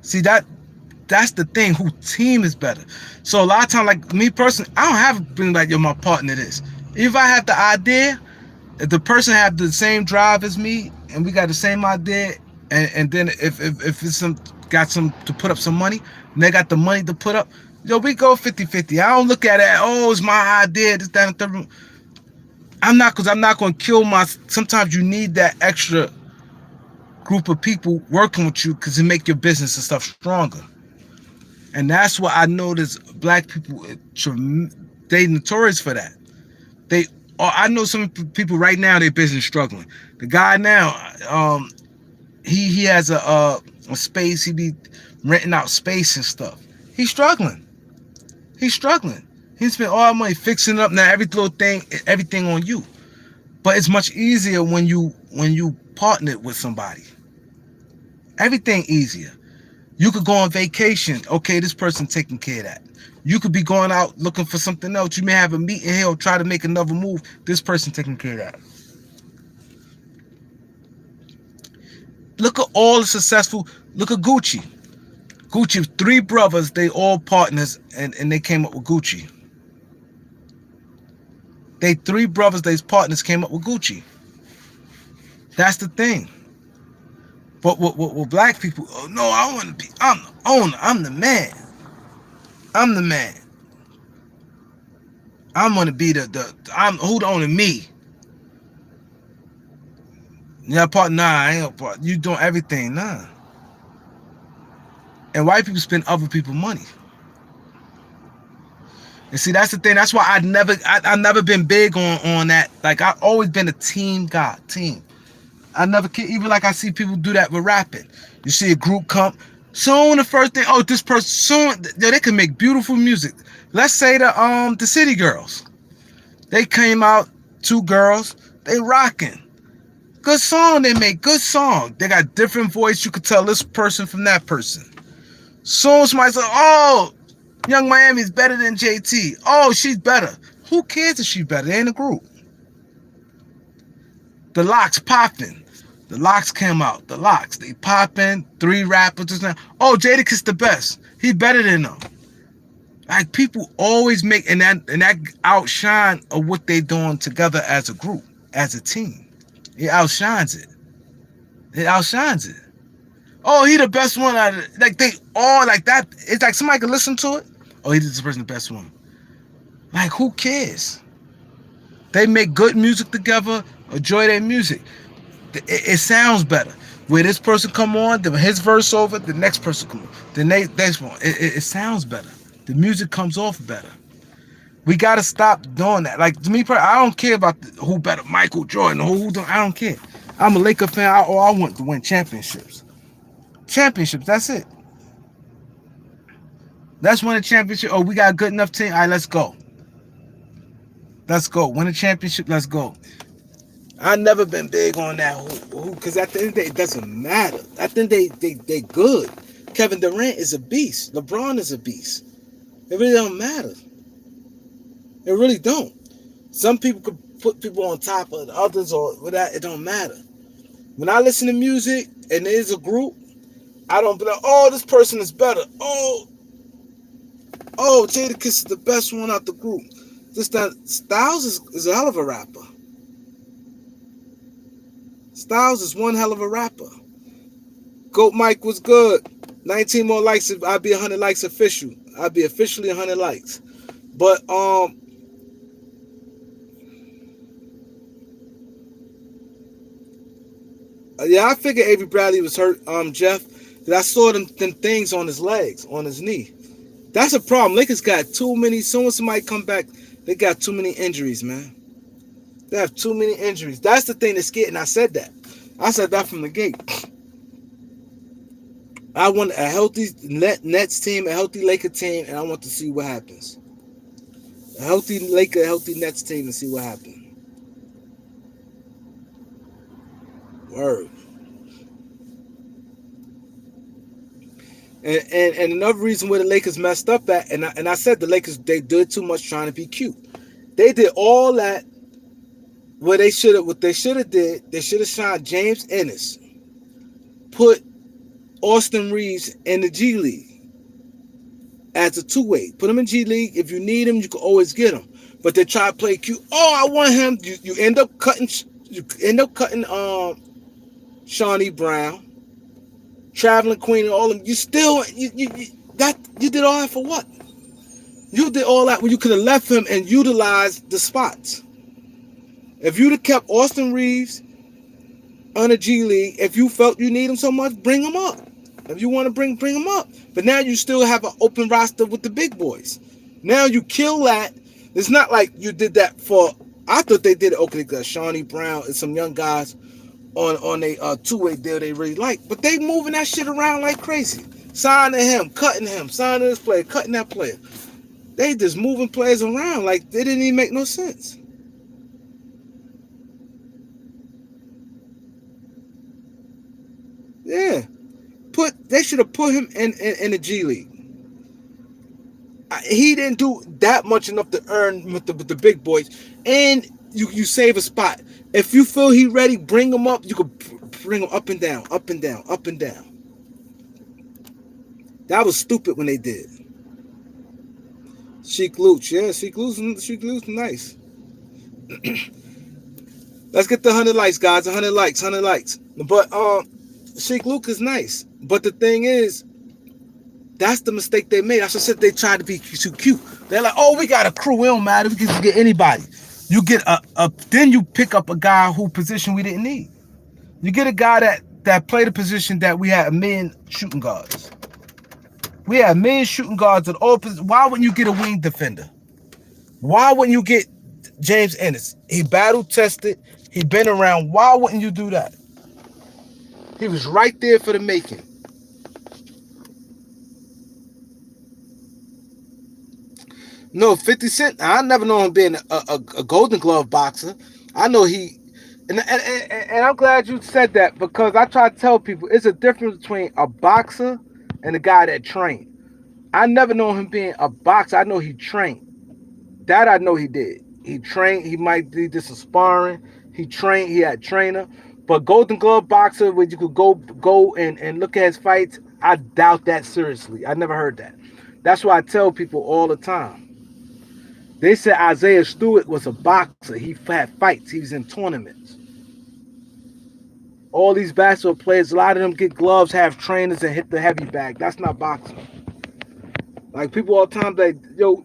See, that's the thing. Who team is better? So a lot of times, like me personally, I don't have to bring like, yo, my partner this. If I have the idea, if the person have the same drive as me, and we got the same idea, and then if it's got some to put up some money, and they got the money to put up, yo, we go 50-50. I don't look at it, oh, it's my idea, this, that, and the third. I'm not going to kill sometimes you need that extra group of people working with you because it make your business and stuff stronger. And that's what I noticed black people, they notorious for that. I know some people right now, their business struggling. The guy now, he has a space, he be renting out space and stuff. He's struggling. He spent all that money fixing up now everything on you. But it's much easier when you partner with somebody. Everything easier. You could go on vacation. Okay, this person taking care of that. You could be going out looking for something else. You may have a meeting here or try to make another move. This person taking care of that. Look at all the successful. Look at Gucci. Gucci, 3 brothers, they all partners, and they came up with Gucci. They 3 brothers, they partners came up with Gucci. That's the thing. But with black people, oh no, I'm the owner, I'm the man. I'm the man. I'm gonna be who the owner? Me. Yeah, partner, nah, I ain't a partner. You doing everything, nah. And white people spend other people's money. And see, that's the thing. That's why I've never been big on that. Like, I've always been a team guy, team. I never can, even like I see people do that with rapping. You see a group come, soon the first thing, oh, this person, soon, they can make beautiful music. Let's say the City Girls. They came out, 2 girls, they rocking. Good song, they make good song. They got different voice, you could tell this person from that person. Soon somebody said, oh, Young Miami's better than JT. Oh, she's better. Who cares if she's better? They ain't a group. The Locks popping. The Locks came out. The Locks, they popping. 3 rappers just now. Oh, Jadakiss the best. He better than them. Like, people always make and that outshine of what they doing together as a group, as a team. It outshines it. It outshines it. Oh, he the best one out of it. Like, they all like that. It's like somebody can listen to it. Oh, he's this person the best one. Like, who cares? They make good music together. Enjoy their music. It sounds better. Where this person come on, then his verse over, the next person come on. The next one. It sounds better. The music comes off better. We got to stop doing that. Like, to me, I don't care about who better, Michael Jordan, who don't. I don't care. I'm a Laker fan. I want to win championships. Championships, that's it. Let's win a championship. Oh, we got a good enough team. All right, let's go. Let's go. Win a championship, let's go. I've never been big on that because at the end of the day, it doesn't matter. At the end of the day, they good. Kevin Durant is a beast. LeBron is a beast. It really don't matter. It really don't. Some people could put people on top of the others or without. It don't matter. When I listen to music and there's a group, I don't be like, oh, this person is better. Oh, Jadakiss is the best one out the group. Styles is a hell of a rapper. Styles is one hell of a rapper. Goat Mike was good. 19 more likes. I'd be 100 likes official. I'd be officially 100 likes. But yeah, I figured Avery Bradley was hurt, Jeff. Because I saw them things on his legs, on his knee. That's a problem. Lakers got too many. Soon as somebody come back, they got too many injuries, man. They have too many injuries. That's the thing that's getting. I said that. I said that from the gate. I want a healthy Nets team, a healthy Laker team, and I want to see what happens. A healthy Laker, a healthy Nets team, and see what happens. Word. And another reason where the Lakers messed up at, and I said the Lakers, they did too much trying to be cute. They did all that. What they should have did, they should have signed James Ennis, put Austin Reeves in the G League as a two-way. Put him in G League. If you need him, you can always get him. But they try to play cute. Oh, I want him. You end up cutting. You end up cutting Shawnee Brown, Traveling Queen, and all of them. You still you did all that for what? You did all that when you could have left him and utilized the spots. If you'd have kept Austin Reeves on a G League, if you felt you need him so much, bring him up. If you want to bring him up. But now you still have an open roster with the big boys. Now you kill that. It's not like you did that for. I thought they did it. Okay, they got Shawnee Brown and some young guys on a two-way deal they really like. But they moving that shit around like crazy. Signing him, cutting him, signing this player, cutting that player. They just moving players around like they didn't even make no sense. Yeah. They should have put him in the G League. He didn't do that much enough to earn with the big boys, and you save a spot. If you feel he ready, bring him up. You could bring him up and down, up and down, up and down. That was stupid when they did. Sheik Luch, yeah, Sheik Luch, nice. Let's get the 100 likes, guys. 100 likes, 100 likes. But Sheik Luch is nice. But the thing is, that's the mistake they made. I said they tried to be too cute. They're like, oh, we got a crew. It don't matter. We can get anybody. You get then you pick up a guy who position we didn't need. You get a guy that played a position that we had a million shooting guards. We had a million shooting guards at all positions. Why wouldn't you get a wing defender? Why wouldn't you get James Ennis? He battle tested. He been around. Why wouldn't you do that? He was right there for the making. No, 50 Cent, I never know him being a Golden Glove boxer. I know he, and I'm glad you said that because I try to tell people it's a difference between a boxer and a guy that trained. I never know him being a boxer. I know he trained. That I know he did. He trained. He might did some sparring. He trained. He had a trainer. But Golden Glove boxer, where you could go and look at his fights, I doubt that seriously. I never heard that. That's why I tell people all the time. They said Isaiah Stewart was a boxer. He had fights. He was in tournaments. All these basketball players, a lot of them get gloves, have trainers, and hit the heavy bag. That's not boxing. Like people all the time, like, yo,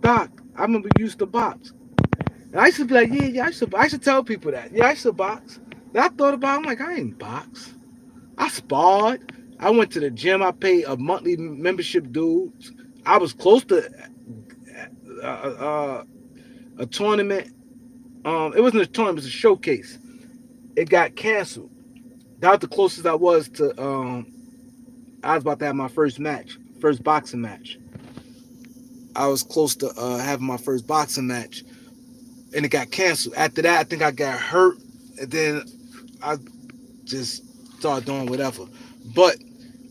Doc, I remember you used to box. And I used to be like, yeah, I used to tell people that. Yeah, I used to box. Then I thought about it, I'm like, I ain't box. I sparred. I went to the gym. I paid a monthly membership dues. I was close to a tournament. It wasn't a tournament, it was a showcase. It got canceled. That was the closest I was to. I was about to have my first boxing match. I was close to having my first boxing match, and it got canceled. After that, I think I got hurt, and then I just started doing whatever. But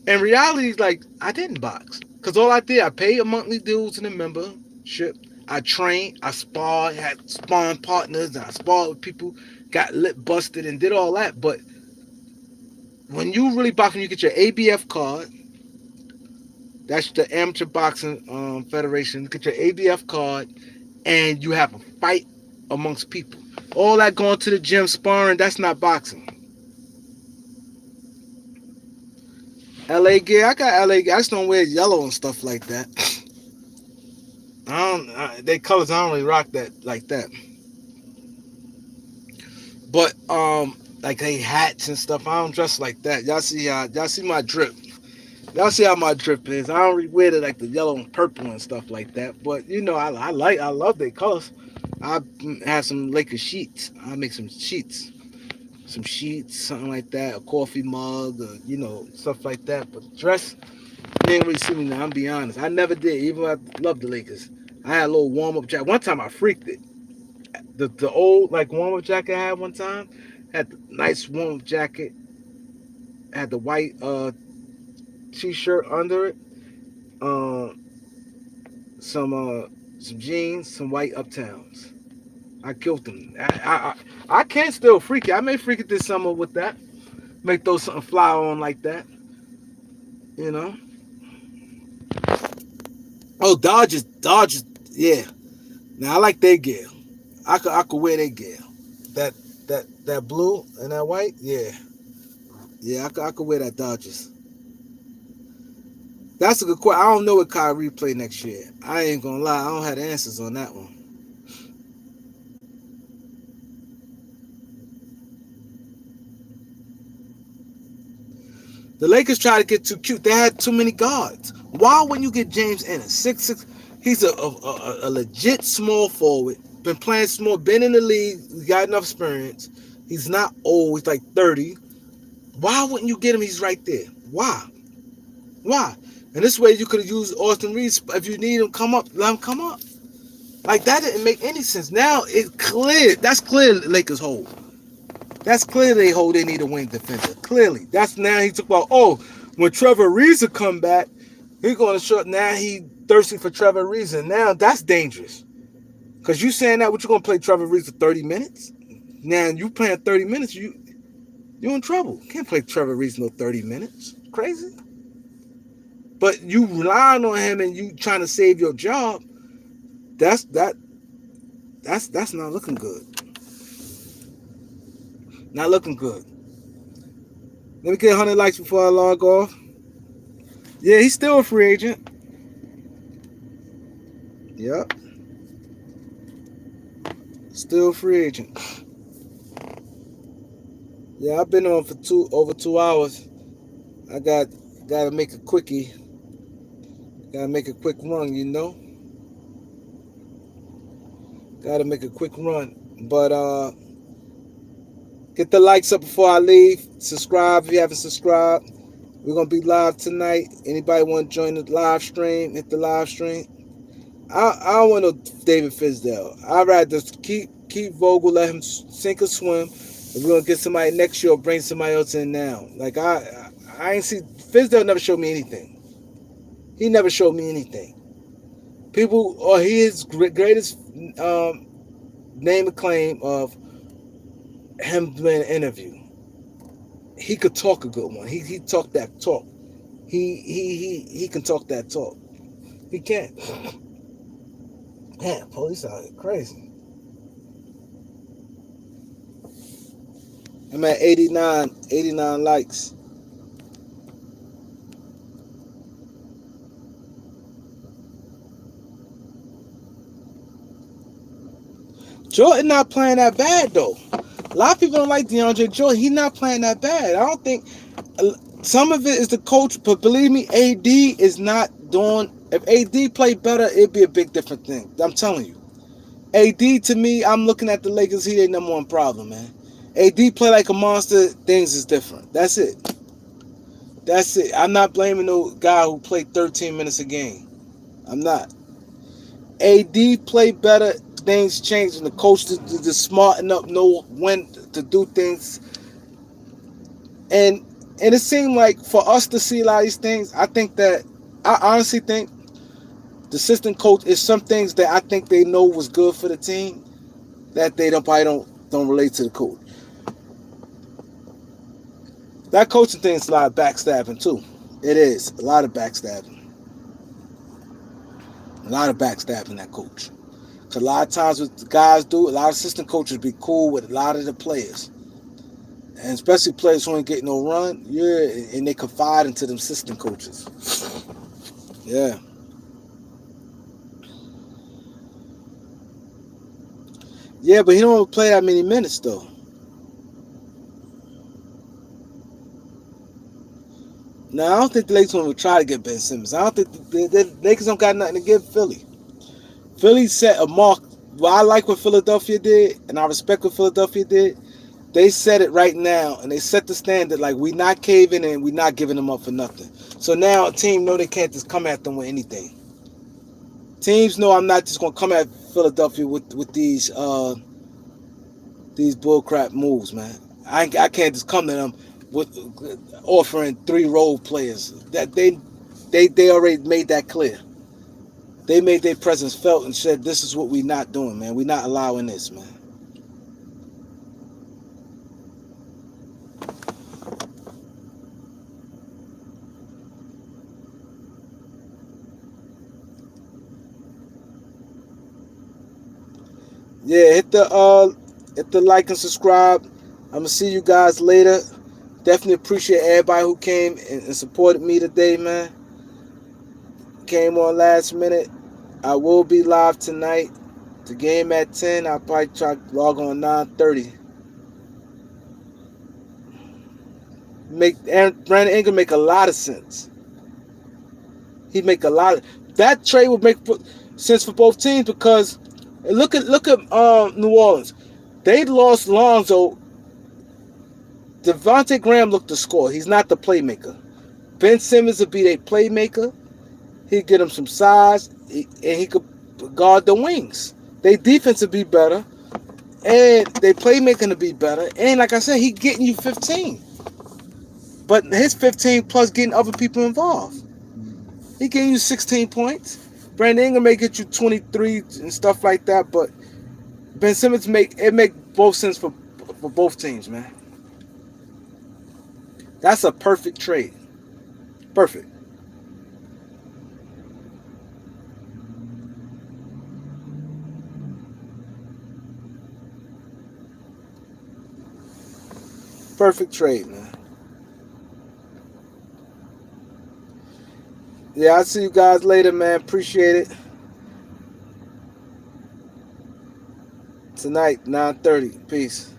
in reality, like I didn't box because all I did, I paid a monthly dues in the membership. I trained, I sparred, had sparring partners, and I sparred with people, got lip busted, and did all that. But when you really box, when you get your ABF card, that's the Amateur Boxing Federation, you get your ABF card, and you have a fight amongst people. All that going to the gym sparring, that's not boxing. LA gear, I got LA gear. I just don't wear yellow and stuff like that. They colors, I don't really rock that like that. But like they hats and stuff, I don't dress like that. Y'all see my drip. Y'all see how my drip is. I don't really wear it like the yellow and purple and stuff like that. But you know, I love their colors. I have some Lakers sheets. I make some sheets. some sheets, something like that, a coffee mug, or, stuff like that. But dress, you ain't really see me now. I'm be honest. I never did, even though I love the Lakers. I had a little warm up jacket. One time I freaked it. The old like warm up jacket I had one time had the nice warm up jacket. Had the white t-shirt under it. Uh, some jeans, some white uptowns. I killed them. I can still freak it. I may freak it this summer with that. Make those something fly on like that. You know. Oh, Dodgers. Yeah. Now I like their gear. I could wear their gear. That that blue and that white. Yeah. Yeah. I could wear that Dodgers. That's a good question. I don't know what Kyrie play next year. I ain't gonna lie. I don't have the answers on that one. The Lakers try to get too cute. They had too many guards. Why wouldn't you get James Ennis? 6'6". He's a legit small forward. Been playing small. Been in the league. He's got enough experience. He's not old. He's like 30. Why wouldn't you get him? He's right there. Why? Why? And this way you could have used Austin Reeves. If you need him, come up. Let him come up. Like that didn't make any sense. Now it's clear. That's clear. Lakers hold. That's clear they need a wing defender. Clearly. That's now he took about, when Trevor Ariza come back, he's going to show, now he thirsty for Trevor Ariza. Now that's dangerous. Because you saying that, what you going to play Trevor Ariza 30 minutes? Now you playing 30 minutes, you in trouble. Can't play Trevor Ariza no 30 minutes. Crazy. But you relying on him and you trying to save your job, that's not looking good. Not looking good. Let me get 100 likes before I log off. Yeah, he's still a free agent. Yep. Still a free agent. Yeah, I've been on for over 2 hours. I gotta make a quickie. Gotta make a quick run, Gotta make a quick run. But get the likes up before I leave. Subscribe if you haven't subscribed. We're going to be live tonight. Anybody want to join the live stream? Hit the live stream. I don't want no David Fizdale. I'd rather just keep Vogel, let him sink or swim. If we're going to get somebody next year or bring somebody else in now. Like, I ain't see... Fizdale never showed me anything. He never showed me anything. People... Or his greatest name and claim of him doing an interview. He could talk a good one. He talked that talk. He can talk that talk. He can. Man, police out here crazy. I'm at 89 likes. Jordan not playing that bad though. A lot of people don't like DeAndre Jordan. He's not playing that bad. I don't think some of it is the coach, but believe me, AD is not doing. If AD played better, it'd be a big different thing. I'm telling you. AD to me, I'm looking at the Lakers. He their number one problem, man. AD play like a monster. Things is different. That's it. That's it. I'm not blaming no guy who played 13 minutes a game. I'm not. AD play better. Things change, and the coach to smart enough know when to do things. And it seemed like for us to see a lot of these things, I honestly think the assistant coach is some things that I think they know was good for the team that they probably don't relate to the coach. That coaching thing is a lot of backstabbing too. It is a lot of backstabbing. A lot of backstabbing that coach. Because a lot of times what the guys do, a lot of assistant coaches be cool with a lot of the players. And especially players who ain't getting no run, and they confide into them assistant coaches. Yeah. Yeah, but he don't play that many minutes though. Now, I don't think the Lakers will try to get Ben Simmons. I don't think the Lakers don't got nothing to give Philly. Philly set a mark. Well, I like what Philadelphia did, and I respect what Philadelphia did. They said it right now, and they set the standard like we not caving and we not giving them up for nothing. So now a team know they can't just come at them with anything. Teams know I'm not just gonna come at Philadelphia with these bullcrap moves, man. I can't just come to them with offering 3 role players. That they already made that clear. They made their presence felt and said, "This is what we not doing, man. We not allowing this, man." Yeah, hit the like and subscribe. I'm gonna see you guys later. Definitely appreciate everybody who came and supported me today, man. Came on last minute. I will be live tonight. The game at 10. I'll probably try to log on 9:30. Brandon Ingram make a lot of sense. He make a lot of that trade would make sense for both teams because look at New Orleans. They lost Lonzo. Devontae Graham looked to score. He's not the playmaker. Ben Simmons would be their playmaker. He'd get him some size, and he could guard the wings. Their defense would be better, and their playmaking would be better. And like I said, he getting you 15. But his 15 plus getting other people involved. He getting you 16 points. Brandon Ingram may get you 23 and stuff like that, but Ben Simmons make both sense for both teams, man. That's a perfect trade. Perfect. Perfect trade, man. Yeah, I'll see you guys later, man. Appreciate it. Tonight, 9:30. Peace.